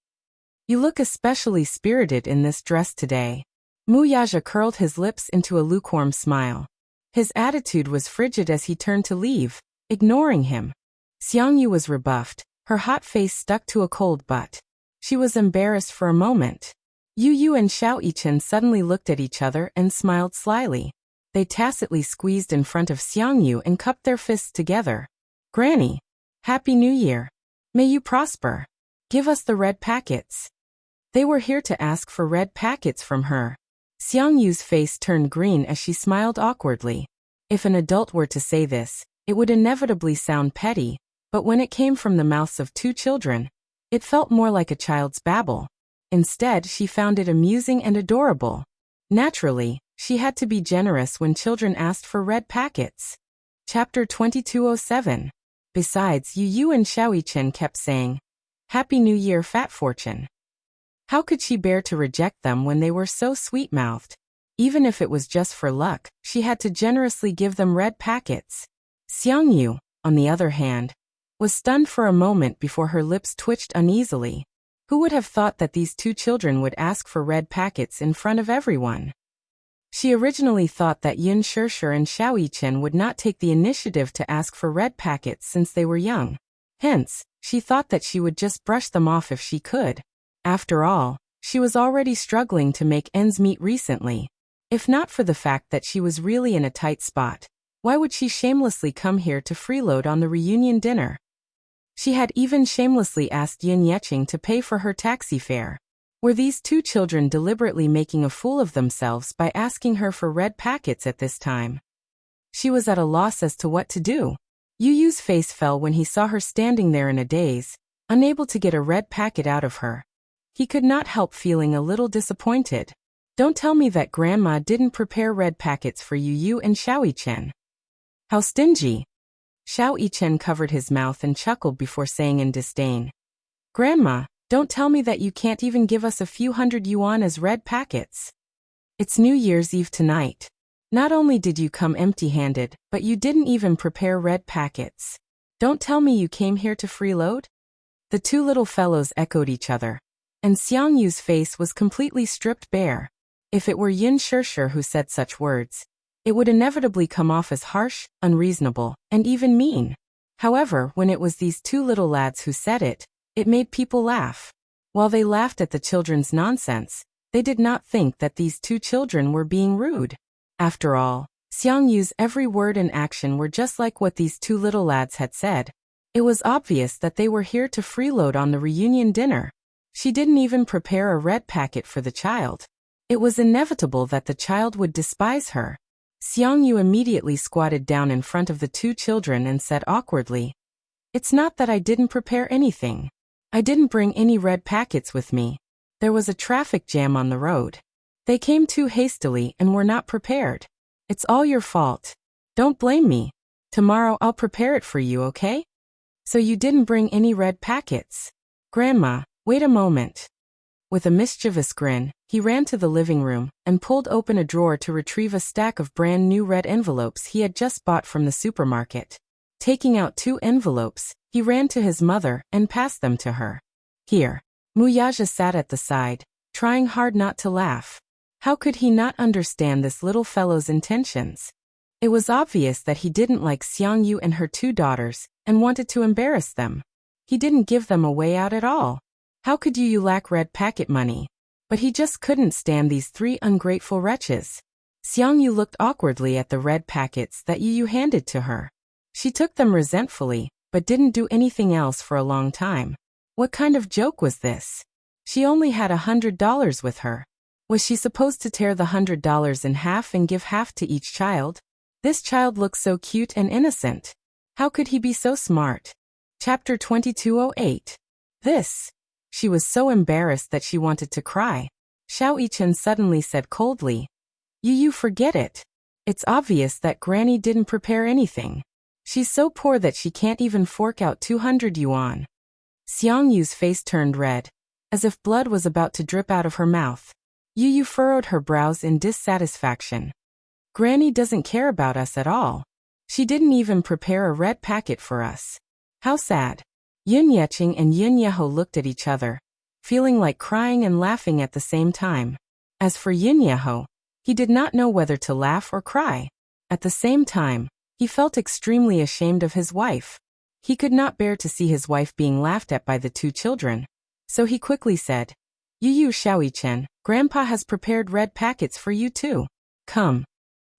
You look especially spirited in this dress today. Mu Yaja curled his lips into a lukewarm smile. His attitude was frigid as he turned to leave, ignoring him. Xiangyu was rebuffed, her hot face stuck to a cold butt. She was embarrassed for a moment. Yu Yu and Xiao Yichen suddenly looked at each other and smiled slyly. They tacitly squeezed in front of Xiangyu and cupped their fists together. Granny, Happy New Year. May you prosper. Give us the red packets. They were here to ask for red packets from her. Xiangyu's face turned green as she smiled awkwardly. If an adult were to say this, it would inevitably sound petty, but when it came from the mouths of two children, it felt more like a child's babble. Instead, she found it amusing and adorable. Naturally, she had to be generous when children asked for red packets. Chapter 2207. Besides, Yu Yu and Xiao Yichen kept saying, Happy New Year, Fat Fortune. How could she bear to reject them when they were so sweet-mouthed? Even if it was just for luck, she had to generously give them red packets. Xiangyu, on the other hand, was stunned for a moment before her lips twitched uneasily. Who would have thought that these two children would ask for red packets in front of everyone? She originally thought that Yin Shershur and Xiao Yichen would not take the initiative to ask for red packets since they were young. Hence, she thought that she would just brush them off if she could. After all, she was already struggling to make ends meet recently. If not for the fact that she was really in a tight spot, why would she shamelessly come here to freeload on the reunion dinner? She had even shamelessly asked Yin Yeqing to pay for her taxi fare. Were these two children deliberately making a fool of themselves by asking her for red packets at this time? She was at a loss as to what to do. Yu Yu's face fell when he saw her standing there in a daze, unable to get a red packet out of her. He could not help feeling a little disappointed. Don't tell me that Grandma didn't prepare red packets for Yu Yu and Xiao Yichen. How stingy. Xiao Yichen covered his mouth and chuckled before saying in disdain, Grandma, don't tell me that you can't even give us a few hundred yuan as red packets. It's New Year's Eve tonight. Not only did you come empty-handed, but you didn't even prepare red packets. Don't tell me you came here to freeload? The two little fellows echoed each other, and Xiangyu's face was completely stripped bare. If it were Yin Shershur who said such words, it would inevitably come off as harsh, unreasonable, and even mean. However, when it was these two little lads who said it, it made people laugh. While they laughed at the children's nonsense, they did not think that these two children were being rude. After all, Xiangyu's every word and action were just like what these two little lads had said. It was obvious that they were here to freeload on the reunion dinner. She didn't even prepare a red packet for the child. It was inevitable that the child would despise her. Xiangyu immediately squatted down in front of the two children and said awkwardly, It's not that I didn't prepare anything. I didn't bring any red packets with me. There was a traffic jam on the road. They came too hastily and were not prepared. It's all your fault. Don't blame me. Tomorrow I'll prepare it for you, okay? So you didn't bring any red packets? Grandma, wait a moment. With a mischievous grin, he ran to the living room and pulled open a drawer to retrieve a stack of brand new red envelopes he had just bought from the supermarket. Taking out 2 envelopes, he ran to his mother and passed them to her. Here. Muyaja sat at the side, trying hard not to laugh. How could he not understand this little fellow's intentions? It was obvious that he didn't like Xiangyu and her 2 daughters, and wanted to embarrass them. He didn't give them a way out at all. How could you lack red packet money? But he just couldn't stand these 3 ungrateful wretches. Xiangyu looked awkwardly at the red packets that Yu handed to her. She took them resentfully, but didn't do anything else for a long time. What kind of joke was this? She only had $100 with her. Was she supposed to tear the $100 in half and give half to each child? This child looked so cute and innocent. How could he be so smart? Chapter 2208. This. She was so embarrassed that she wanted to cry. Xiao Yichen suddenly said coldly, You forget it. It's obvious that Granny didn't prepare anything. She's so poor that she can't even fork out 200 yuan. Xiang Yu's face turned red, as if blood was about to drip out of her mouth. Yu furrowed her brows in dissatisfaction. Granny doesn't care about us at all. She didn't even prepare a red packet for us. How sad. Yun Yeqing and Yun Yeho looked at each other, feeling like crying and laughing at the same time. As for Yun Yeho, he did not know whether to laugh or cry. At the same time, he felt extremely ashamed of his wife. He could not bear to see his wife being laughed at by the two children. So he quickly said, Yu Xiao Yichen, Grandpa has prepared red packets for you too. Come.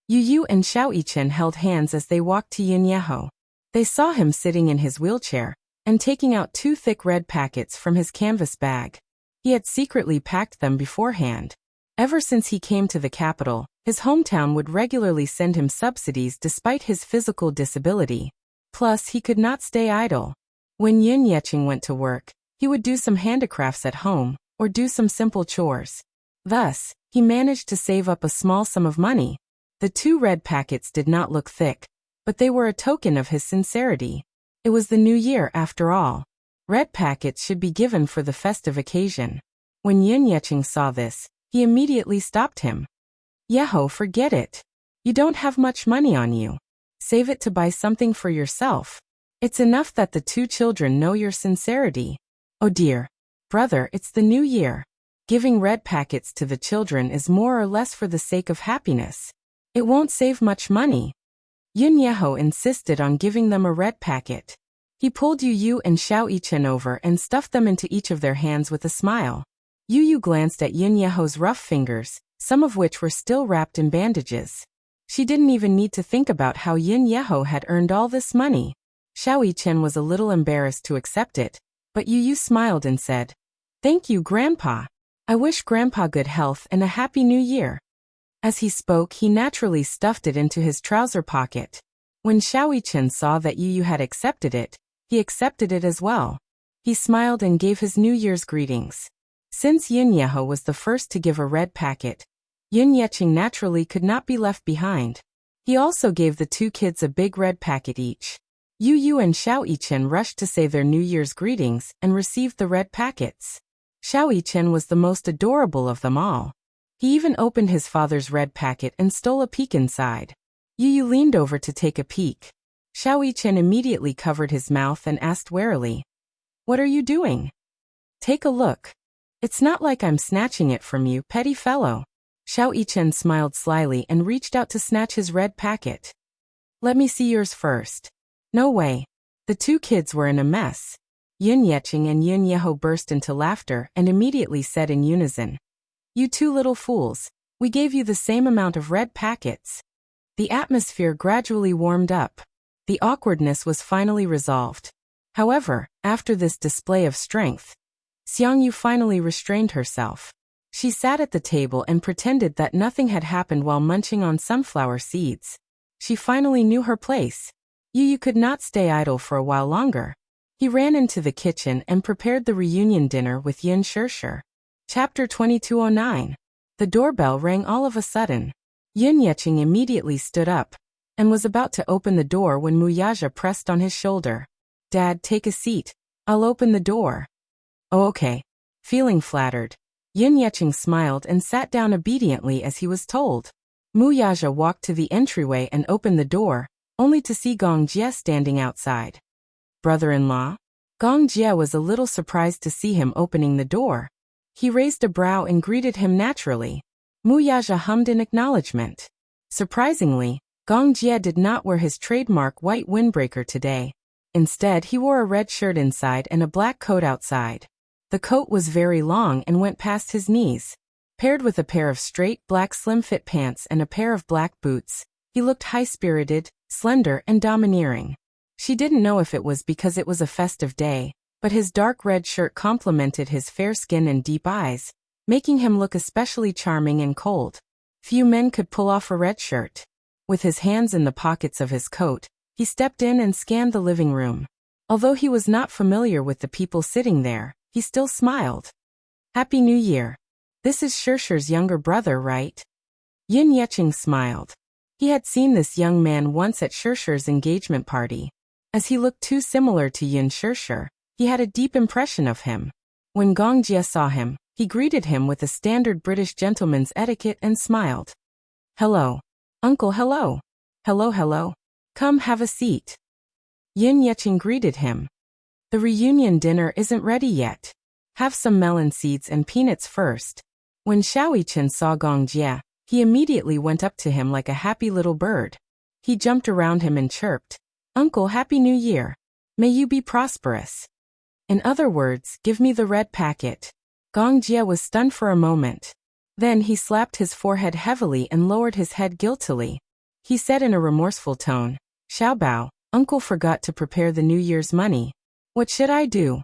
Yu and Xiao Yichen held hands as they walked to Yun Yeho. They saw him sitting in his wheelchair and taking out 2 thick red packets from his canvas bag. He had secretly packed them beforehand. Ever since he came to the capital, his hometown would regularly send him subsidies despite his physical disability. Plus, he could not stay idle. When Yun Yeqing went to work, he would do some handicrafts at home, or do some simple chores. Thus, he managed to save up a small sum of money. The 2 red packets did not look thick, but they were a token of his sincerity. It was the new year after all. Red packets should be given for the festive occasion. When Yun Yeqing saw this, he immediately stopped him. Yeho, forget it. You don't have much money on you. Save it to buy something for yourself. It's enough that the 2 children know your sincerity. Oh dear. Brother, it's the new year. Giving red packets to the children is more or less for the sake of happiness. It won't save much money. Yun Yeho insisted on giving them a red packet. He pulled Yu and Xiao Yichen over and stuffed them into each of their hands with a smile. Yu glanced at Yun Yeho's rough fingers, some of which were still wrapped in bandages. She didn't even need to think about how Yun Yeho had earned all this money. Xiao Yichen was a little embarrassed to accept it, but Yu smiled and said, Thank you, Grandpa. I wish Grandpa good health and a happy new year. As he spoke, he naturally stuffed it into his trouser pocket. When Xiao Yichen saw that Yu had accepted it, he accepted it as well. He smiled and gave his New Year's greetings. Since Yun Yeho was the first to give a red packet, Yun Yeqing naturally could not be left behind. He also gave the 2 kids a big red packet each. Yu and Xiao Yichen rushed to say their New Year's greetings and received the red packets. Xiao Yichen was the most adorable of them all. He even opened his father's red packet and stole a peek inside. Yu leaned over to take a peek. Xiao Yichen immediately covered his mouth and asked warily, What are you doing? Take a look. It's not like I'm snatching it from you, petty fellow. Xiao Yichen smiled slyly and reached out to snatch his red packet. Let me see yours first. No way. The 2 kids were in a mess. Yun Yeqing and Yun Yeho burst into laughter and immediately said in unison, You 2 little fools, we gave you the same amount of red packets. The atmosphere gradually warmed up. The awkwardness was finally resolved. However, after this display of strength, Xiang Yu finally restrained herself. She sat at the table and pretended that nothing had happened while munching on sunflower seeds. She finally knew her place. Yu could not stay idle for a while longer. He ran into the kitchen and prepared the reunion dinner with Yin Shishir. Chapter 2209. The doorbell rang all of a sudden. Yun Yeqing immediately stood up and was about to open the door when Muyaja pressed on his shoulder. Dad, take a seat. I'll open the door. Oh, okay. Feeling flattered, Yun Yeqing smiled and sat down obediently as he was told. Muyaja walked to the entryway and opened the door, only to see Gong Jie standing outside. Brother-in-law? Gong Jie was a little surprised to see him opening the door. He raised a brow and greeted him naturally. Muyaja hummed in acknowledgement. Surprisingly, Gong Jie did not wear his trademark white windbreaker today. Instead, he wore a red shirt inside and a black coat outside. The coat was very long and went past his knees. Paired with a pair of straight, black slim-fit pants and a pair of black boots, he looked high-spirited, slender, and domineering. She didn't know if it was because it was a festive day, but his dark red shirt complemented his fair skin and deep eyes, making him look especially charming and cold. Few men could pull off a red shirt. With his hands in the pockets of his coat, he stepped in and scanned the living room. Although he was not familiar with the people sitting there, he still smiled. Happy New Year. This is Shershir's younger brother, right? Yin Yeching smiled. He had seen this young man once at Shershir's engagement party. As he looked too similar to Yin Shershir, he had a deep impression of him. When Gong Jie saw him, he greeted him with a standard British gentleman's etiquette and smiled. Hello. Uncle, hello. Hello, hello. Come have a seat. Yin Yeching greeted him. The reunion dinner isn't ready yet. Have some melon seeds and peanuts first. When Xiao Yichen saw Gong Jie, he immediately went up to him like a happy little bird. He jumped around him and chirped, Uncle, Happy New Year. May you be prosperous. In other words, give me the red packet. Gong Jie was stunned for a moment. Then he slapped his forehead heavily and lowered his head guiltily. He said in a remorseful tone, Xiaobao, Uncle forgot to prepare the New Year's money. What should I do?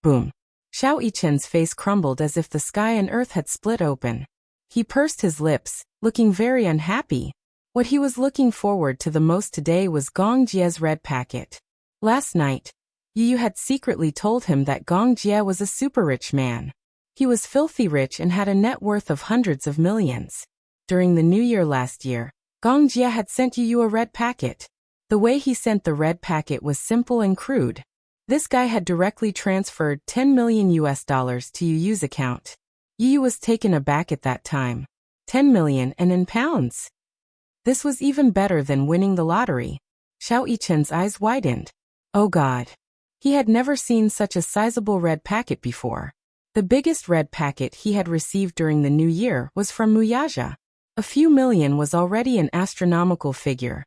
Boom. Xiao Yichen's face crumbled as if the sky and earth had split open. He pursed his lips, looking very unhappy. What he was looking forward to the most today was Gong Jie's red packet. Last night, Yu had secretly told him that Gong Jie was a super rich man. He was filthy rich and had a net worth of hundreds of millions. During the New Year last year, Gong Jie had sent Yu a red packet. The way he sent the red packet was simple and crude. This guy had directly transferred $10 million to Yu's account. Yu was taken aback at that time. 10 million and in pounds. This was even better than winning the lottery. Xiao Yichen's eyes widened. Oh God. He had never seen such a sizable red packet before. The biggest red packet he had received during the New Year was from Muyaja. A few million was already an astronomical figure.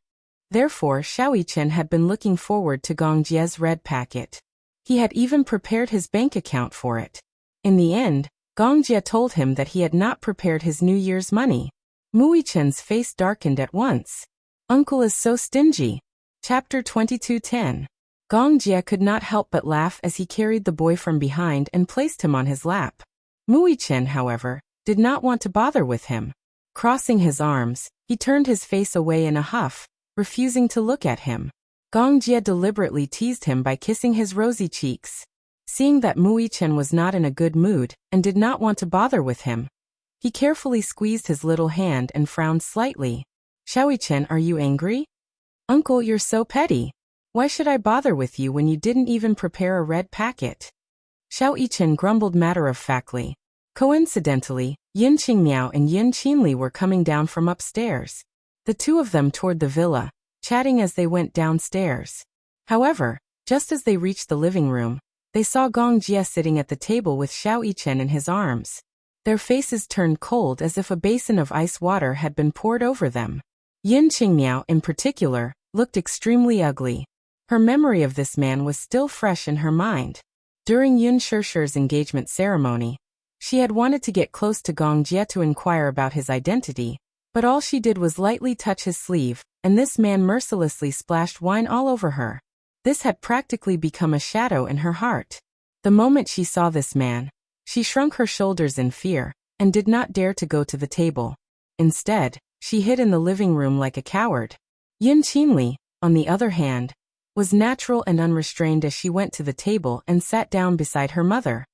Therefore, Xiao Yichen had been looking forward to Gong Jie's red packet. He had even prepared his bank account for it. In the end, Gong Jie told him that he had not prepared his New Year's money. Mu Yichen's face darkened at once. Uncle is so stingy. Chapter 22:10. Gong Jie could not help but laugh as he carried the boy from behind and placed him on his lap. Mu Yichen, however, did not want to bother with him. Crossing his arms, he turned his face away in a huff, refusing to look at him. Gong Jie deliberately teased him by kissing his rosy cheeks. Seeing that Mu Yichen was not in a good mood and did not want to bother with him, he carefully squeezed his little hand and frowned slightly. Xiao Yichen, are you angry? Uncle, you're so petty. Why should I bother with you when you didn't even prepare a red packet? Xiao Yichen grumbled matter-of-factly. Coincidentally, Yin Qingmiao and Yin Qinli were coming down from upstairs. The two of them toured the villa, chatting as they went downstairs. However, just as they reached the living room, they saw Gong Jie sitting at the table with Xiao Yichen in his arms. Their faces turned cold as if a basin of ice water had been poured over them. Yin Qingmiao, in particular, looked extremely ugly. Her memory of this man was still fresh in her mind. During Yin Shishir's engagement ceremony, she had wanted to get close to Gong Jie to inquire about his identity, but all she did was lightly touch his sleeve, and this man mercilessly splashed wine all over her. This had practically become a shadow in her heart. The moment she saw this man, she shrunk her shoulders in fear, and did not dare to go to the table. Instead, she hid in the living room like a coward. Yin Qinli, on the other hand, was natural and unrestrained as she went to the table and sat down beside her mother.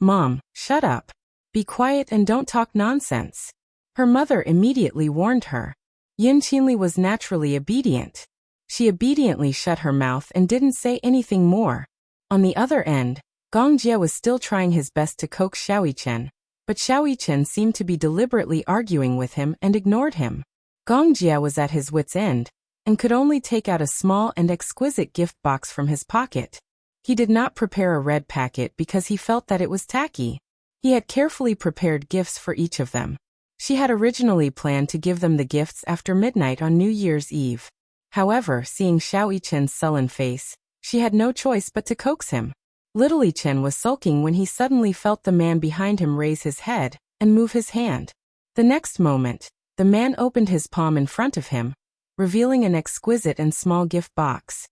Mom, shut up. Be quiet and don't talk nonsense. Her mother immediately warned her. Yin Qinli was naturally obedient. She obediently shut her mouth and didn't say anything more. On the other end, Gong Jie was still trying his best to coax Xiao Yichen, but Xiao Yichen seemed to be deliberately arguing with him and ignored him. Gong Jie was at his wit's end, and could only take out a small and exquisite gift box from his pocket. He did not prepare a red packet because he felt that it was tacky. He had carefully prepared gifts for each of them. She had originally planned to give them the gifts after midnight on New Year's Eve. However, seeing Xiao Yichen's sullen face, she had no choice but to coax him. Little Yichen was sulking when he suddenly felt the man behind him raise his head and move his hand. The next moment, the man opened his palm in front of him, revealing an exquisite and small gift box.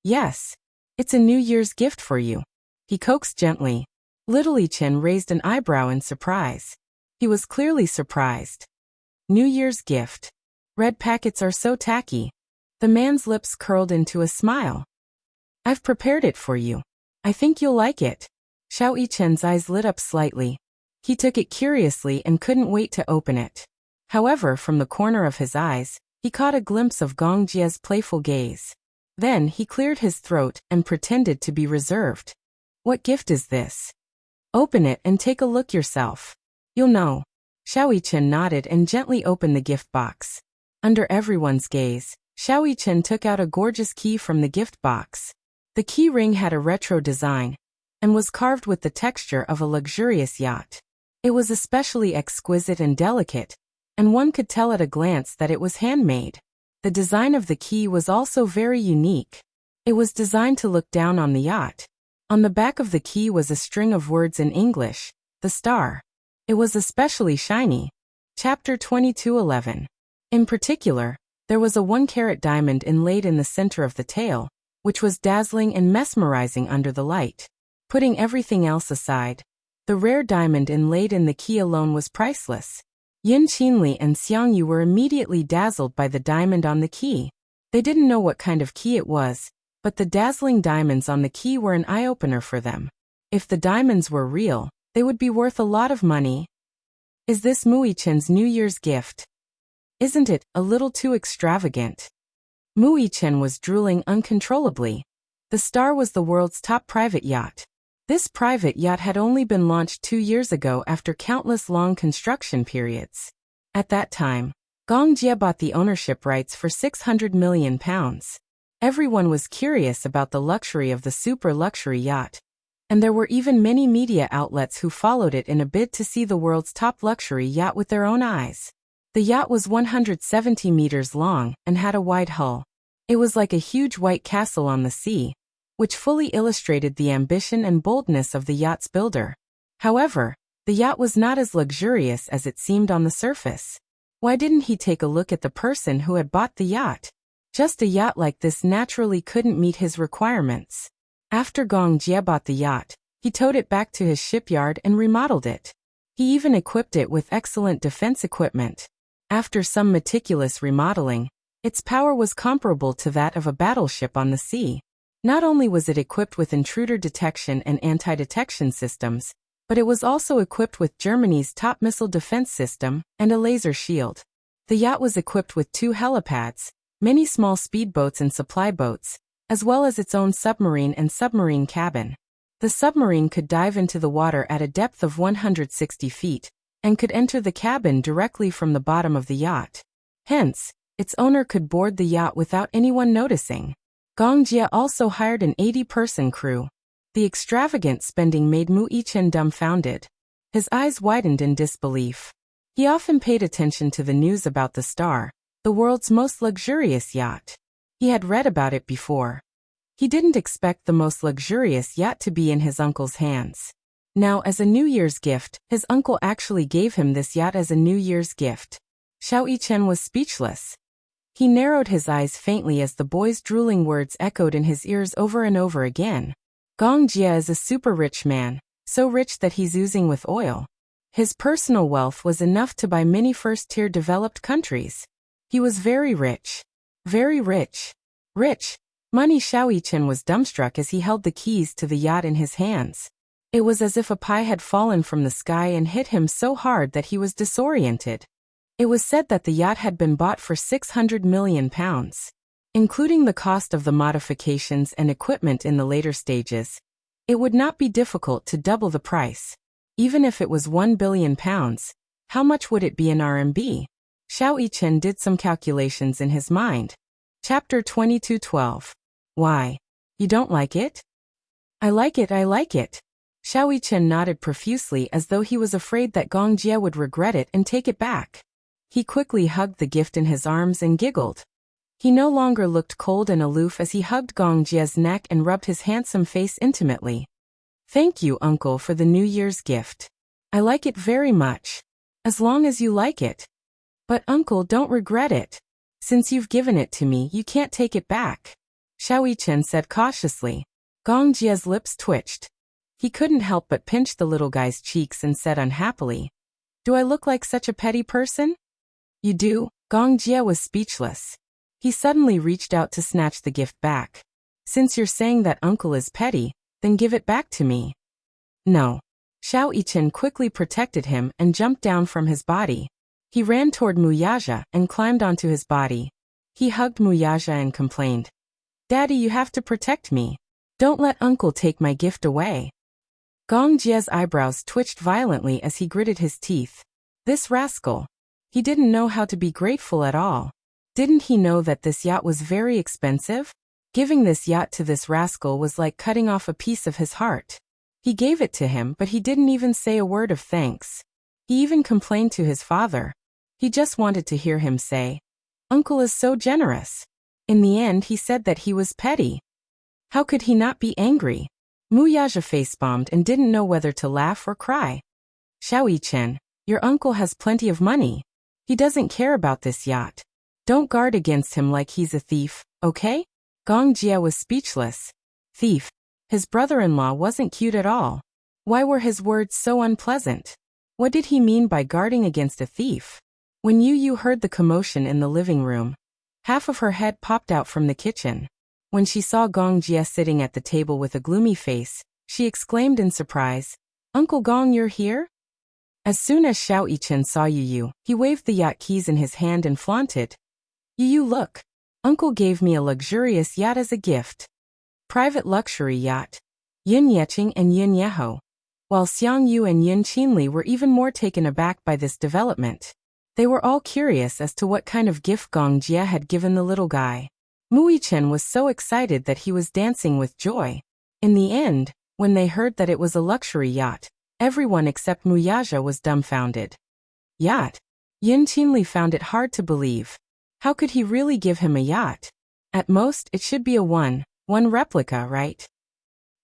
Yes. It's a New Year's gift for you. He coaxed gently. Little Chen raised an eyebrow in surprise. He was clearly surprised. New Year's gift. Red packets are so tacky. The man's lips curled into a smile. I've prepared it for you. I think you'll like it. Xiao Yichen's eyes lit up slightly. He took it curiously and couldn't wait to open it. However, from the corner of his eyes, he caught a glimpse of Gong Jie's playful gaze. Then he cleared his throat and pretended to be reserved. What gift is this? Open it and take a look yourself. You'll know. Xiao Yichen nodded and gently opened the gift box. Under everyone's gaze, Xiao Yichen took out a gorgeous key from the gift box. The key ring had a retro design and was carved with the texture of a luxurious yacht. It was especially exquisite and delicate, and one could tell at a glance that it was handmade. The design of the key was also very unique. It was designed to look down on the yacht. On the back of the key was a string of words in English, the star. It was especially shiny. Chapter 22:11. In particular, there was a 1-carat diamond inlaid in the center of the tail, which was dazzling and mesmerizing under the light. Putting everything else aside, the rare diamond inlaid in the key alone was priceless. Yin Qinli and Xiang Yu were immediately dazzled by the diamond on the key. They didn't know what kind of key it was, but the dazzling diamonds on the key were an eye-opener for them. If the diamonds were real, they would be worth a lot of money. Is this Mu Yichen's New Year's gift? Isn't it a little too extravagant? Mu Yichen was drooling uncontrollably. The Star was the world's top private yacht. This private yacht had only been launched 2 years ago after countless long construction periods. At that time, Gong Jie bought the ownership rights for £600 million. Everyone was curious about the luxury of the super-luxury yacht, and there were even many media outlets who followed it in a bid to see the world's top luxury yacht with their own eyes. The yacht was 170 meters long and had a wide hull. It was like a huge white castle on the sea, which fully illustrated the ambition and boldness of the yacht's builder. However, the yacht was not as luxurious as it seemed on the surface. Why didn't he take a look at the person who had bought the yacht? Just a yacht like this naturally couldn't meet his requirements. After Gong Jie bought the yacht, he towed it back to his shipyard and remodeled it. He even equipped it with excellent defense equipment. After some meticulous remodeling, its power was comparable to that of a battleship on the sea. Not only was it equipped with intruder detection and anti-detection systems, but it was also equipped with Germany's top missile defense system and a laser shield. The yacht was equipped with 2 helipads, many small speedboats and supply boats, as well as its own submarine and submarine cabin. The submarine could dive into the water at a depth of 160 feet, and could enter the cabin directly from the bottom of the yacht. Hence, its owner could board the yacht without anyone noticing. Gong Jie also hired an 80-person crew. The extravagant spending made Mu Yichen dumbfounded. His eyes widened in disbelief. He often paid attention to the news about the Star, the world's most luxurious yacht. He had read about it before. He didn't expect the most luxurious yacht to be in his uncle's hands. Now, as a New Year's gift, his uncle actually gave him this yacht as a New Year's gift. Xiao Yichen was speechless. He narrowed his eyes faintly as the boy's drooling words echoed in his ears over and over again. Gong Jie is a super rich man, so rich that he's oozing with oil. His personal wealth was enough to buy many first-tier developed countries. He was very rich. Very rich. Rich. Money. Xiao Yichen was dumbstruck as he held the keys to the yacht in his hands. It was as if a pie had fallen from the sky and hit him so hard that he was disoriented. It was said that the yacht had been bought for £600 million. Including the cost of the modifications and equipment in the later stages, it would not be difficult to double the price. Even if it was £1 billion, how much would it be in RMB? Xiao Yichen did some calculations in his mind. Chapter 22:12. Why? You don't like it? I like it, I like it. Xiao Yichen nodded profusely as though he was afraid that Gong Jie would regret it and take it back. He quickly hugged the gift in his arms and giggled. He no longer looked cold and aloof as he hugged Gong Jie's neck and rubbed his handsome face intimately. Thank you, uncle, for the New Year's gift. I like it very much. As long as you like it. But uncle, don't regret it. Since you've given it to me, you can't take it back. Xiao Yichen said cautiously. Gong Jie's lips twitched. He couldn't help but pinch the little guy's cheeks and said unhappily, "Do I look like such a petty person?" "You do." Gong Jie was speechless. He suddenly reached out to snatch the gift back. "Since you're saying that uncle is petty, then give it back to me." "No." Xiao Yichen quickly protected him and jumped down from his body. He ran toward Muyaja and climbed onto his body. He hugged Muyaja and complained, "Daddy, you have to protect me. Don't let uncle take my gift away." Gong Jie's eyebrows twitched violently as he gritted his teeth. This rascal. He didn't know how to be grateful at all. Didn't he know that this yacht was very expensive? Giving this yacht to this rascal was like cutting off a piece of his heart. He gave it to him, but he didn't even say a word of thanks. He even complained to his father. He just wanted to hear him say, "Uncle is so generous." In the end, he said that he was petty. How could he not be angry? Muyaja face-bombed and didn't know whether to laugh or cry. "Xiao Yichen, your uncle has plenty of money. He doesn't care about this yacht. Don't guard against him like he's a thief, okay?" Gong Jie was speechless. Thief. His brother-in-law wasn't cute at all. Why were his words so unpleasant? What did he mean by guarding against a thief? When Yu heard the commotion in the living room, half of her head popped out from the kitchen. When she saw Gong Jie sitting at the table with a gloomy face, she exclaimed in surprise, "Uncle Gong, you're here?" As soon as Xiao Yichen saw Yu, he waved the yacht keys in his hand and flaunted. "Yu, look. Uncle gave me a luxurious yacht as a gift. Private luxury yacht. Yun Yeqing and Yun Yeho." While Xiang Yu and Yun Qinli were even more taken aback by this development. They were all curious as to what kind of gift Gong Jie had given the little guy. Mu Yichen was so excited that he was dancing with joy. In the end, when they heard that it was a luxury yacht, everyone except Muyaja was dumbfounded. Yacht? Yun Qinli found it hard to believe. How could he really give him a yacht? At most, it should be a one replica, right?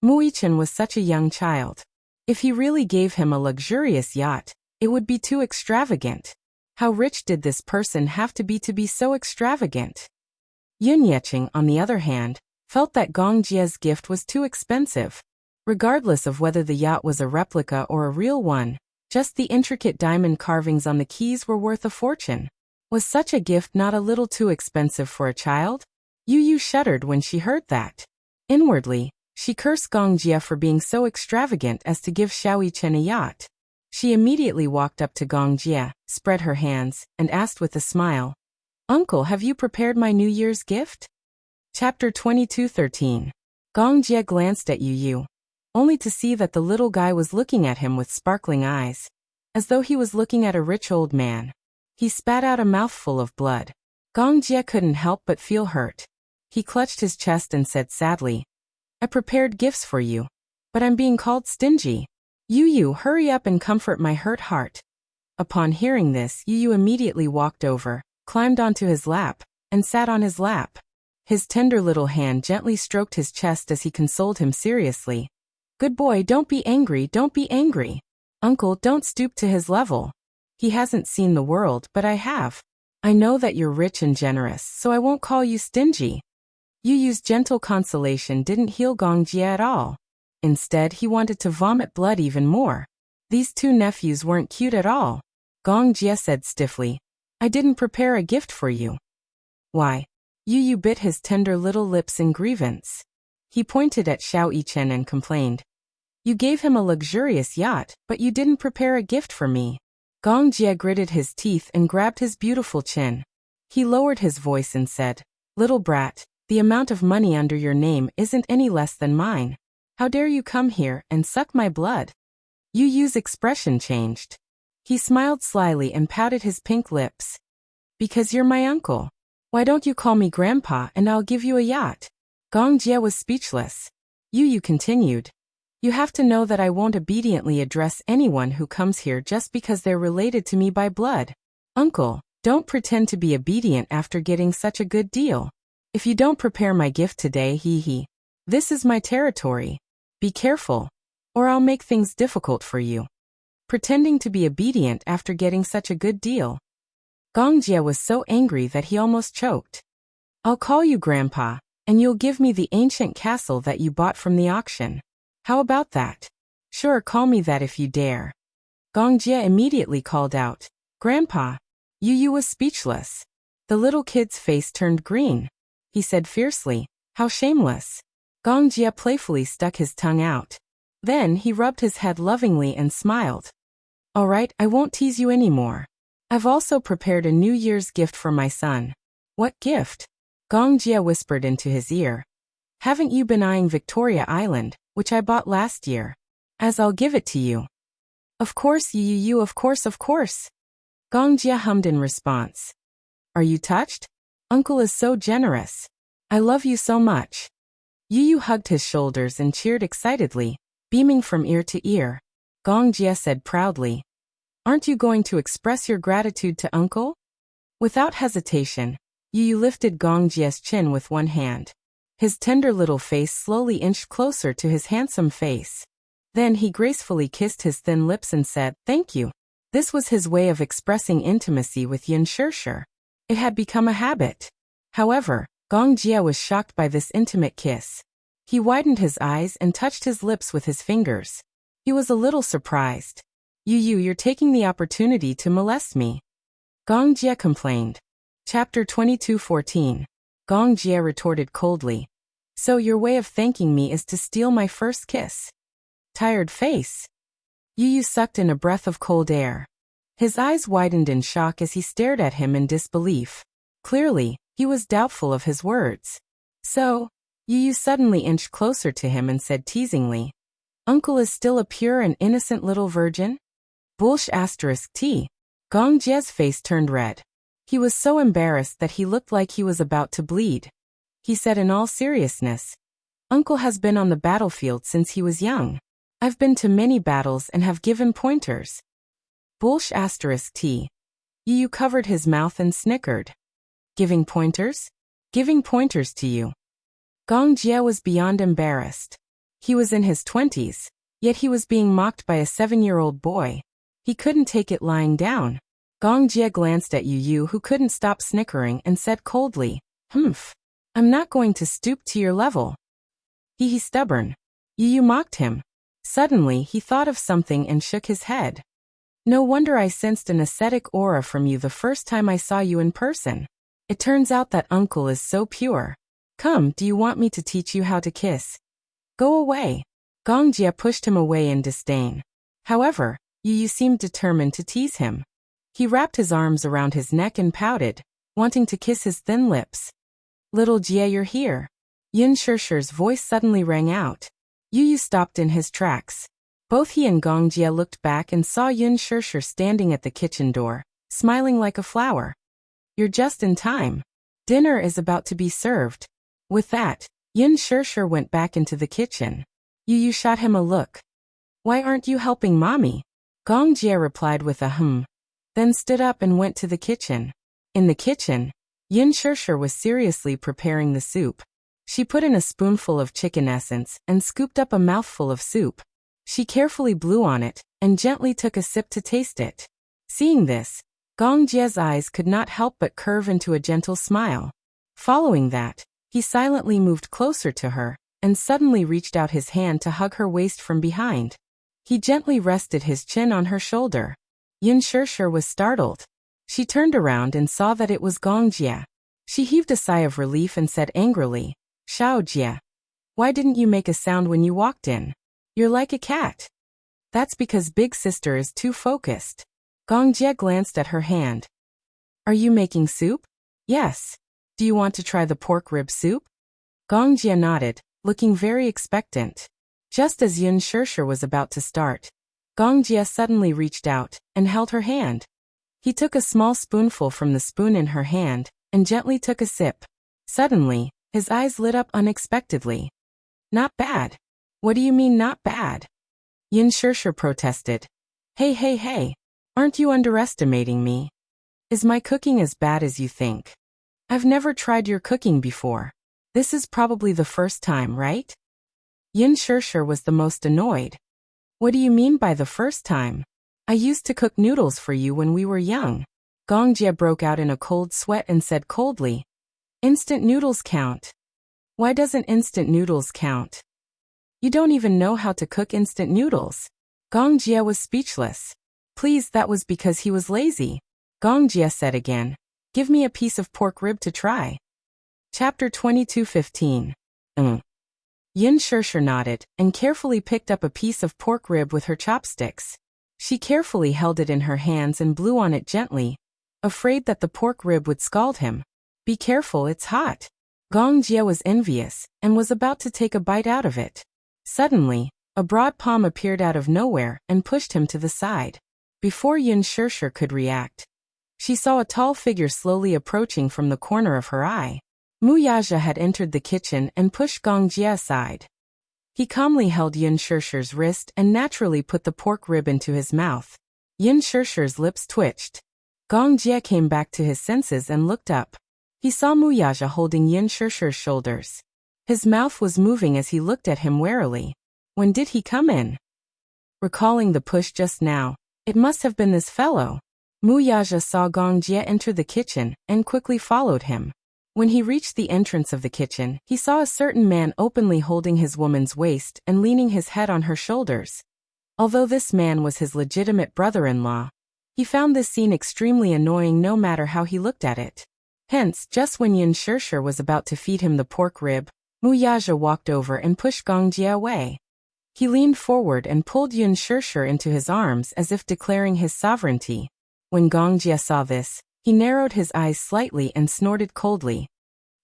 Mu Yichen was such a young child. If he really gave him a luxurious yacht, it would be too extravagant. How rich did this person have to be so extravagant? Yun Yeqing, on the other hand, felt that Gong Jie's gift was too expensive. Regardless of whether the yacht was a replica or a real one, just the intricate diamond carvings on the keys were worth a fortune. Was such a gift not a little too expensive for a child? Yu shuddered when she heard that. Inwardly, she cursed Gong Jie for being so extravagant as to give Xiao Yichen a yacht. She immediately walked up to Gong Jie, spread her hands, and asked with a smile, "Uncle, have you prepared my New Year's gift?" Chapter 22:13. Gong Jie glanced at Yu, only to see that the little guy was looking at him with sparkling eyes, as though he was looking at a rich old man. He spat out a mouthful of blood. Gong Jie couldn't help but feel hurt. He clutched his chest and said sadly, "I prepared gifts for you, but I'm being called stingy. Yu, hurry up and comfort my hurt heart." Upon hearing this, Yu immediately walked over, climbed onto his lap, and sat on his lap. His tender little hand gently stroked his chest as he consoled him seriously. "Good boy, don't be angry, don't be angry. Uncle, don't stoop to his level. He hasn't seen the world, but I have. I know that you're rich and generous, so I won't call you stingy." Yu's gentle consolation didn't heal Gong Jie at all. Instead, he wanted to vomit blood even more. These two nephews weren't cute at all. Gong Jie said stiffly, "I didn't prepare a gift for you." "Why?" Yu bit his tender little lips in grievance. He pointed at Xiao Yichen and complained, "You gave him a luxurious yacht, but you didn't prepare a gift for me." Gong Jie gritted his teeth and grabbed his beautiful chin. He lowered his voice and said, "Little brat, the amount of money under your name isn't any less than mine. How dare you come here and suck my blood?" Yu's expression changed. He smiled slyly and pouted his pink lips. "Because you're my uncle. Why don't you call me grandpa and I'll give you a yacht?" Gong Jie was speechless. Yu continued, "You have to know that I won't obediently address anyone who comes here just because they're related to me by blood. Uncle, don't pretend to be obedient after getting such a good deal. If you don't prepare my gift today, this is my territory. Be careful, or I'll make things difficult for you." Pretending to be obedient after getting such a good deal. Gong Jie was so angry that he almost choked. "I'll call you Grandpa, and you'll give me the ancient castle that you bought from the auction. How about that? Sure, call me that if you dare. Gong Jie immediately called out, Grandpa. Yu Yu was speechless. The little kid's face turned green. He said fiercely, how shameless. Gong Jie playfully stuck his tongue out. Then he rubbed his head lovingly and smiled. All right, I won't tease you anymore. I've also prepared a New Year's gift for my son. What gift? Gong Jie whispered into his ear. Haven't you been eyeing Victoria Island, which I bought last year? As I'll give it to you. Of course, you, of course. Gong Jie hummed in response. Are you touched? Uncle is so generous. I love you so much. Yu hugged his shoulders and cheered excitedly, beaming from ear to ear. Gong Jie said proudly, Aren't you going to express your gratitude to Uncle? Without hesitation, Yu lifted Gong Jie's chin with one hand. His tender little face slowly inched closer to his handsome face. Then he gracefully kissed his thin lips and said, Thank you. This was his way of expressing intimacy with Yin Shirshir. It had become a habit. However, Gong Jie was shocked by this intimate kiss. He widened his eyes and touched his lips with his fingers. He was a little surprised. Yu, you're taking the opportunity to molest me. Gong Jie complained. Chapter 22:14. Gong Jie retorted coldly. So your way of thanking me is to steal my first kiss? Tired face. Yu sucked in a breath of cold air. His eyes widened in shock as he stared at him in disbelief. Clearly, he was doubtful of his words. So, Yu suddenly inched closer to him and said teasingly, Uncle is still a pure and innocent little virgin? T. Gong Jie's face turned red. He was so embarrassed that he looked like he was about to bleed. He said in all seriousness, Uncle has been on the battlefield since he was young. I've been to many battles and have given pointers. T. Yu covered his mouth and snickered. Giving pointers? Giving pointers to you. Gong Jie was beyond embarrassed. He was in his 20s, yet he was being mocked by a 7-year-old boy. He couldn't take it lying down. Gong Jie glanced at Yu who couldn't stop snickering and said coldly, Humph. I'm not going to stoop to your level. He's stubborn. Yu mocked him. Suddenly he thought of something and shook his head. No wonder I sensed an ascetic aura from you the first time I saw you in person. It turns out that Uncle is so pure. Come, do you want me to teach you how to kiss? Go away. Gong Jie pushed him away in disdain. However, Yu seemed determined to tease him. He wrapped his arms around his neck and pouted, wanting to kiss his thin lips. Little Jie, you're here. Yin Shirshir's voice suddenly rang out. Yu stopped in his tracks. Both he and Gong Jie looked back and saw Yin Shirshir standing at the kitchen door, smiling like a flower. You're just in time. Dinner is about to be served. With that, Yin Shirshir went back into the kitchen. Yu shot him a look. Why aren't you helping Mommy? Gong Jie replied with a then stood up and went to the kitchen. In the kitchen, Yin Shirshir was seriously preparing the soup. She put in a spoonful of chicken essence and scooped up a mouthful of soup. She carefully blew on it and gently took a sip to taste it. Seeing this, Gong Jie's eyes could not help but curve into a gentle smile. Following that, he silently moved closer to her and suddenly reached out his hand to hug her waist from behind. He gently rested his chin on her shoulder. Yin Shirshir was startled. She turned around and saw that it was Gong Jie. She heaved a sigh of relief and said angrily, Xiao Jie, why didn't you make a sound when you walked in? You're like a cat. That's because big sister is too focused. Gong Jie glanced at her hand. Are you making soup? Yes. Do you want to try the pork rib soup? Gong Jie nodded, looking very expectant. Just as Yin Shirshir was about to start, Gong Jie suddenly reached out and held her hand. He took a small spoonful from the spoon in her hand and gently took a sip. Suddenly, his eyes lit up unexpectedly. Not bad. What do you mean not bad? Yin Shirshir protested. Hey. Aren't you underestimating me? Is my cooking as bad as you think? I've never tried your cooking before. This is probably the first time, right? Yin Shirshir was the most annoyed. What do you mean by the first time? I used to cook noodles for you when we were young. Gong Jie broke out in a cold sweat and said coldly, Instant noodles count. Why doesn't instant noodles count? You don't even know how to cook instant noodles. Gong Jie was speechless. Please, that was because he was lazy. Gong Jie said again. Give me a piece of pork rib to try. Chapter 22:15. Yin Shirshir nodded and carefully picked up a piece of pork rib with her chopsticks. She carefully held it in her hands and blew on it gently, afraid that the pork rib would scald him. Be careful, it's hot. Gong Jie was envious and was about to take a bite out of it. Suddenly, a broad palm appeared out of nowhere and pushed him to the side. Before Yin Shirshir could react, she saw a tall figure slowly approaching from the corner of her eye. Mu Yaja had entered the kitchen and pushed Gong Jie aside. He calmly held Yin Shirshir's wrist and naturally put the pork rib into his mouth. Yin Shirshir's lips twitched. Gong Jie came back to his senses and looked up. He saw Mu Yaja holding Yin Shirshir's shoulders. His mouth was moving as he looked at him warily. When did he come in? Recalling the push just now, it must have been this fellow. Mu Yaja saw Gong Jie enter the kitchen and quickly followed him. When he reached the entrance of the kitchen, he saw a certain man openly holding his woman's waist and leaning his head on her shoulders. Although this man was his legitimate brother-in-law, he found this scene extremely annoying no matter how he looked at it. Hence, just when Yin Shirshir was about to feed him the pork rib, Mu Yaja walked over and pushed Gong Jie away. He leaned forward and pulled Yin Shirshir into his arms as if declaring his sovereignty. When Gong Jie saw this, he narrowed his eyes slightly and snorted coldly.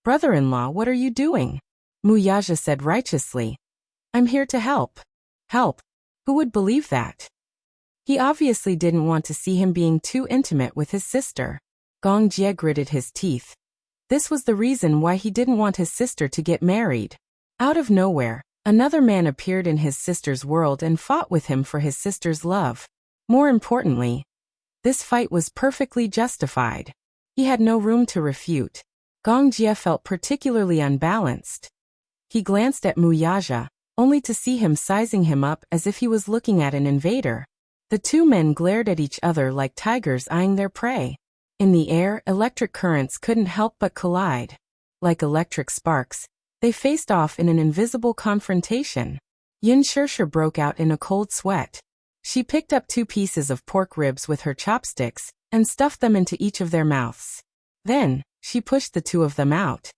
Brother-in-law, what are you doing? Mu Yaja said righteously. I'm here to help. Help? Who would believe that? He obviously didn't want to see him being too intimate with his sister. Gong Jie gritted his teeth. This was the reason why he didn't want his sister to get married. Out of nowhere, another man appeared in his sister's world and fought with him for his sister's love. More importantly, this fight was perfectly justified. He had no room to refute. Gong Jie felt particularly unbalanced. He glanced at Mu Yaja, only to see him sizing him up as if he was looking at an invader. The two men glared at each other like tigers eyeing their prey. In the air, electric currents couldn't help but collide. Like electric sparks, they faced off in an invisible confrontation. Yin Shirshir broke out in a cold sweat. She picked up 2 pieces of pork ribs with her chopsticks and stuffed them into each of their mouths. Then, she pushed the 2 of them out.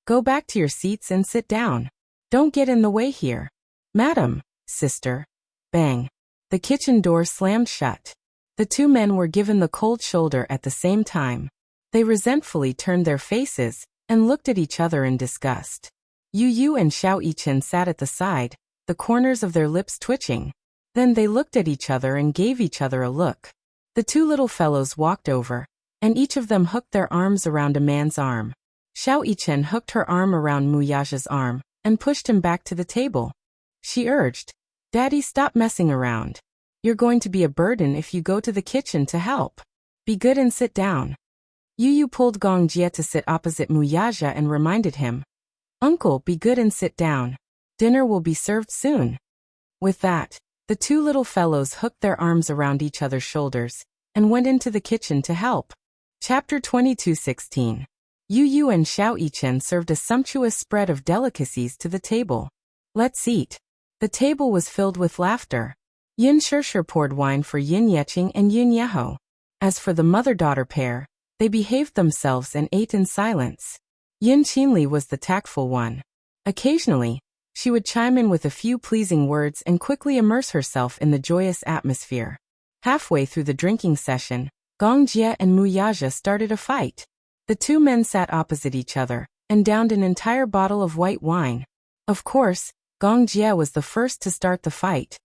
Go back to your seats and sit down. Don't get in the way here. Madam, sister. Bang. The kitchen door slammed shut. The 2 men were given the cold shoulder at the same time. They resentfully turned their faces and looked at each other in disgust. Yu Yu and Xiao Yichen sat at the side, the corners of their lips twitching. Then they looked at each other and gave each other a look. The 2 little fellows walked over, and each of them hooked their arms around a man's arm. Xiao Yichen hooked her arm around Mu Yaja's arm and pushed him back to the table. She urged, Daddy, stop messing around. You're going to be a burden if you go to the kitchen to help. Be good and sit down. Yu Yu pulled Gong Jie to sit opposite Mu Yaja and reminded him, Uncle, be good and sit down. Dinner will be served soon. With that, the 2 little fellows hooked their arms around each other's shoulders and went into the kitchen to help. Chapter 22:16. Yu Yu and Xiao Yichen served a sumptuous spread of delicacies to the table. Let's eat. The table was filled with laughter. Yin Shirshir poured wine for Yin Yeqing and Yin Yeho. As for the mother-daughter pair, they behaved themselves and ate in silence. Yin Qinli was the tactful one. Occasionally, she would chime in with a few pleasing words and quickly immerse herself in the joyous atmosphere. Halfway through the drinking session, Gong Jie and Mu Yaja started a fight. The 2 men sat opposite each other and downed an entire bottle of white wine. Of course, Gong Jie was the first to start the fight.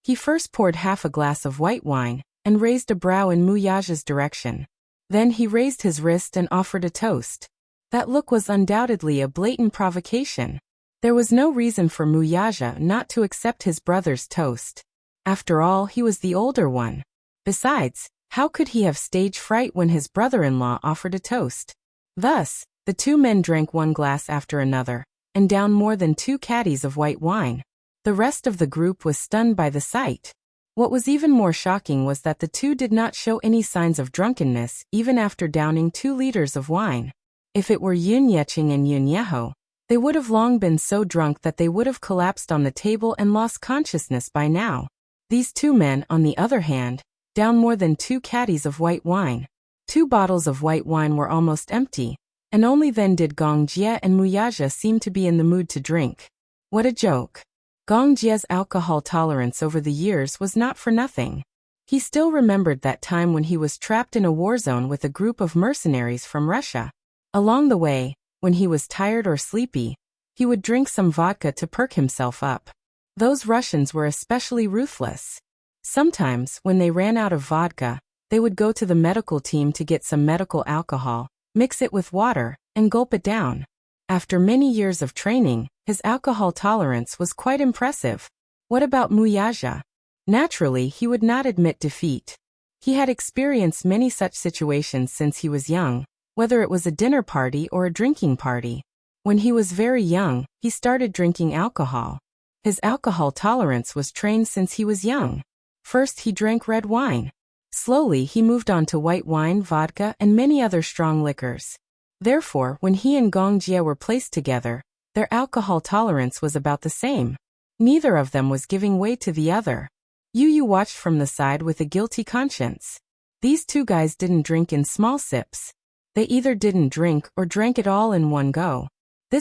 He first poured half a glass of white wine and raised a brow in Mu Yaja's direction. Then he raised his wrist and offered a toast. That look was undoubtedly a blatant provocation. There was no reason for Mu Yaja not to accept his brother's toast. After all, he was the older one. Besides, how could he have stage fright when his brother-in-law offered a toast? Thus, the 2 men drank one glass after another, and downed more than 2 caddies of white wine. The rest of the group was stunned by the sight. What was even more shocking was that the 2 did not show any signs of drunkenness even after downing 2 liters of wine. If it were Yin Yeqing and Yin Yeho, They would have long been so drunk that they would have collapsed on the table and lost consciousness by now. These two men, on the other hand, downed more than 2 caddies of white wine. 2 bottles of white wine were almost empty, and only then did Gong Jie and Muyaja seem to be in the mood to drink. What a joke. Gong Jie's alcohol tolerance over the years was not for nothing. He still remembered that time when he was trapped in a war zone with a group of mercenaries from Russia. Along the way, when he was tired or sleepy, he would drink some vodka to perk himself up. Those Russians were especially ruthless. Sometimes, when they ran out of vodka, they would go to the medical team to get some medical alcohol, mix it with water, and gulp it down. After many years of training, his alcohol tolerance was quite impressive. What about Muyaja? Naturally, he would not admit defeat. He had experienced many such situations since he was young, whether it was a dinner party or a drinking party. When he was very young, he started drinking alcohol. His alcohol tolerance was trained since he was young. First he drank red wine. Slowly he moved on to white wine, vodka, and many other strong liquors. Therefore, when he and Gong Jie were placed together, their alcohol tolerance was about the same. Neither of them was giving way to the other. Yu watched from the side with a guilty conscience. These two guys didn't drink in small sips. They either didn't drink or drank it all in one go.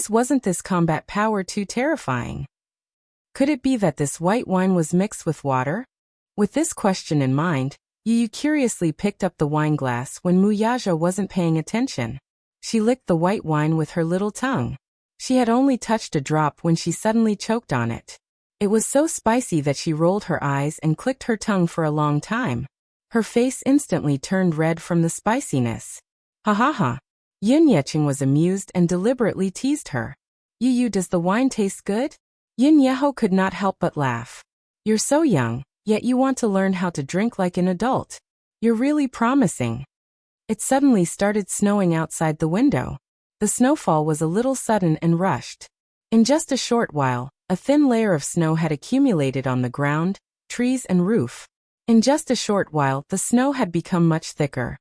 Wasn't this combat power too terrifying? Could it be that this white wine was mixed with water? With this question in mind, Yu curiously picked up the wine glass when Muyaja wasn't paying attention. She licked the white wine with her little tongue. She had only touched a drop when she suddenly choked on it. It was so spicy that she rolled her eyes and clicked her tongue for a long time. Her face instantly turned red from the spiciness. Ha ha ha. Yun Yecheng was amused and deliberately teased her. Yu, does the wine taste good? Yun Yeho could not help but laugh. You're so young, yet you want to learn how to drink like an adult. You're really promising. It suddenly started snowing outside the window. The snowfall was a little sudden and rushed. In just a short while, a thin layer of snow had accumulated on the ground, trees and roof. In just a short while, the snow had become much thicker.